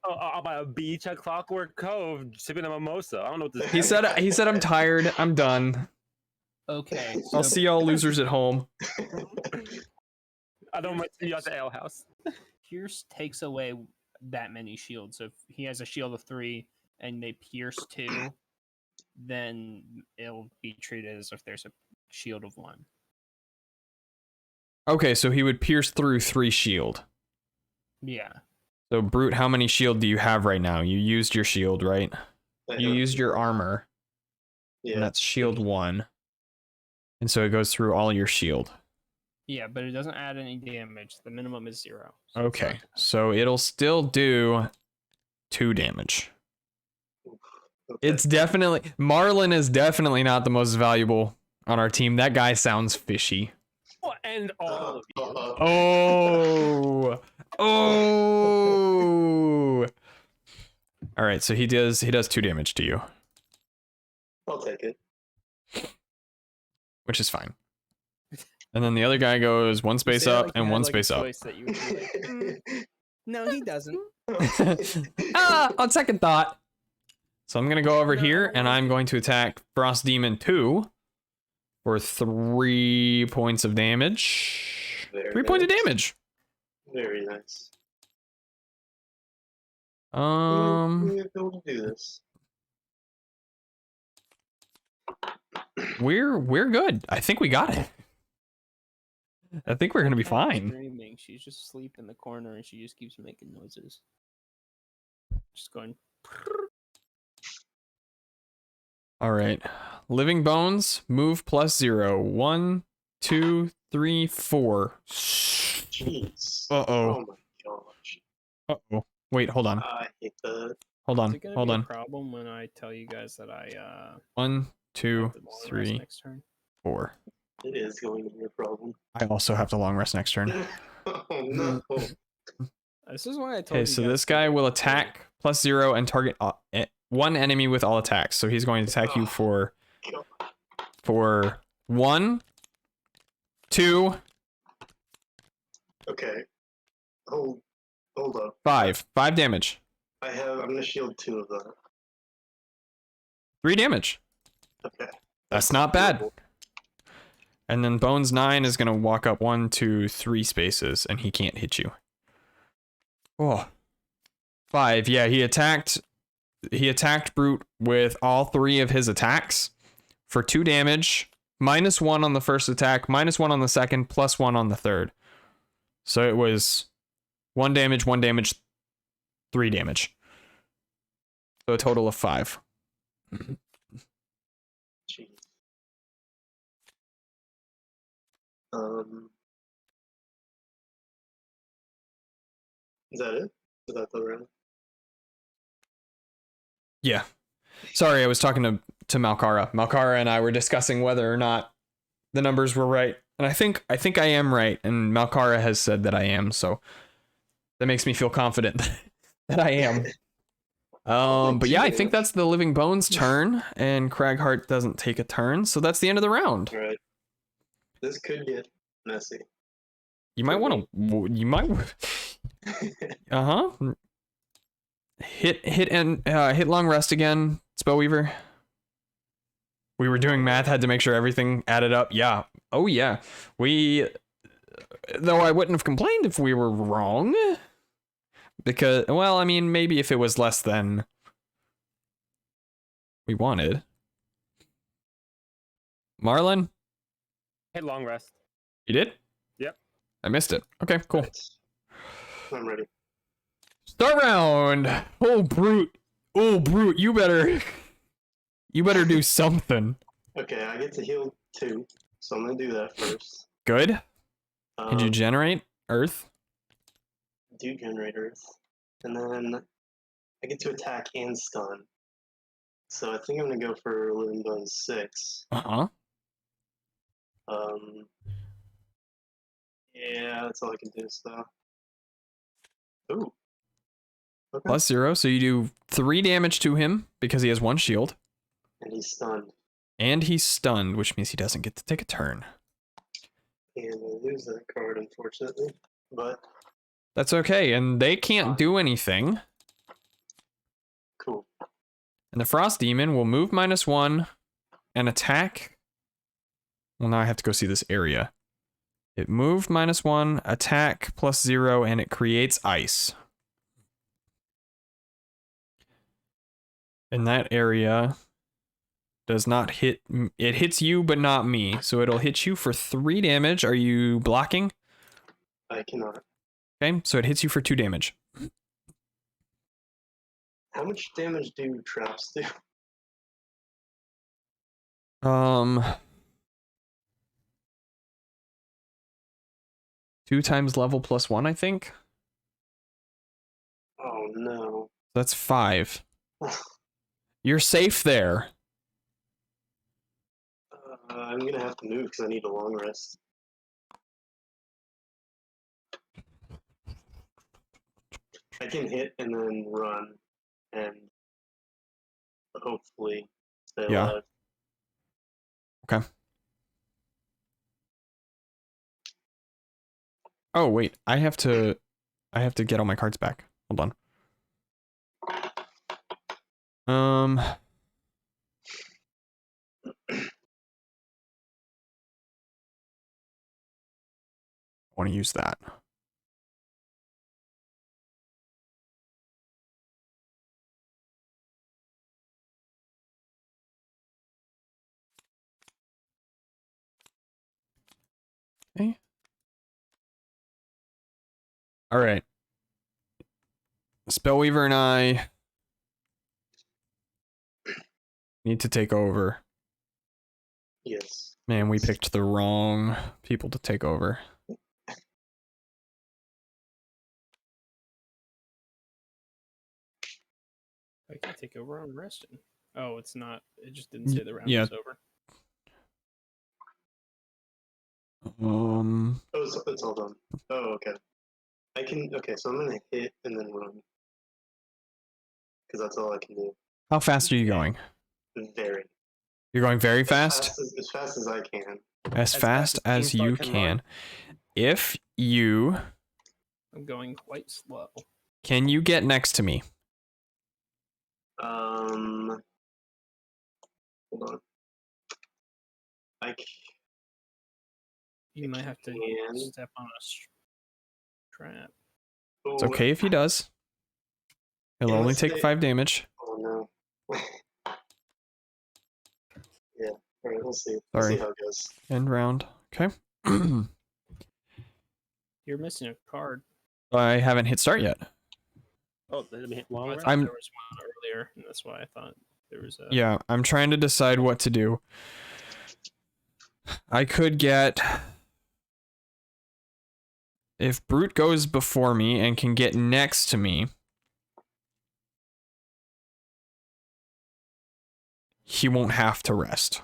I'm on a beach at Clockwork Cove sipping a mimosa. I don't know what this He said I'm tired. I'm done. Okay. I'll so see y'all losers at home. I don't want to see you at the ale house. Pierce takes away that many shields. So if he has a shield of 3 and they pierce 2, then it'll be treated as if there's a shield of 1. Okay, so he would pierce through 3 shield. Yeah. So Brute, how many shield do you have right now? You used your shield, right? You used your armor. And Yeah. that's shield 1. And so it goes through all your shield. Yeah, but it doesn't add any damage. The minimum is 0. So it's Okay, not- so it'll still do 2 damage. Okay. It's definitely... Marlin is definitely not the most valuable on our team. That guy sounds fishy. And all of you. Oh! Oh! Alright, so he does 2 damage to you, I'll take it. which is fine. And then the other guy goes 1 You space say it up like you and had, 1 like, a space up. choice that you would be like, no, he doesn't. On second thought. So I'm gonna go over here and I'm going to attack Frost Demon 2 for 3 points of damage. Very 3 points of nice. damage. Very nice. Um, We're able to do this. we're good. I think we got it. I think we're gonna be Cat's fine. Dreaming. She's just asleep in the corner and she just keeps making noises. Just going. All right. Living Bones, move +0. 1, 2, 3, 4. Jeez. Uh-oh. Oh my gosh. Uh-oh. Wait, hold on. I hate that. Hold Is on. it gonna Hold be on. a problem when I tell you guys that I 1, 2, have the long rest 3, next turn? 4. It is going to be a problem. I also have to long rest next turn. Oh no. This is why I told Okay, you. so guys this to guy get will the attack +0 and target 1 enemy with all attacks. So he's going to attack you for 1, 2, Okay. Hold up. 5. 5 damage. I'm gonna shield 2 of them. 3 damage. Okay. That's not bad. And then Bones 9 is going to walk up 1, 2, 3 spaces, and he can't hit you. Oh. 5. Yeah, he attacked Brute with all 3 of his attacks for 2 damage, -1 on the first attack, -1 on the second, +1 on the third. So it was 1 damage, 1 damage, 3 damage. So a total of 5. Jeez. Is that it? Is that the round? Yeah. Sorry, I was talking to Malkara. Malkara and I were discussing whether or not the numbers were right. And I think I am right, and Malkara has said that I am, so that makes me feel confident That I am. Like But 2 yeah, I think damage. that's the Living Bones' turn, and Craghart doesn't take a turn, so that's the end of the round. Alright. This could get messy. You might want to. You might. Hit long rest again, Spellweaver. We were doing math, had to make sure everything added up. Yeah. Oh yeah. Though I wouldn't have complained if we were wrong. Because, well, I mean, maybe if it was less than we wanted. Marlon, Hit long rest. you did? Yep. I missed it. Okay, cool. I'm ready. Start round. Oh, Brute. Oh, Brute, you better do something. Okay, I get to heal 2, so I'm gonna do that first. Good. Could you generate Earth? Do generate Earth. And then I get to attack and stun. So I think I'm gonna go for Living Bones 6. Uh-huh. Yeah, that's all I can do, so. Ooh. Okay. +0, so you do 3 damage to him because he has 1 shield. And he's stunned. And he's stunned, which means he doesn't get to take a turn. And I lose that card, unfortunately. But, That's okay, and they can't do anything. cool. And the Frost Demon will move -1 and attack. Well, now I have to go see this area. It moved -1, attack +0, and it creates ice. And that area does not hit. It hits you, but not me. So it'll hit you for 3 damage. Are you blocking? I cannot. Okay, so it hits you for 2 damage. How much damage do traps do? 2 times level +1, I think. Oh no. That's 5. You're safe there. I'm gonna have to move because I need a long rest. I can hit and then run and hopefully stay alive. Okay. Oh wait, I have to get all my cards back. Hold on. I want to use that. Okay. All right. Spellweaver and I need to take over. Yes. Man, we picked the wrong people to take over. I can take over on resting. Oh, it's not. It just didn't say the round yeah. was over. Oh, it's all done. Oh, okay. Okay, so I'm gonna hit and then run. Because that's all I can do. How fast are you going? Very. You're going very fast? As fast as I can. As fast as you can. If you... I'm going quite slow. Can you get next to me? Hold on. You might have to can. step on a trap. It's okay if he does. He'll only take 5 damage. Oh no. Yeah. Alright, we'll see. Sorry. We'll see how it goes. End round. Okay. You're missing a card. I haven't hit start yet. Oh, did hit long I rest? thought I'm- there was one earlier, and that's why I thought there was a. Yeah, I'm trying to decide what to do. I could get... If Brute goes before me and can get next to me, he won't have to rest.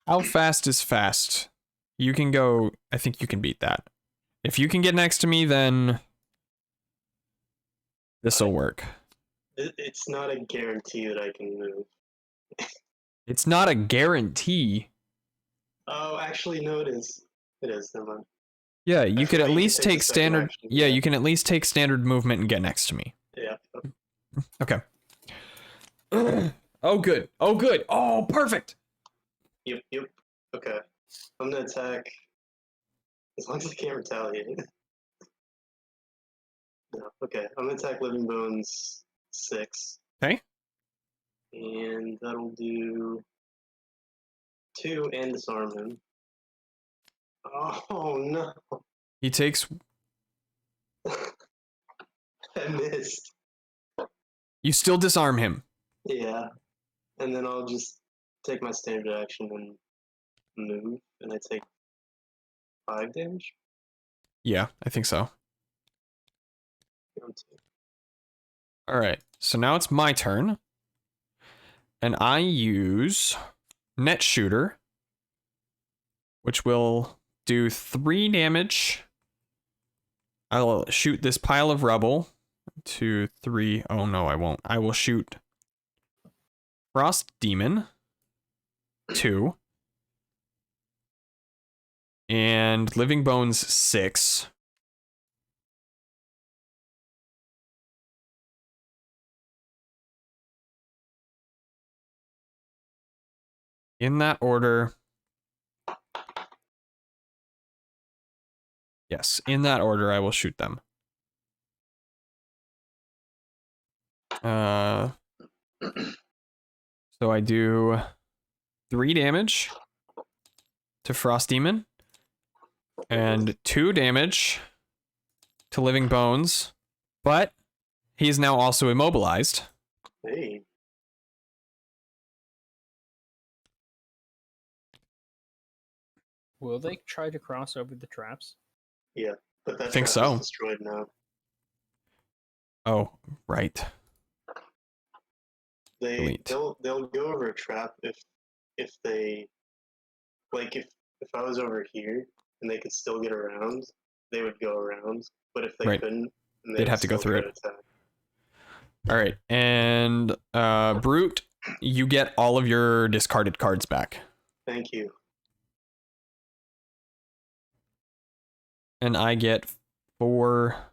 How fast is fast? You can go. I think you can beat that. If you can get next to me, then this will work. It's not a guarantee that I can move. It's not a guarantee. Oh, actually, no, it is. It is. Never mind. Yeah, you could forgot at you could least take the take second standard. action, Yeah, yeah. you can at least take standard movement and get next to me. Yeah. Okay. Oh, good. Oh, good. Oh, perfect. Yep. Okay. I'm gonna attack. As long as I can't retaliate. No. Okay. I'm gonna attack Living Bones 6. Okay. And that'll do 2 and disarm him. Oh no! He takes. I missed. You still disarm him. Yeah. And then I'll just take my standard action and move, and I take 5 damage. Yeah, I think so. Down to- All right. So now it's my turn. And I use Net Shooter, which will do 3 damage. I'll shoot this pile of rubble. 2, 3. Oh no, I won't. I will shoot Frost Demon. 2. And Living Bones 6. In that order. Yes, in that order, I will shoot them. So I do 3 damage to Frost Demon and 2 damage to Living Bones, but he is now also immobilized. Hey. Will they try to cross over the traps? Yeah. But that Think trap so. is destroyed now. Oh, right. Delete. They'll go over a trap if they like if I was over here and they could still get around, they would go around. But if they Right. couldn't, then They'd would have to go still through try it. to attack. All right, and Brute, you get all of your discarded cards back. Thank you. And I get 4.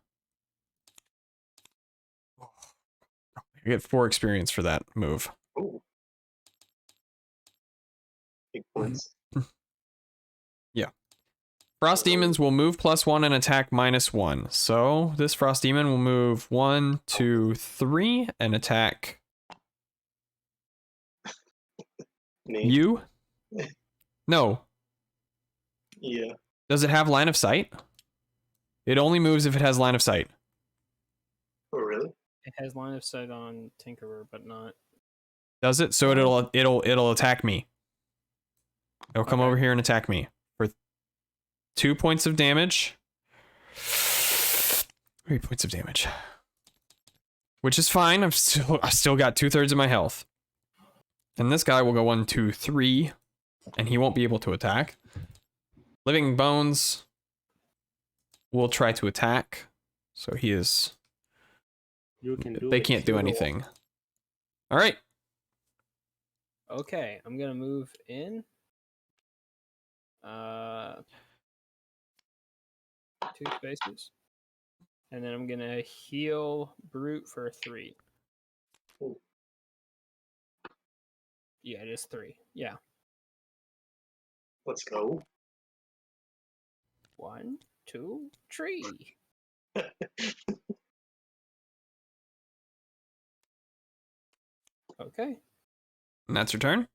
I get 4 experience for that move. Ooh. Big points. Yeah. Frost Demons will move +1 and attack -1. So this Frost Demon will move 1, 2, 3 and attack Me. you. No. Yeah. Does it have line of sight? It only moves if it has line of sight. Oh really? It has line of sight on Tinkerer, but not. Does it? So it'll attack me. It'll come Okay. over here and attack me for 2 points of damage. 3 points of damage. Which is fine. I still got 2/3 of my health. And this guy will go 1, 2, 3, and he won't be able to attack. Living Bones will try to attack. So he is. You can do They it can't do too. anything. All right. Okay, I'm gonna move in. 2 spaces. And then I'm gonna heal Brute for 3. Ooh. Yeah, it is 3. Yeah. Let's go. 1, 2, 3. Okay, And that's your turn?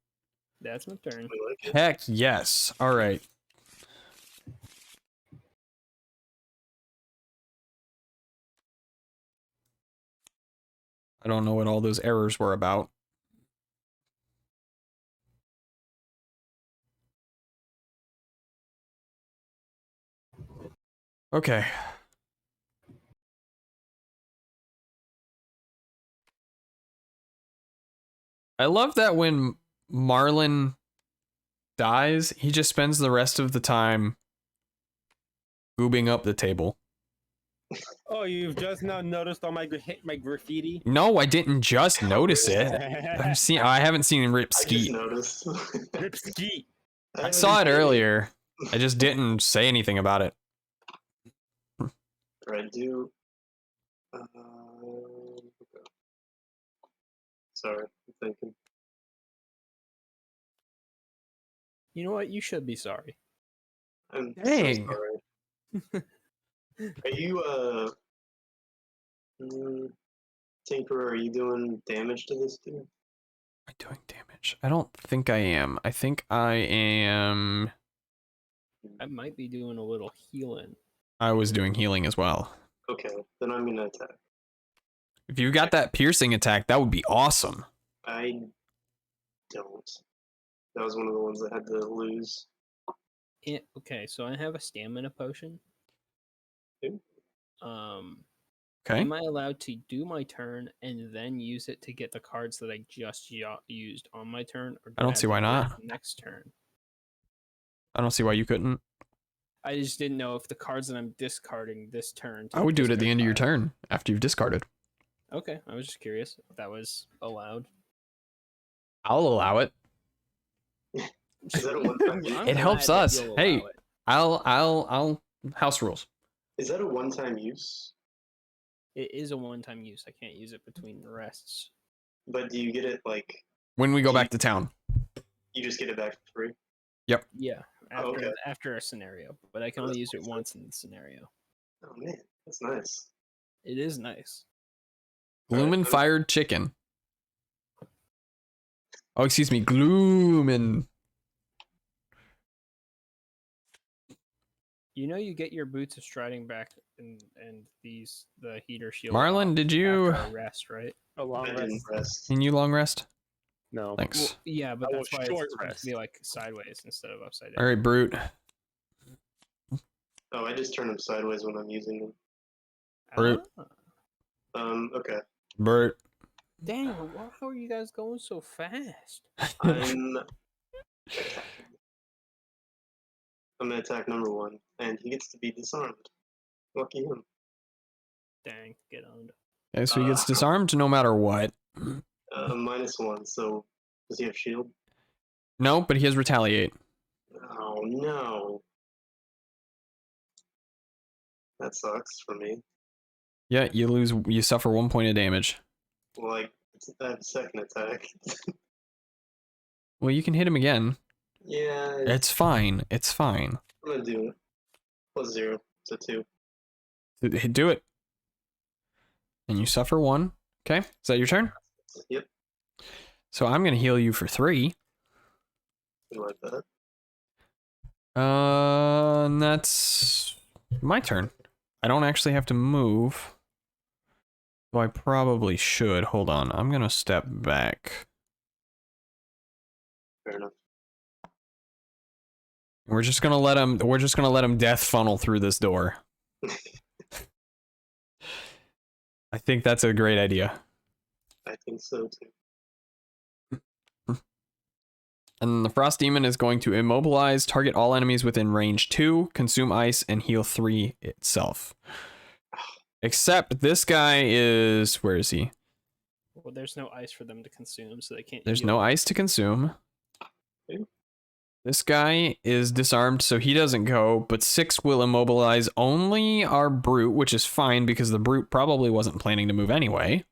that's my turn. I like it. Heck yes. All right. I don't know what all those errors were about. Okay. I love that when Marlin dies, he just spends the rest of the time goobing up the table. Oh, you've just now noticed all my my graffiti? No, I didn't just notice it. I haven't seen Rip I just Skeet. noticed. Rip Skeet. I saw it earlier. I just didn't say anything about it. Right, do. Sorry, I'm thinking. You know what? You should be sorry. I'm Dang. so sorry. Are you, Tinker, are you doing damage to this dude? Am I doing damage? I don't think I am. I think I am. I might be doing a little healing. I was doing healing as well. Okay, then I'm gonna attack. If you got that piercing attack, that would be awesome. I don't. That was one of the ones I had to lose. Okay, so I have a stamina potion. Ooh. Okay. Am I allowed to do my turn and then use it to get the cards that I just used on my turn? Or do I don't have see to why do it not. Next turn. I don't see why you couldn't. I just didn't know if the cards that I'm discarding this turn. I would do it at the discard end of your cards. turn after you've discarded. Okay, I was just curious if that was allowed. I'll allow it. Is that a one-time use? I'm It helps glad that us. you'll Hey. allow it. I'll house rules. Is that a one-time use? It is a one-time use. I can't use it between rests. But do you get it, like, When we go back to town. you just get it back for free? Yeah, Oh, okay. after a scenario, but I can only use it once in the scenario. Oh man, that's nice. It is nice. Gloomin' fired chicken. Oh, excuse me, Gloomin'. You know, you get your boots of striding back and the heater shield. Marlon, off did you? after a rest, right? A long I rest? didn't rest. Can you long rest? No. Thanks. Well, yeah, but I that's will why short it's supposed rest. to be like sideways instead of upside down. All right, Brute. Oh, I just turn them sideways when I'm using them. Brute. Okay. Brute. Dang, how are you guys going so fast? I'm gonna attack number one, and he gets to be disarmed. Lucky him. Dang, get owned. Okay, so he gets disarmed no matter what. -1, so does he have shield? No, but he has retaliate. Oh no. That sucks for me. Yeah, you suffer 1 point of damage. Well, I have a second attack. Well, you can hit him again. Yeah, It's fine. It's fine. I'm gonna do it. +0, so 2. Do it. And you suffer 1. Okay, is that your turn? Yep, So I'm gonna heal you for 3. you like that. And that's my turn. I don't actually have to move. Though I probably should. Hold on. I'm gonna step back. Fair enough. We're just gonna let him death funnel through this door. I think that's a great idea. I think so too. And the Frost Demon is going to immobilize, target all enemies within range 2, consume ice, and heal 3 itself. Except this guy is... Where is he? Well, there's no ice for them to consume, so they can't. There's heal. no ice to consume. Okay. This guy is disarmed, so he doesn't go, but 6 will immobilize only our Brute, which is fine because the Brute probably wasn't planning to move anyway.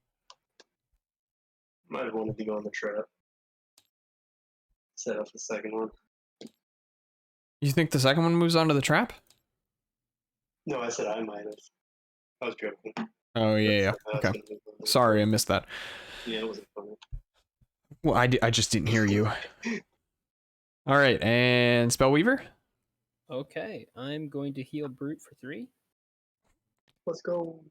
Might have wanted to go on the trap. Set up the second one. You think the second one moves onto the trap? No, I said I might have. I was joking. Oh, yeah. Okay. Sorry, I missed that. Yeah, it wasn't funny. Well, I just didn't hear you. All right, and Spellweaver? Okay, I'm going to heal Brute for 3. Let's go.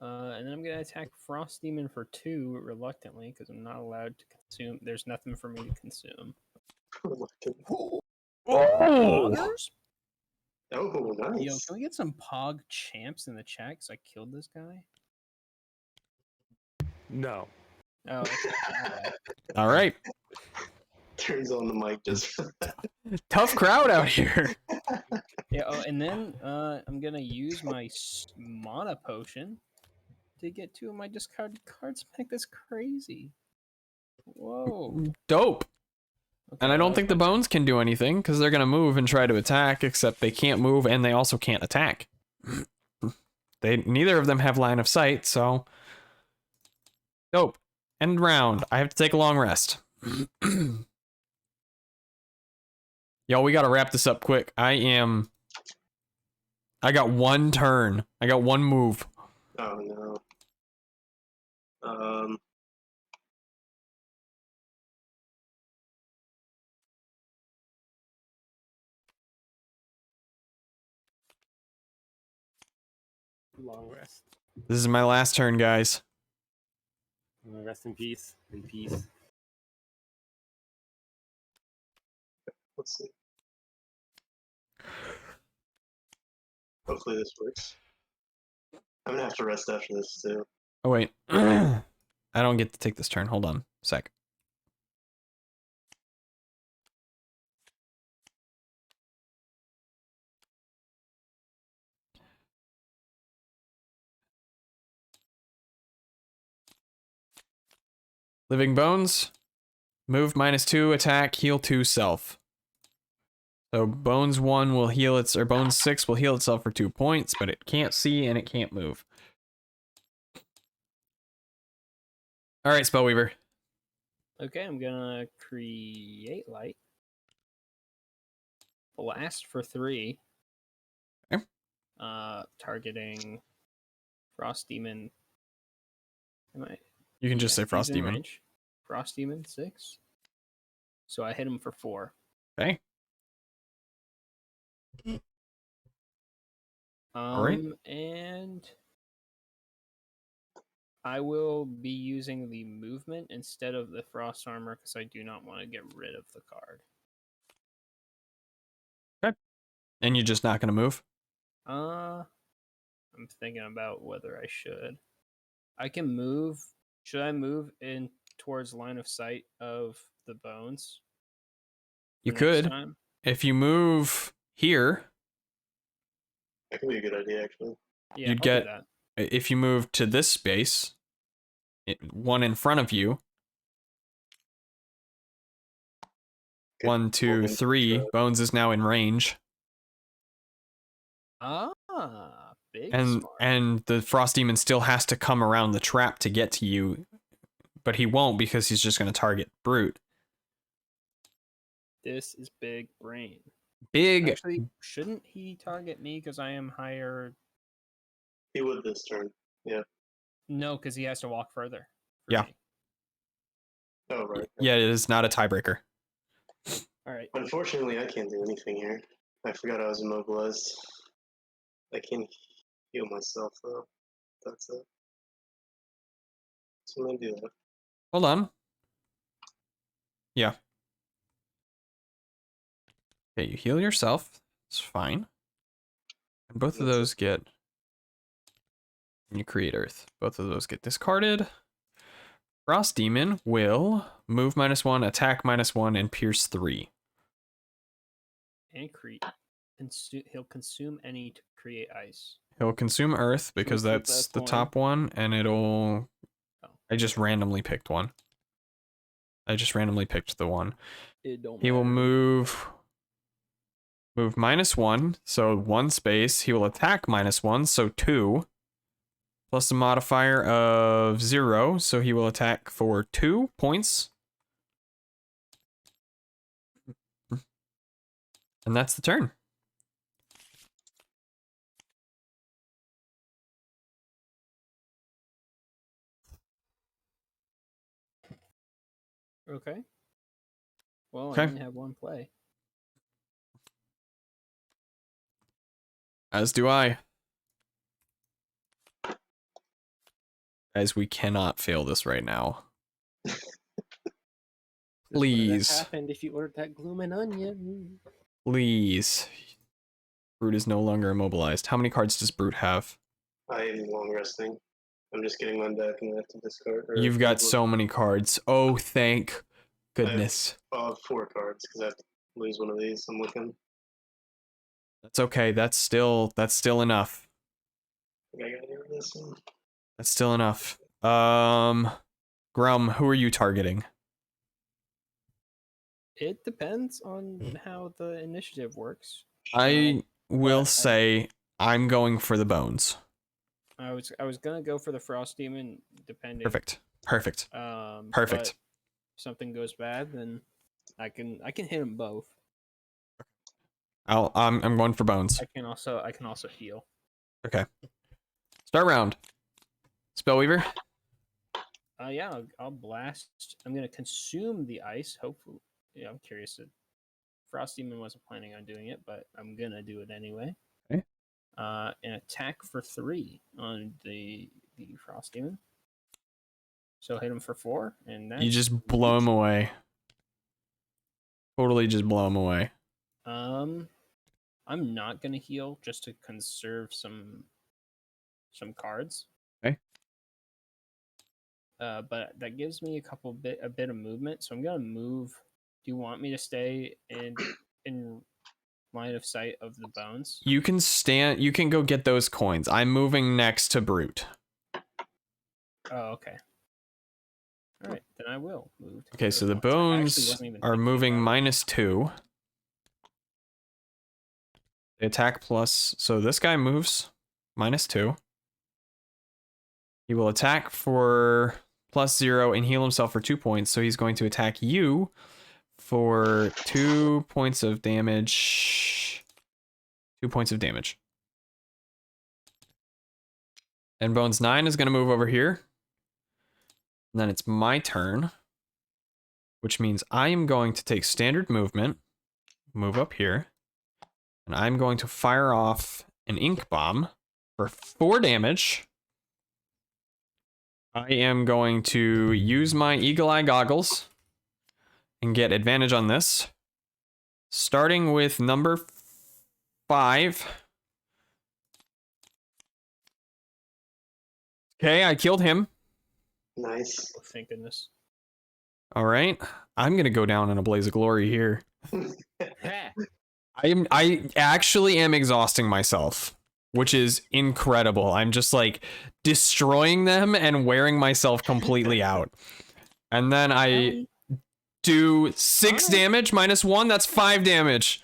And then I'm going to attack Frost Demon for 2 reluctantly because I'm not allowed to consume. There's nothing for me to consume. Oh! Poggers? Oh, nice. Yo, can we get some Pog champs in the chat? Because I killed this guy. No. Oh, okay. All right. turns on the mic just. Tough crowd out here. Yeah. Oh, and then I'm gonna use my mana potion to get 2 of my discarded cards back. That's crazy. Whoa. Dope. Okay, And I that don't was think the my turn. bones can do anything because they're gonna move and try to attack, except they can't move and they also can't attack. Neither of them have line of sight, so dope. End round. I have to take a long rest. Yo, we gotta wrap this up quick. I got one turn. I got one move. Oh no. Um. Long rest. This is my last turn, guys. Rest in peace. In peace. Let's see. Hopefully this works. I'm gonna have to rest after this too. Oh wait. I don't get to take this turn. Hold on a sec. Living Bones. Move -2, attack, heal 2, self. So Bones 1 will heal its, or Bones 6 will heal itself for 2 points, but it can't see and it can't move. Alright, Spellweaver. Okay, I'm gonna create light. Blast for 3. Okay. Targeting Frost Demon. You can just say He's Frost in Demon. range. Frost Demon 6. So I hit him for 4. Okay. Alright. And I will be using the movement instead of the frost armor because I do not want to get rid of the card. And you're just not gonna move? I'm thinking about whether I should. I can move. Should I move in towards line of sight of the bones? You for next could. time? If you move here, That could be a good idea, actually. Yeah, you'd I'll get, do that. if you move to this space, one in front of you, Good 1, 2, movement, 3, uh, Bones is now in range. Big And smart. and the Frost Demon still has to come around the trap to get to you, but he won't because he's just going to target Brute. This is big brain. Big. Actually, shouldn't he target me because I am higher? He would this turn. Yeah. No, because he has to walk further. for Yeah. me. Oh, right. Yeah, it is not a tiebreaker. All right. Unfortunately, I can't do anything here. I forgot I was immobilized. I can heal myself, though. That's it. So I'm gonna do that. Hold on. Yeah. Okay, you heal yourself. It's fine. And both of That's it. those get... And you create Earth. Both of those get discarded. Frost Demon will move -1, attack -1, and pierce 3. And he'll consume any to create ice. He'll consume Earth because flip that's that the coin? top one, and it'll... Oh, I just randomly picked one. I just randomly picked the one. It don't He will matter. move -1, so 1 space. He will attack -1, so 2. Plus a modifier of 0, so he will attack for 2 points. And that's the turn. Okay. Well, Okay. I didn't have one play. As do I. Guys, we cannot fail this right now. Please. What happened if you ordered that Gloom and Onion? Please. Brute is no longer immobilized. How many cards does Brute have? I am long resting. I'm just getting mine back and I have to discard. or You've got move- so many cards. Oh, thank goodness. I'll have 4 cards because I have to lose one of these. I'm looking. That's okay. That's still enough. I think I gotta get this one. That's still enough. Grum, who are you targeting? It depends on how the initiative works. I will but say I'm going for the bones. I was gonna go for the Frost Demon, depending. Perfect. Perfect. But Perfect. if something goes bad, then I can hit them both. I'm going for bones. I can also heal. Okay. Start round. Spellweaver. Yeah, I'll blast. I'm gonna consume the ice. Hopefully, yeah. I'm curious. Frost Demon wasn't planning on doing it, but I'm gonna do it anyway. Okay. An attack for 3 on the Frost Demon. So hit him for 4, and that's You just blow him away. Totally just blow him away. I'm not gonna heal just to conserve some cards. Okay. But that gives me a bit of movement, so I'm gonna move. Do you want me to stay in line of sight of the bones? You can go get those coins. I'm moving next to Brute. Oh, okay. All right, then I will move. to Okay, those so the ones. I actually bones wasn't even are thinking moving about it. -2. The attack plus, so this guy moves -2. He will attack for +0 and heal himself for 2 points. So he's going to attack you for 2 points of damage. 2 points of damage. And Bones 9 is going to move over here. And then it's my turn, which means I am going to take standard movement, move up here, and I'm going to fire off an ink bomb for 4 damage. I am going to use my eagle eye goggles and get advantage on this. Starting with number 5. Okay, I killed him. Nice. Oh, thank goodness. All right, I'm gonna go down in a blaze of glory here. I actually am exhausting myself, which is incredible. I'm just like destroying them and wearing myself completely out. And then I do 6 damage -1. That's 5 damage.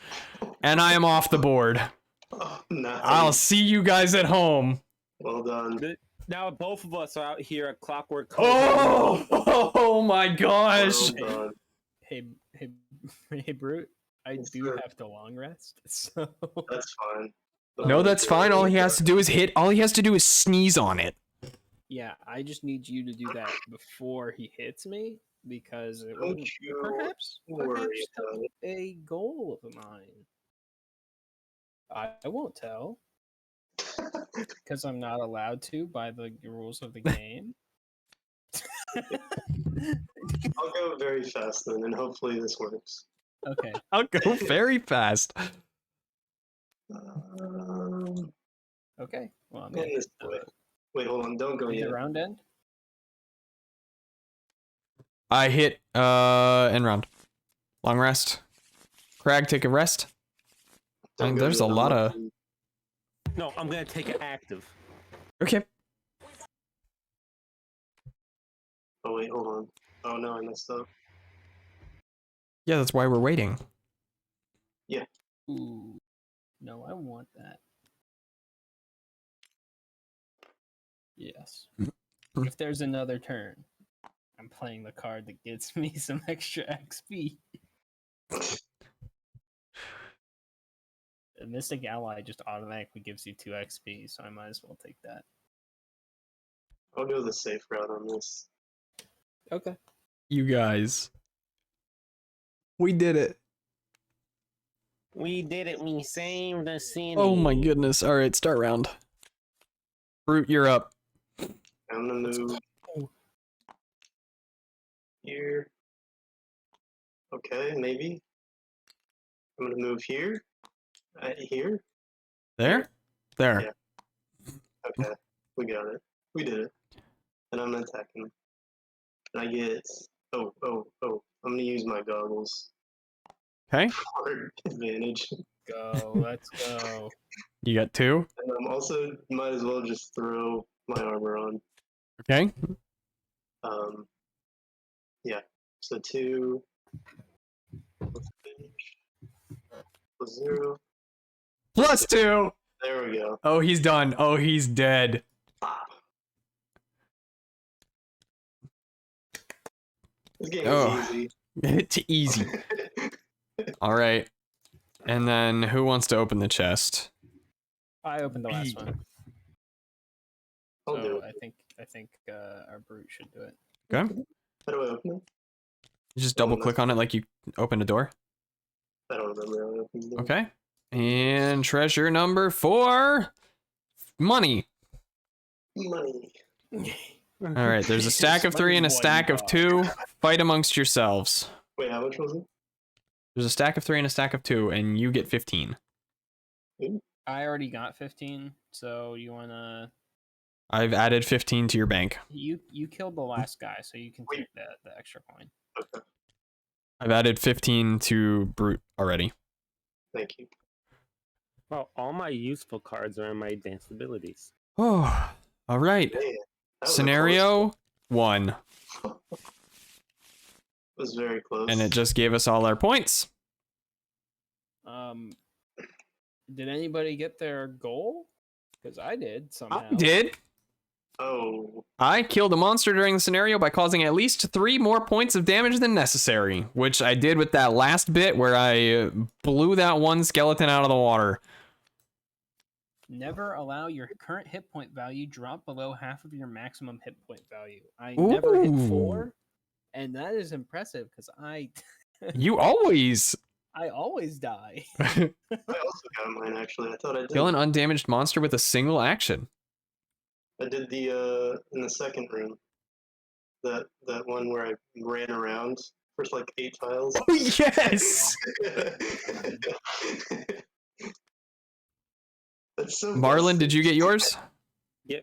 And I am off the board. Oh, nice. I'll see you guys at home. Well done. Now both of us are out here at Clockwork. Oh my gosh. Well done. Hey, Brute. I Yes, do sir. have to long rest, so That's fine. No, that's fine. All he has to do is sneeze on it. yeah, I just need you to do that before he hits me because it Don't would you perhaps worry about help a goal of mine. I won't tell because I'm not allowed to by the rules of the game. I'll go very fast then, and hopefully this works. Okay. I'll go very fast. Okay. Well, I'm Going gonna this way. Wait, hold on. Don't go hit yet. the round end. I hit end round. Long rest. Crag, take a rest. Don't And go there's yet. a lot of No, I'm gonna take it active. Okay. Oh wait, hold on. Oh no, I messed up. Yeah, that's why we're waiting. Ooh. No, I want that. Yes. If there's another turn, I'm playing the card that gets me some extra XP. The Mystic Ally just automatically gives you 2 XP, so I might as well take that. I'll go the safe route on this. Okay. You guys. We did it. We did it. We saved the city. Oh my goodness. All right, start round. Brute, you're up. I'm gonna move here. Okay, maybe. I'm gonna move here. Here. There? There. Yeah. Okay, we got it. We did it. And I'm attacking. And I get. I'm I'm gonna use my goggles Okay. for advantage. Go, let's go. You got 2. And I'm also might as well just throw my armor on. Okay. Yeah. So 2 plus advantage plus 0. +2. There we go. Oh, he's done. Oh, he's dead. This game Oh. is easy. It's easy. All right. And then who wants to open the chest? I opened the last one. I'll do So it. I think our brute should do it. Okay. How do I open it? You just double click on it like you opened a door. I don't remember how I opened it. Okay. And treasure number 4. Money. Money. All right. There's a stack of 3 and a stack of 2. Fight amongst yourselves. Wait, how much was it? There's a stack of 3 and a stack of 2, and you get 15. I already got 15, so you wanna? I've added 15 to your bank. You killed the last guy, so you can take the extra coin. Okay. I've added 15 to brute already. Thank you. Well, all my useful cards are in my advanced abilities. Oh, all right. Man, that was a Scenario 1. close- It was very close. And it just gave us all our points. Did anybody get their goal? Because I did somehow. I did. Oh. I killed a monster during the scenario by causing at least 3 more points of damage than necessary, which I did with that last bit where I blew that one skeleton out of the water. Never allow your current hit point value drop below half of your maximum hit point value. I never hit Ooh. 4, and that is impressive because You always I always die. I also got mine actually. I thought I did. kill an undamaged monster with a single action. I did the in the second room. That one where I ran around for like 8 tiles. Oh, yes! That's so Marlon, busted. did you get yours? Yeah.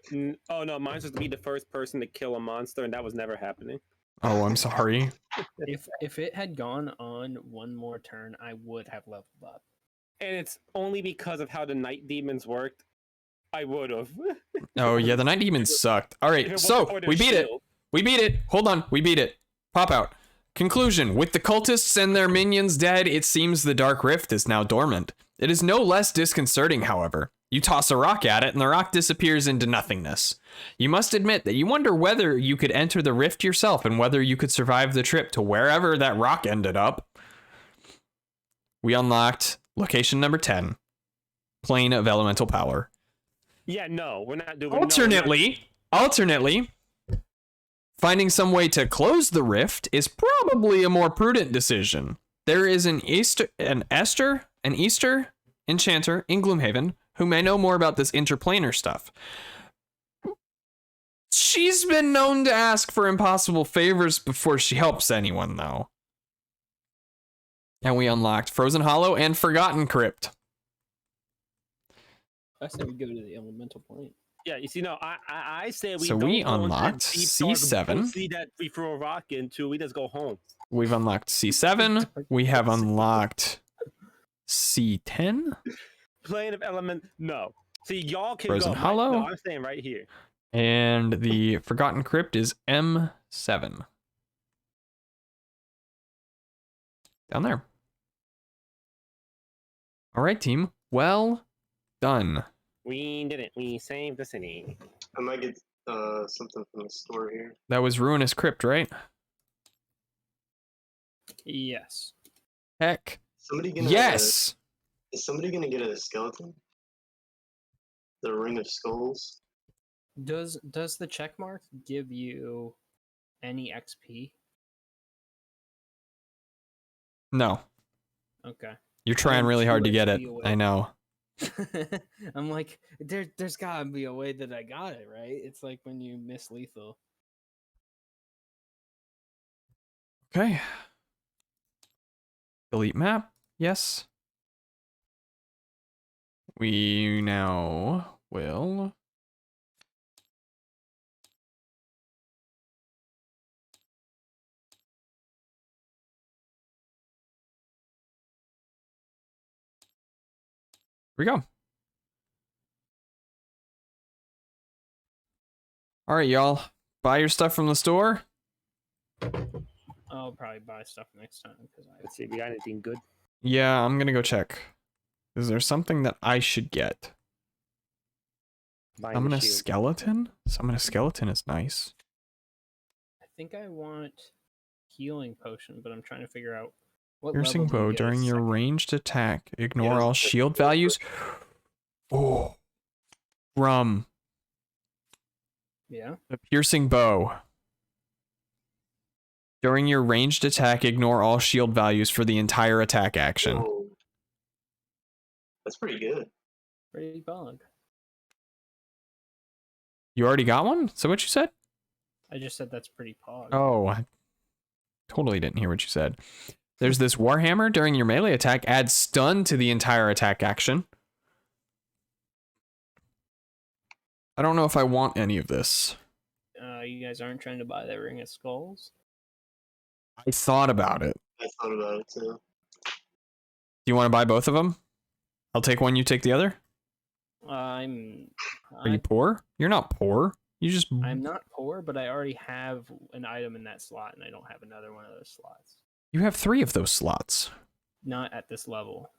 Oh no, mine's just to be the first person to kill a monster, and that was never happening. Oh, I'm sorry. If it had gone on one more turn, I would have leveled up. And it's only because of how the night demons worked. I would have. Oh, yeah, the night demons sucked. All If right, it wasn't so for their we beat it. shield. We beat it. Hold on, we beat it. Pop out. Conclusion. With the cultists and their minions dead, it seems the Dark Rift is now dormant. It is no less disconcerting, however. You toss a rock at it, and the rock disappears into nothingness. You must admit that you wonder whether you could enter the rift yourself and whether you could survive the trip to wherever that rock ended up. We unlocked location number 10. Plane of Elemental Power. Yeah, no, we're not doing. Alternately, finding some way to close the rift is probably a more prudent decision. There is an Easter enchanter in Gloomhaven who may know more about this interplanar stuff. She's been known to ask for impossible favors before she helps anyone, though. And we unlocked Frozen Hollow and Forgotten Crypt. I say we go to the elemental plane. Yeah, you see, no, I say we. So don't we go into unlocked that deep dark C7. See that we throw a rock into. We just go home. We've unlocked C7. We have unlocked C10. Plane of element. No. See, y'all can Frozen go. Hollow. No, I'm staying right here. And the Forgotten Crypt is M7. Down there. All right, team. Well done. We did it. We saved the city. I might get something from the store here. That was Ruinous Crypt, right? Yes. Heck. Somebody gonna Yes! Is somebody gonna get a skeleton? The Ring of Skulls. Does the check mark give you any XP? No. Okay. You're trying really hard to get it. XP away. I know. I'm like, there's gotta be a way that I got it, right? It's like when you miss lethal. Okay. Delete map. Yes. We now will we go. All right, y'all. Buy your stuff from the store. I'll probably buy stuff next time because Let's see if we got anything good. Yeah, I'm gonna go check. Is there something that I should get? Buying Summon the a shield. skeleton? Summon a skeleton is nice. I think I want healing potion, but I'm trying to figure out what Piercing level do you bow get a during your second? ranged attack. Ignore Yeah, all it's- shield values. Oh, from Yeah. the piercing bow. During your ranged attack, ignore all shield values for the entire attack action. Whoa. That's pretty good. Pretty bug. You already got one? So what you said? I just said that's pretty pog. Oh, I totally didn't hear what you said. There's this Warhammer. During your melee attack, add stun to the entire attack action. I don't know if I want any of this. You guys aren't trying to buy that Ring of Skulls? I thought about it. I thought about it too. Do you want to buy both of them? I'll take one, you take the other? Are you poor? You're not poor. You just... I'm not poor, but I already have an item in that slot, and I don't have another one of those slots. You have 3 of those slots. Not at this level.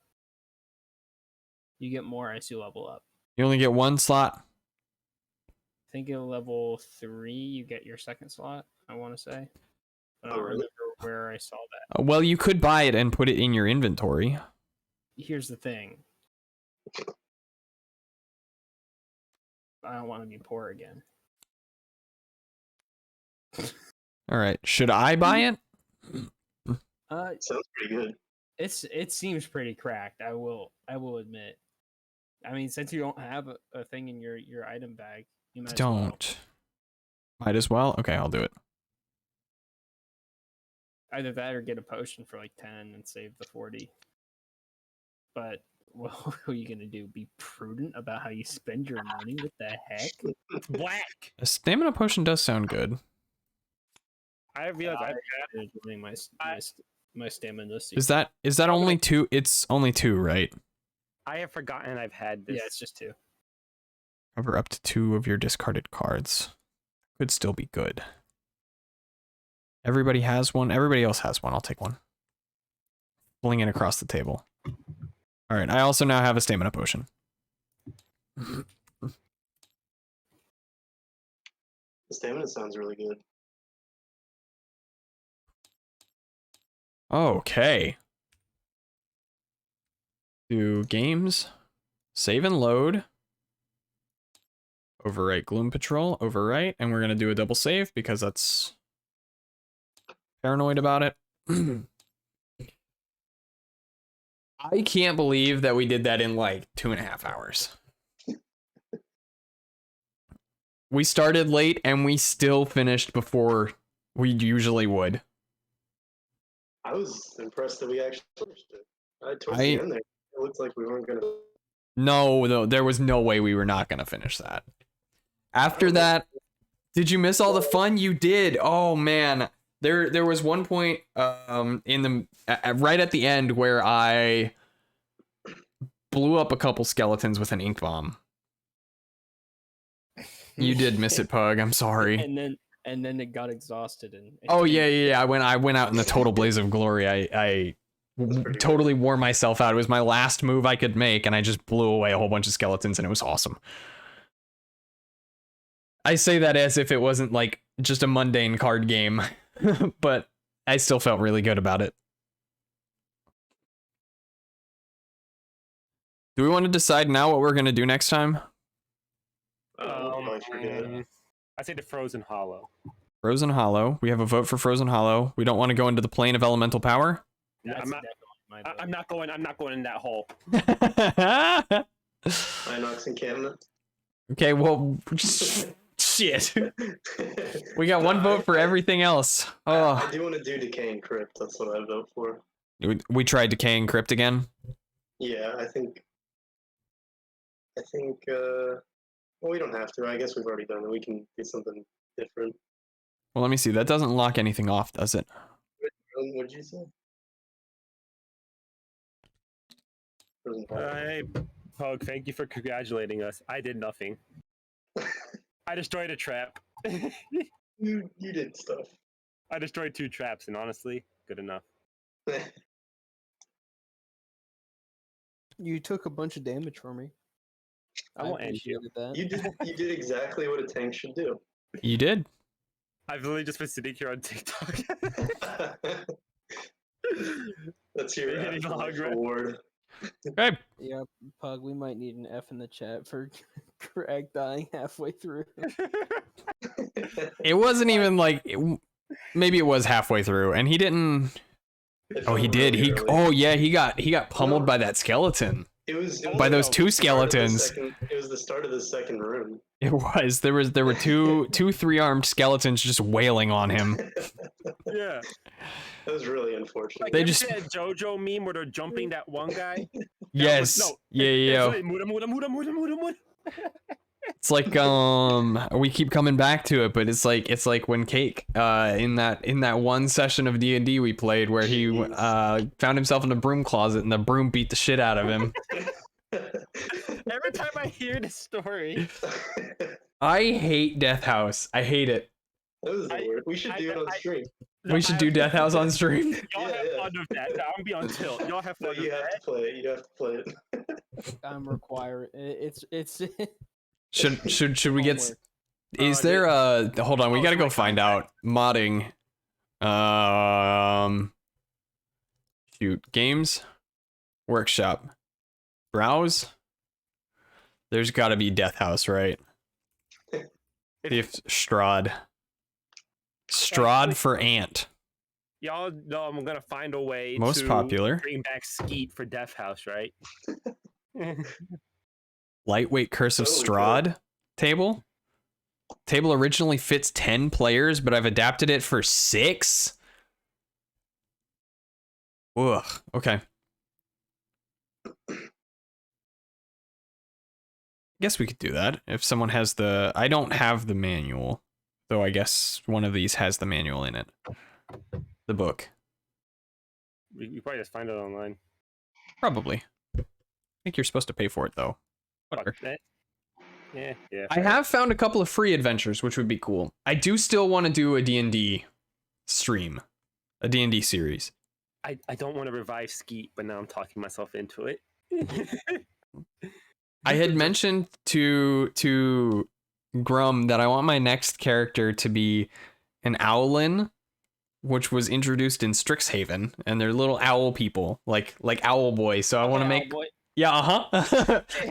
You get more as you level up. You only get 1 slot. I think at level 3, you get your second slot, I want to say. I don't Oh, really? remember where I saw that. Well, you could buy it and put it in your inventory. Here's the thing. I don't want to be poor again. All right. Should I buy it? Sounds pretty good. It seems pretty cracked. I will admit. I mean, since you don't have a thing in your item bag, you might as well. Don't. Might as well? Okay, I'll do it. Either that or get a potion for like 10 and save the 40. But what are you gonna do? Be prudent about how you spend your money? What the heck? It's black. A stamina potion does sound good. I realized I've I'm doing my stamina this Is that only 2? It's only 2, right? I have forgotten I've had this. Yeah, it's just 2. Cover up to 2 of your discarded cards. Could still be good. Everybody has one. Everybody else has one. I'll take one. Fling it across the table. All right. I also now have a stamina potion. The stamina sounds really good. Okay. Do games. Save and load. Overwrite Gloom Patrol. Overwrite. And we're going to do a double save because that's paranoid about it. I can't believe that we did that in like 2.5 hours. We started late and we still finished before we usually would. I was impressed that we actually finished it. Towards the end there, it looked like we weren't gonna. No, there was no way we were not gonna finish that. After that, did you miss all the fun? You did. Oh man, there was one point in the right at the end where I blew up a couple skeletons with an ink bomb. You did miss it, Pug. I'm sorry. And then it got exhausted and Oh yeah. I went out in the total blaze of glory. I totally wore myself out. It was my last move I could make, and I just blew away a whole bunch of skeletons, and it was awesome. I say that as if it wasn't like just a mundane card game, but I still felt really good about it. Do we want to decide now what we're gonna do next time? I forget. I say the Frozen Hollow. Frozen Hollow. We have a vote for Frozen Hollow. We don't want to go into the plane of elemental power. That's I'm not- definitely my vote. I'm not going in that hole. Inox encampment. Okay, well, shit. We got one vote for everything else. Oh, I do want to do Decaying Crypt. That's what I vote for. we tried Decaying Crypt again. Yeah, I think. Well, we don't have to. I guess we've already done it. We can do something different. Well, let me see. That doesn't lock anything off, does it? What did you say? Frozen Hollow. I Pug, thank you for congratulating us. I did nothing. I destroyed a trap. You did stuff. I destroyed 2 traps, and honestly, good enough. You took a bunch of damage from me. I won't end you. appreciated that. You did exactly what a tank should do. You did. I've literally just been sitting here on TikTok. That's your Hitting the hog red. reward. Okay. Yeah, Pug, we might need an F in the chat for Greg dying halfway through. It wasn't even like maybe it was halfway through, and he didn't. It Oh, he felt did. really early. He got pummeled by that skeleton. It was By those the 2 start of the skeletons. it was the start of the second room. It was. There were two 3-armed skeletons just wailing on him. Yeah. That was really unfortunate. Like, They have you just- seen that JoJo meme where they're jumping that one guy? Yes. No, Yeah. it's like, Muda. It's like we keep coming back to it, but it's like when Cake in that one session of D&D we played where he found himself in a broom closet and the broom beat the shit out of him. Every time I hear this story, I hate Death House. I hate it. That was the word. We should do it on stream. We should do Death House on stream. Y'all have Yeah. fun with that. I'm gonna be on tilt. Y'all have No, fun you with have that. to play it. You have to play it. I'm required. It's Should we get? homework. Is there a? Hold on, we gotta go find out modding. Shoot, games, workshop, browse. There's got to be Death House, right? If Strahd for Ant. Y'all know I'm gonna find a way Most to popular. bring back Skeet for Death House, right? Lightweight Curse of Holy Strahd table. Table originally fits 10 players, but I've adapted it for 6. Ugh. Okay. Guess we could do that if someone has the. I don't have the manual, though. I guess one of these has the manual in it. The book, You probably just find it online. probably. I think you're supposed to pay for it though. Whatever. Fuck that. Yeah. I have found a couple of free adventures, which would be cool. I do still want to do a D&D stream, a D&D series. I don't want to revive Skeet, but now I'm talking myself into it. I had mentioned to Grum that I want my next character to be an owlin, which was introduced in Strixhaven, and they're little owl people, like Owl Boy. So I want to make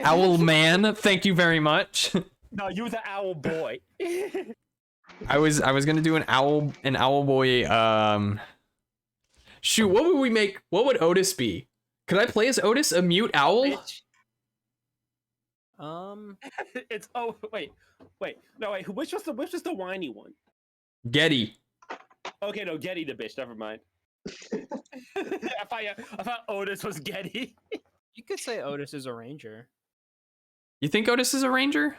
Owl Man. Thank you very much. No, you the owl boy. I was gonna do an owl boy. Shoot, what would we make? What would Otis be? Could I play as Otis, a mute owl? Bitch. It's wait. No wait. Which was the whiny one? Getty. Okay, no, Getty the bitch. Never mind. I thought Otis was Getty. You could say Otis is a ranger. You think Otis is a ranger?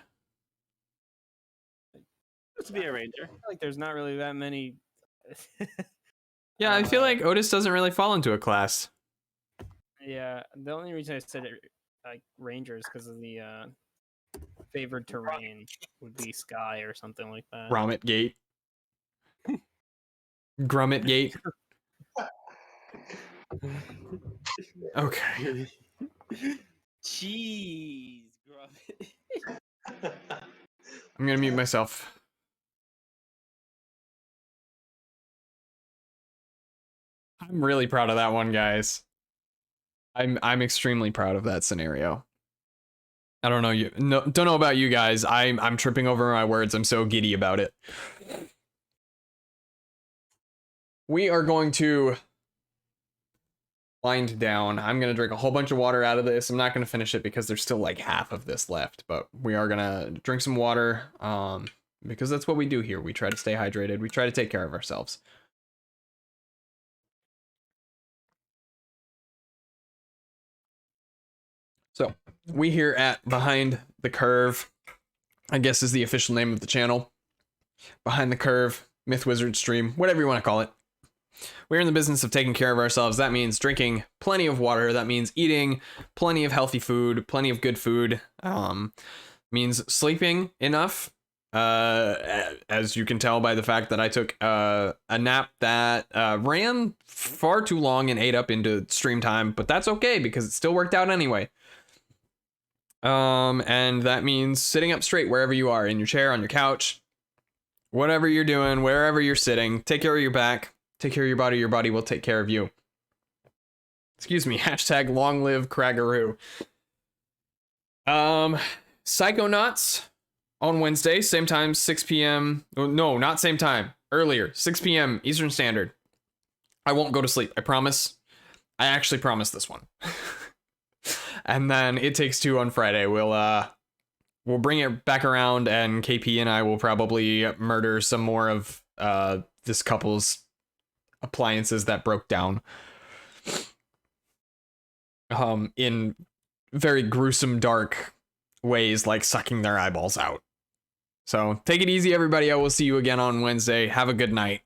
Let's be a ranger. I feel like there's not really that many. Yeah, I feel like Otis doesn't really fall into a class. Yeah, the only reason I said it, like rangers because of the favored terrain would be sky or something like that. Grommet Gate. Grummet Gate. Okay. Cheese, Grubbit. I'm gonna mute myself. I'm really proud of that one, guys. I'm extremely proud of that scenario. I don't know about you guys. I'm tripping over my words. I'm so giddy about it. We are going to wind down. I'm gonna drink a whole bunch of water out of this. I'm not gonna finish it because there's still like half of this left, but we are gonna drink some water. Because that's what we do here. We try to stay hydrated. We try to take care of ourselves. So we here at Behind the Curve, I guess is the official name of the channel. Behind the Curve, Myth Wizard stream, whatever you want to call it. We're in the business of taking care of ourselves. That means drinking plenty of water. That means eating plenty of healthy food, plenty of good food. Means sleeping enough. As you can tell by the fact that I took a nap that ran far too long and ate up into stream time, but that's okay because it still worked out anyway. And that means sitting up straight wherever you are, in your chair, on your couch, whatever you're doing, wherever you're sitting. Take care of your back, take care of your body will take care of you. Excuse me, hashtag long live Craggaroo. Psychonauts on Wednesday, same time, 6 p.m. No, not same time, earlier, 6 p.m. Eastern Standard. I won't go to sleep, I promise. I actually promise this one. And then It Takes Two on Friday. We'll bring it back around, and KP and I will probably murder some more of this couple's appliances that broke down. In very gruesome, dark ways, like sucking their eyeballs out. So take it easy, everybody. I will see you again on Wednesday. Have a good night.